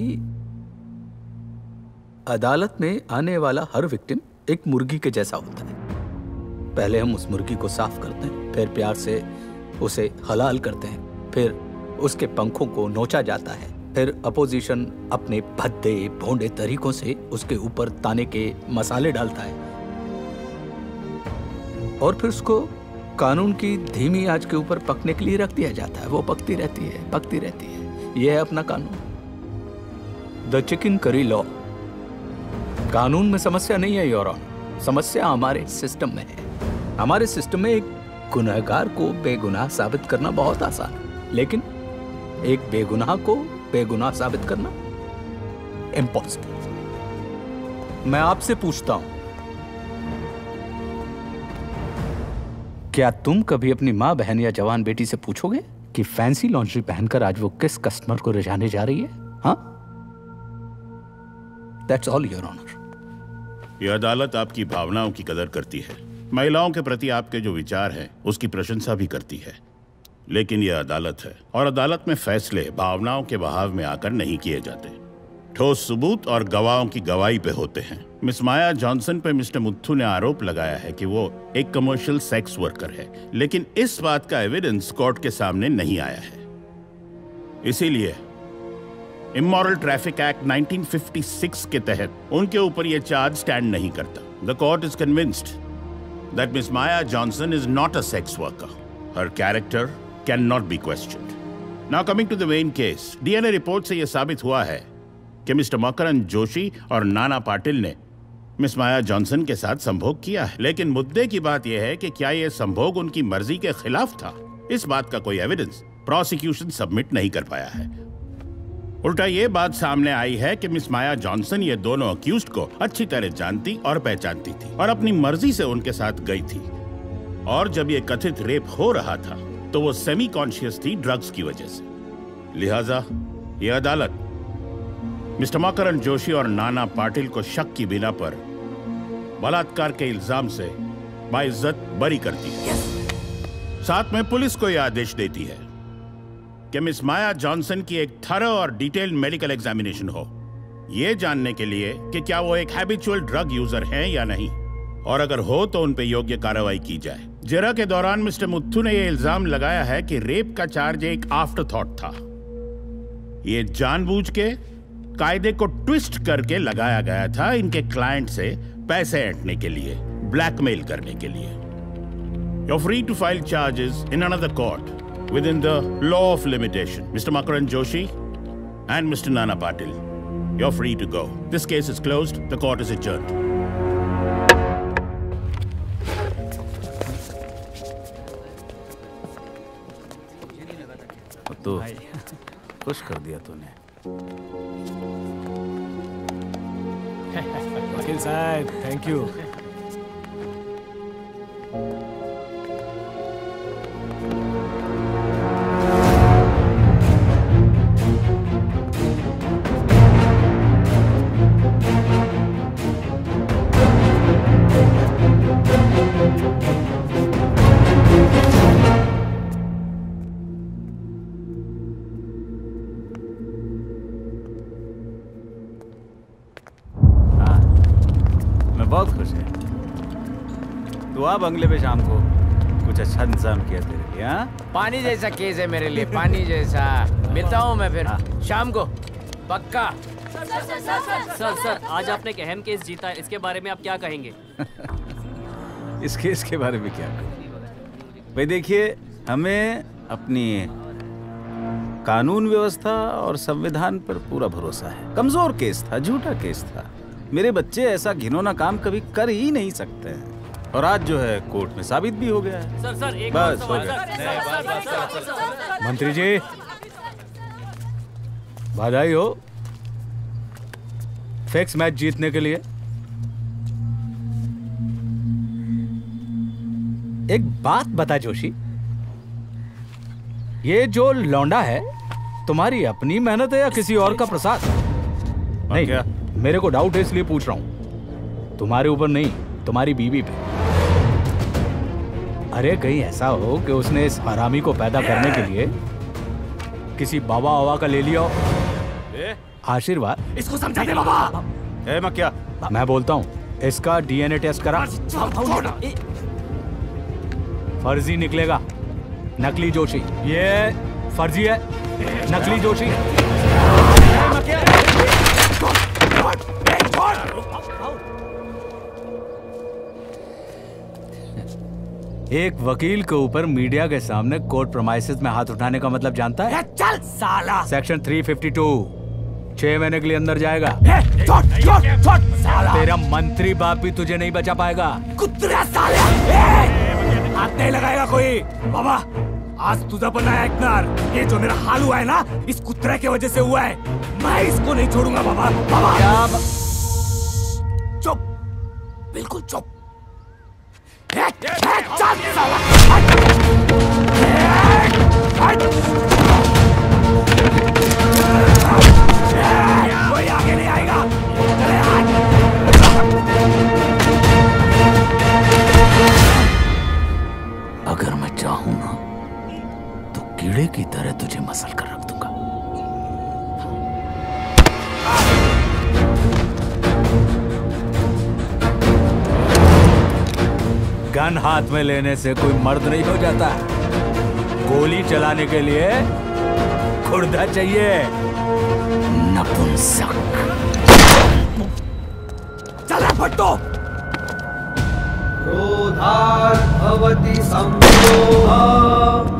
अदालत में आने वाला हर विक्टिम एक मुर्गी के जैसा होता है। पहले हम उस मुर्गी को साफ करते हैं, फिर प्यार से उसे हलाल करते हैं, फिर उसके पंखों को नोचा जाता है, फिर अपोजिशन अपने भद्दे भोंडे तरीकों से उसके ऊपर ताने के मसाले डालता है और फिर उसको कानून की धीमी आंच के ऊपर पकने के लिए रख दिया जाता है। वो पकती रहती है, पकती रहती है। यह है अपना कानून, द चिकन करी लॉ। कानून में समस्या नहीं है योर ऑनर, समस्या हमारे सिस्टम में है। हमारे सिस्टम में एक गुनहगार को बेगुनाह साबित करना बहुत आसान है, लेकिन एक बेगुनाह को बेगुनाह साबित करना इम्पॉसिबल। मैं आपसे पूछता हूं, क्या तुम कभी अपनी माँ, बहन या जवान बेटी से पूछोगे कि फैंसी लॉन्ड्री पहनकर आज वो किस कस्टमर को रिझाने जा रही है? हाँ? That's all, Your Honor. यह अदालत आपकी भावनाओं की कदर करती है, महिलाओं के प्रति आपके जो विचार हैं उसकी प्रशंसा भी करती है। लेकिन यह अदालत है और अदालत में फैसले भावनाओं के बहाव में आकर नहीं किए जाते, ठोस सबूत और गवाहों की गवाही पे होते हैं। मिस माया जॉनसन पे मिस्टर मुथ्थू ने आरोप लगाया है कि वो एक कमर्शियल सेक्स वर्कर है, लेकिन इस बात का एविडेंस कोर्ट के सामने नहीं आया है। इसीलिए इमोरल ट्रैफिक एक्ट 1956 के तहत उनके ऊपर यह चार्ज स्टैंड नहीं करता। The court is convinced that miss Maya Johnson is not a sex worker. Her character can not be questioned. Now coming to the main case, DNA report से यह साबित हुआ है कि मिस्टर मकरन जोशी और नाना पाटिल ने मिस माया जॉनसन के साथ संभोग किया है। लेकिन मुद्दे की बात यह है कि क्या यह संभोग उनकी मर्जी के खिलाफ था? इस बात का कोई एविडेंस प्रोसिक्यूशन सबमिट नहीं कर पाया है। उल्टा ये बात सामने आई है कि मिस माया जॉनसन ये दोनों अक्यूज्ड को अच्छी तरह जानती और पहचानती थी और अपनी मर्जी से उनके साथ गई थी। और जब ये कथित रेप हो रहा था तो वो सेमी कॉन्शियस थी ड्रग्स की वजह से। लिहाजा ये अदालत मिस्टर मकरन जोशी और नाना पाटिल को शक की बिना पर बलात्कार के इल्जाम से बाइज्जत बरी करती है। साथ में पुलिस को यह आदेश देती है कि मिस माया जॉनसन की एक थरो और डिटेल्ड मेडिकल एग्जामिनेशन हो, यह जानने के लिए कि क्या वो एक हैबिचुअल ड्रग यूजर हैं या नहीं, और अगर हो तो उन पे योग्य कार्रवाई की जाए। जेरा के दौरान मिस्टर मुथ्थू ने यह इल्जाम लगाया है कि रेप का चार्ज एक आफ्टर थॉट था। ये जानबूझ के कायदे को ट्विस्ट करके लगाया गया था इनके क्लाइंट से पैसे ऐंठने के लिए, ब्लैकमेल करने के लिए। You're free to file charges in another court within the law of limitation. Mr. Makaran Joshi and Mr. Nana Patil, you're free to go. This case is closed. The court is adjourned. तो खुश कर दिया तूने। वकील साहब, thank you. बहुत खुश है। तू आ बंगले पे शाम को, कुछ अच्छा इंतजाम किया तेरे लिए। हाँ, पानी जैसा केस है मेरे लिए, पानी जैसा। मिलता हूँ मैं फिर शाम को, पक्का। सर आज आपने एक अहम केस जीता है, इसके बारे में आप क्या कहेंगे? इस केस के बारे में क्या कहूँ भाई? देखिए, हमें अपनी कानून व्यवस्था और संविधान पर पूरा भरोसा है। कमजोर केस था, झूठा केस था। मेरे बच्चे ऐसा घिनौना काम कभी कर ही नहीं सकते हैं, और आज जो है कोर्ट में साबित भी हो गया है। सर एक बस हो गया। मंत्री जी, बधाई हो फिक्स मैच जीतने के लिए। एक बात बता जोशी, ये जो लौंडा है तुम्हारी अपनी मेहनत है या किसी और का प्रसाद? नहीं क्या? मेरे को डाउट है इसलिए पूछ रहा हूं। तुम्हारे ऊपर नहीं, तुम्हारी बीवी पे। अरे कहीं ऐसा हो कि उसने इस हरामी को पैदा करने के लिए किसी बाबा वाबा का ले लिया हो आशीर्वाद। इसको समझा दे बाबा। मैं क्या? मैं बोलता हूं, इसका डीएनए टेस्ट करा। फर्जी निकलेगा। नकली जोशी, ये फर्जी है, नकली जोशी। एक वकील के ऊपर मीडिया के सामने कोर्ट प्रोमाइसेस में हाथ उठाने का मतलब जानता है? चल साला। सेक्शन 352, 6 महीने के लिए अंदर जाएगा। साला। तेरा मंत्री बाप भी तुझे नहीं बचा पाएगा। कुत्रा साला। हाथ नहीं लगाएगा कोई। बाबा, आज तुझा पण नाही ऐकणार। ये जो मेरा हाल हुआ है ना, इस कुत्रे की वजह से हुआ है। मैं इसको नहीं छोड़ूंगा बाबा। बाबा चुप, बिल्कुल चुप। चल साला। कोई आगे नहीं आएगा। अगर मैं चाहूं ना तो कीड़े की तरह तुझे मसल कर रख दूंगा। गन हाथ में लेने से कोई मर्द नहीं हो जाता। गोली चलाने के लिए खुर्दा चाहिए। नपुंसक। चला फटो। क्रोधात् भवति सम्मोहः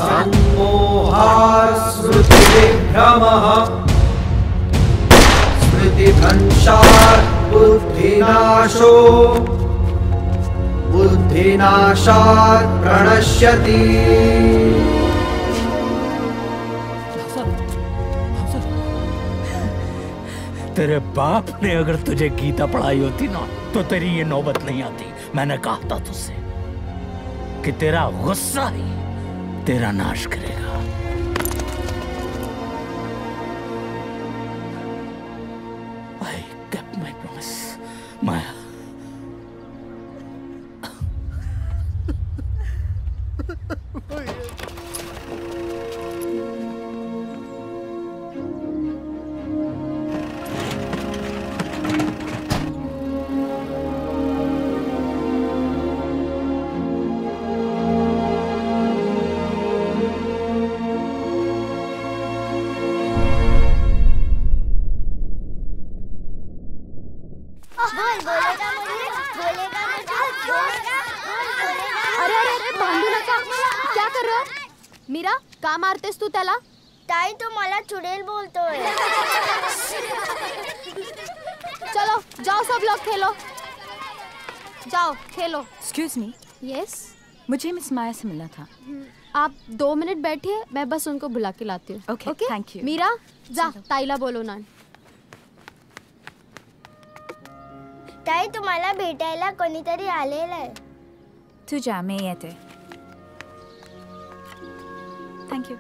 सम्मोहात् स्मृतिविभ्रमः स्मृतिभ्रंशात् बुद्धिनाशो बुद्धिनाशात् प्रणश्यति। तेरे बाप ने अगर तुझे गीता पढ़ाई होती ना तो तेरी ये नौबत नहीं आती। मैंने कहा था तुझसे कि तेरा गुस्सा ही तेरा नाश करेगा। I kept my promise, माया। मीरा का मारतेस तू त्याला? ताई तो मला चुड़ैल बोलतोय। चलो जाओ सब लोग खेलो, जाओ खेलो। Excuse me. यस मुझे मिस माया से मिलना था। आप 2 मिनट बैठिए, मैं बस उनको बुला के लाती हूँ। Okay, thank you. मीरा जा ताईला बोलो ना। ताई तुम्हाला भेटायला कोणीतरी आलेलं आहे। तू जा, मैं येते। Thank you.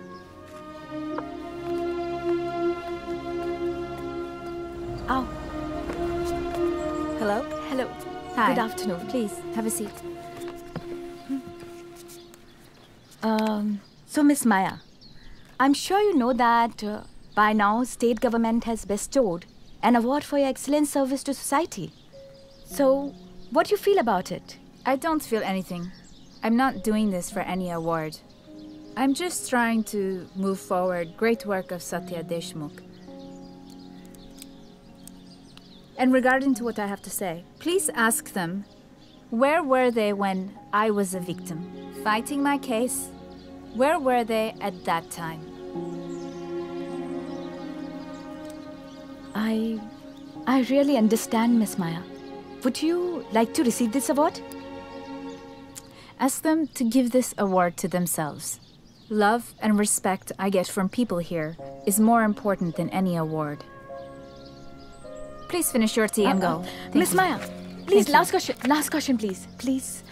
Oh. Hello. Hello. Hi. Good afternoon. Please have a seat. So Miss Maya, I'm sure you know that by now state government has bestowed an award for your excellent service to society. So, what do you feel about it? I don't feel anything. I'm not doing this for any award. I'm just trying to move forward great work of Satya Deshmukh. And regarding to what I have to say, please ask them, where were they when I was a victim? Fighting my case, where were they at that time? I really understand, Miss Maya. Would you like to receive this award? Ask them to give this award to themselves. Love and respect I get from people here is more important than any award. Please finish your tea and go. Miss Maya, please, last question, please. Please.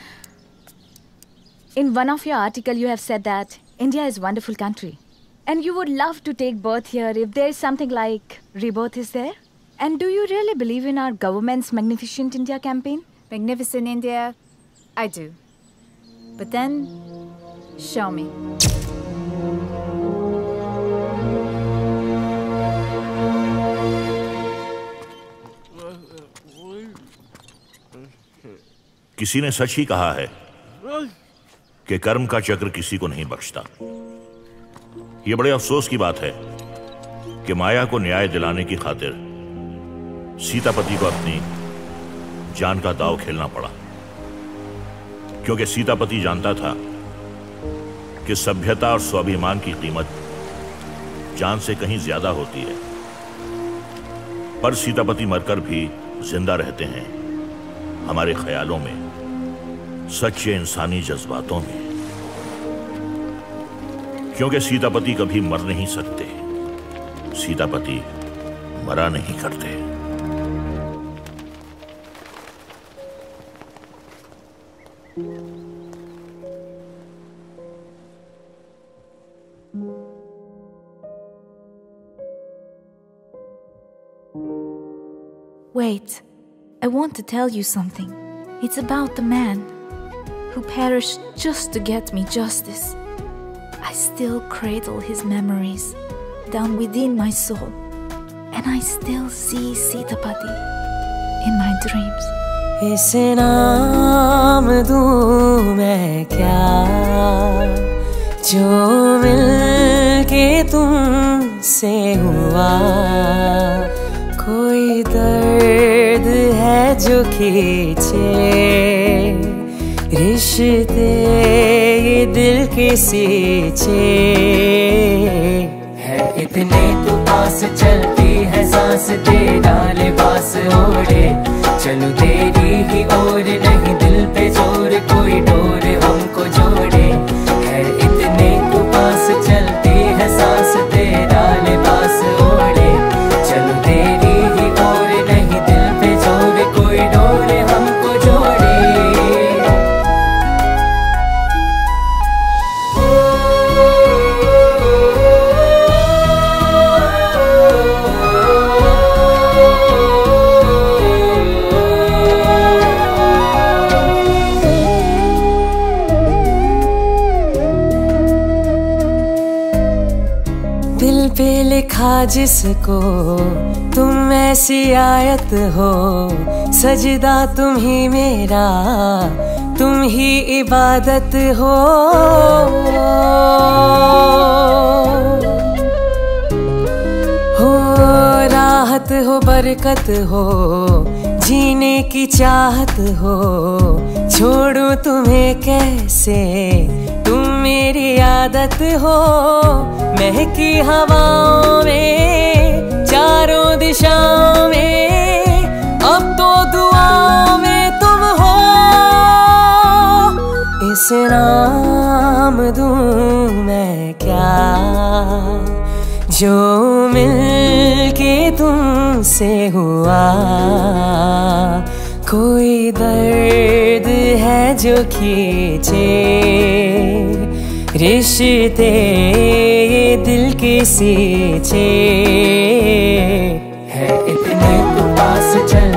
In one of your article, you have said that India is a wonderful country. And you would love to take birth here if there is something like rebirth is there. And do you really believe in our government's Magnificent India campaign? Magnificent India, I do. But then, show me. किसी ने सच ही कहा है कि कर्म का चक्र किसी को नहीं बख्शता। यह बड़े अफसोस की बात है कि माया को न्याय दिलाने की खातिर सीतापति को अपनी जान का दांव खेलना पड़ा, क्योंकि सीतापति जानता था कि सभ्यता और स्वाभिमान की कीमत जान से कहीं ज्यादा होती है। पर सीतापति मरकर भी जिंदा रहते हैं हमारे ख्यालों में, सच्चे इंसानी जज्बातों में, क्योंकि सीतापति कभी मर नहीं सकते, सीतापति मरा नहीं करते। Wait, I want to tell you something. It's about the man who perished just to get me justice. I still cradle his memories down within my soul, and I still see Sitapati in my dreams. इसे नाम दूं मैं क्या जो मिलके तुमसे हुआ, कोई दर्द है जो खींचे रिश्ते ये दिल के सींचे है, इतने तो पास चलती है सांस, दे डाले बास ओढ़े चलो तेरी ही ओर, नहीं दिल पे जोर कोई डोर हमको जोड़े है, इतने तो पास चलती है सांस, दे डाले बास ओढ़े चलो तेरी ही ओर, नहीं दिल पे जोर कोई डोर हमको जोड़े। दिल पे लिखा जिसको तुम ऐसी आयत हो, सजदा तुम ही मेरा, तुम ही इबादत हो। राहत हो बरकत हो, जीने की चाहत हो, छोड़ूं तुम्हें कैसे तुम मेरी आदत हो। महकी हवाओं में चारों दिशाओं में, अब तो दुआओं में तुम हो, इस नाम दूं मैं क्या जो मिल के तुमसे हुआ। कोई दर्द है जो खींचे रिश्ते ये दिल के सींचे है, इतने तो पास चल